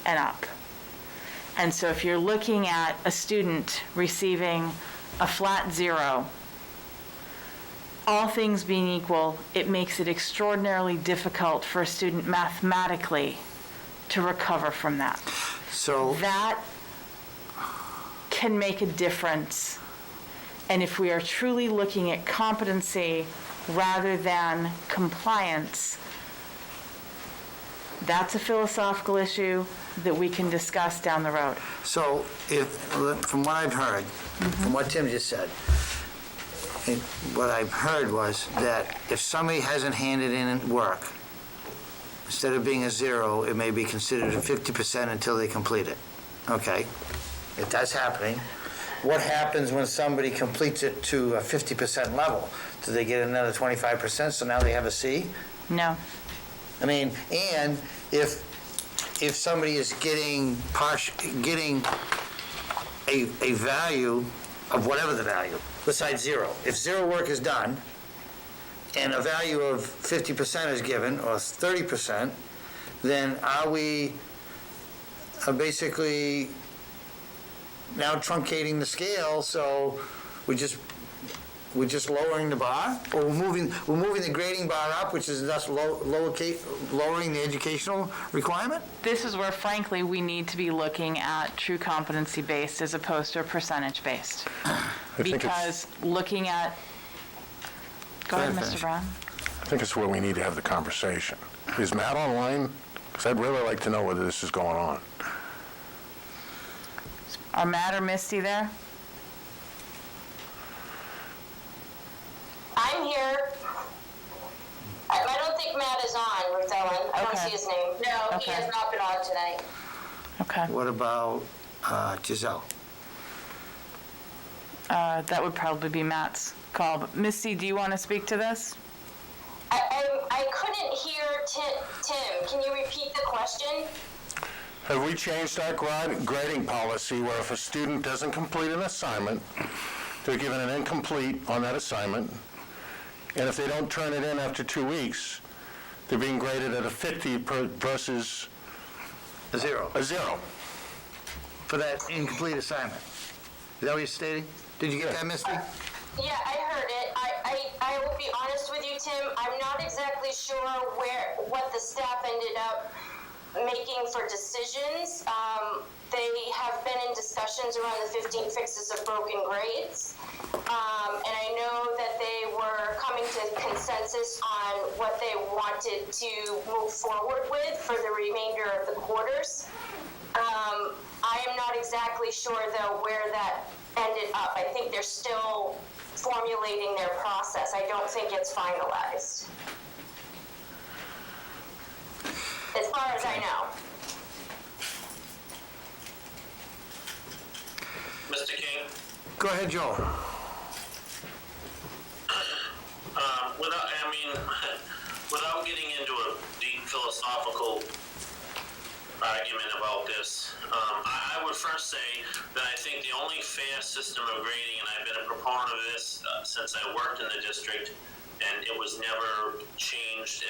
and up. And so if you're looking at a student receiving a flat 0, all things being equal, it makes it extraordinarily difficult for a student mathematically to recover from that. So, That can make a difference. And if we are truly looking at competency rather than compliance, that's a philosophical issue that we can discuss down the road. so if, from what I've heard, from what Tim just said, what I've heard was that if somebody hasn't handed in work, instead of being a 0, it may be considered a 50% until they complete it. Okay, if that's happening, what happens when somebody completes it to a 50% level? Do they get another 25%, so now they have a C? No. I mean, and if somebody is getting a value of whatever the value, besides 0, if 0 work is done, and a value of 50% is given, or 30%, then are we basically now truncating the scale, so we just we're just lowering the bar? Or we're moving the grading bar up, which is thus lowering the educational requirement? This is where, frankly, we need to be looking at true competency-based as opposed to a percentage-based. think Because looking at, go ahead, Finish. Mr. Brown. I think it's where we need to have the conversation. Is Matt online? Because I'd really like to know whether this is going on. Are Matt or Misty there? I'm here. I don't think Matt is on, Ruth Ellen. I don't Okay. see his name. No, he Okay. has not been on tonight. Okay. What about Giselle? That would probably be Matt's call. But Misty, do you want to speak to this? I couldn't hear Tim. Can you repeat the question? Have we changed our grading policy where if a student doesn't complete an assignment, they're given an incomplete on that assignment, and if they don't turn it in after 2 weeks, they're being graded at a 50 versus A zero. a 0? For that incomplete assignment. Is that what you're stating? Did you get that, Misty? Yeah, I heard it. I will be honest with you, Tim. I'm not exactly sure what the staff ended up making for decisions. They have been in discussions around the 15 fixes of broken grades. And I know that they were coming to consensus on what they wanted to move forward with for the remainder of the quarters. I am not exactly sure, though, where that ended up. I think they're still formulating their process. I don't think it's finalized, as far as I know. Mr. King, Go ahead, Joe. without getting into a deep philosophical argument about this, I would first say that I think the only fair system of grading, and I've been a proponent of this since I worked in the district, and it was never changed,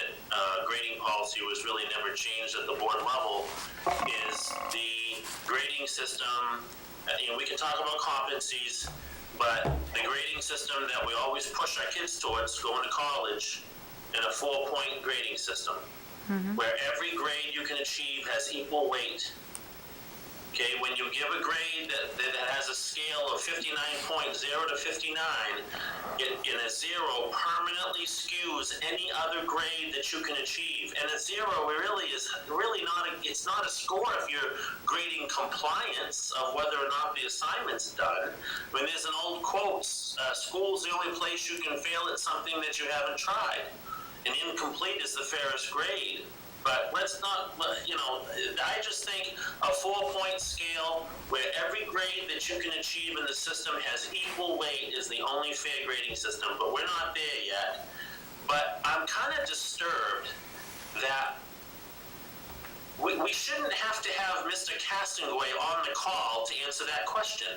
grading policy was really never changed at the board level, is the grading system. We can talk about competencies, but the grading system that we always push our kids towards going to college in a 4-point grading system, where every grade you can achieve has equal weight. Okay, when you give a grade that has a scale of 59.0 to 59, in a 0 permanently skews any other grade that you can achieve. And a 0 really not it's not a score if you're grading compliance of whether or not the assignment's done. I mean, there's an old quote, school's the only place you can fail at something that you haven't tried. And incomplete is the fairest grade. But let's not, I just think a 4-point scale where every grade that you can achieve in the system has equal weight is the only fair grading system, but we're not there yet. But I'm kind of disturbed that we shouldn't have to have Mr. Castaway on the call to answer that question.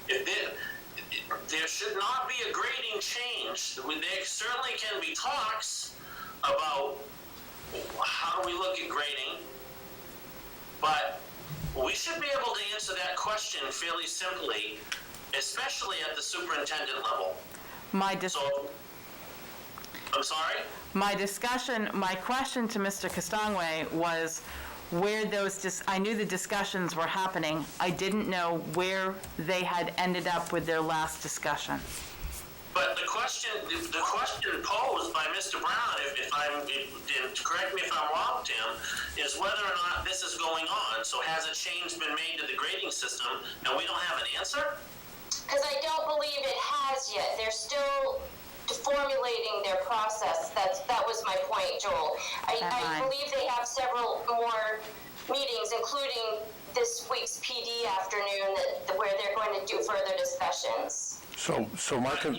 There should not be a grading change. There certainly can be talks about how do we look at grading, but we should be able to answer that question fairly simply, especially at the superintendent level. I'm sorry? My question to Mr. Castaway was where I knew the discussions were happening. I didn't know where they had ended up with their last discussion. But the question posed by Mr. Brown, correct me if I'm wrong, Tim, is whether or not this is going on. So has a change been made to the grading system, and we don't have an answer? Because I don't believe it has yet. They're still formulating their process. That was my point, Joel. I believe they have several more meetings, including this week's PD afternoon, where they're going to do further discussions. So Mark, the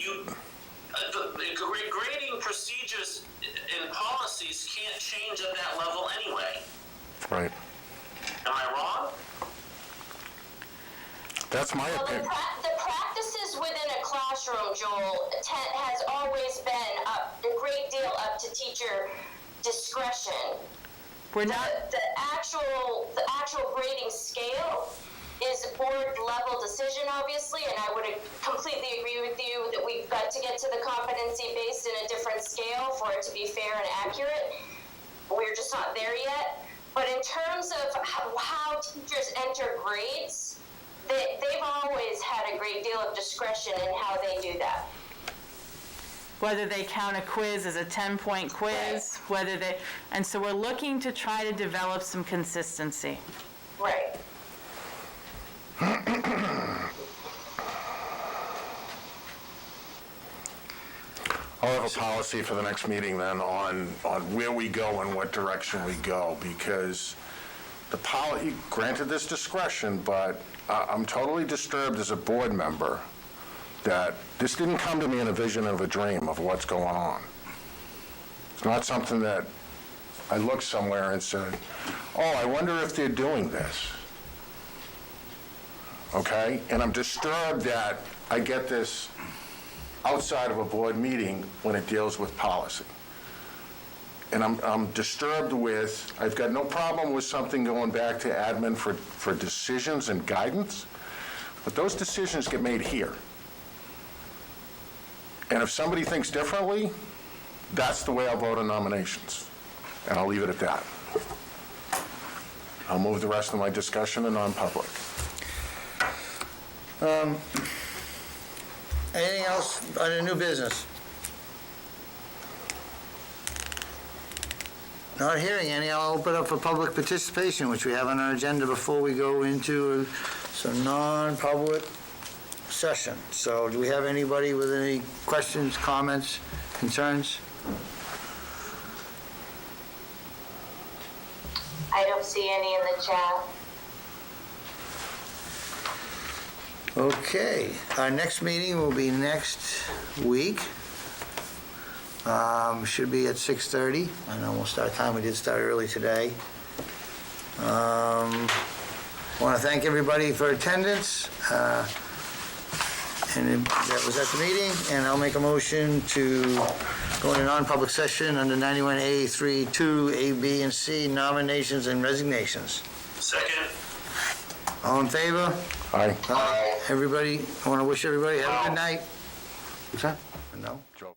grading procedures and policies can't change at that level anyway. right. Am I wrong? That's my Well, opinion. the practices within a classroom, Joel, has always been a great deal up to teacher discretion. We're not. The actual grading scale is a board level decision, obviously, and I would completely agree with you that we've got to get to the competency based in a different scale for it to be fair and accurate. We're just not there yet. But in terms of how teachers enter grades, they've always had a great deal of discretion in how they do that. Whether they count a quiz as a 10-point quiz, whether they, and so we're looking to try to develop some consistency. Right. I'll have a policy for the next meeting then on where we go and what direction we go, because granted this discretion, but I'm totally disturbed as a board member that this didn't come to me in a vision of a dream of what's going on. It's not something that I looked somewhere and said, oh, I wonder if they're doing this. Okay? And I'm disturbed that I get this outside of a board meeting when it deals with policy. And I'm disturbed with, I've got no problem with something going back to admin for decisions and guidance, but those decisions get made here. And if somebody thinks differently, that's the way I'll vote on nominations. And I'll leave it at that. I'll move the rest of my discussion to non-public. Anything else on the new business? Not hearing any, I'll open up for public participation, which we have on our agenda before we go into some non-public session. So do we have anybody with any questions, comments, concerns? I don't see any in the chat. Okay, our next meeting will be next week. Should be at 6:30. I know we'll start time, we did start early today. Want to thank everybody for attendance. And that was at the meeting, and I'll make a motion to go into non-public session under 91A 3(2), A, B, and C, nominations and resignations. Second. All in favor? Aye. Everybody, I want to wish everybody have a good night. What's that? No? Joe.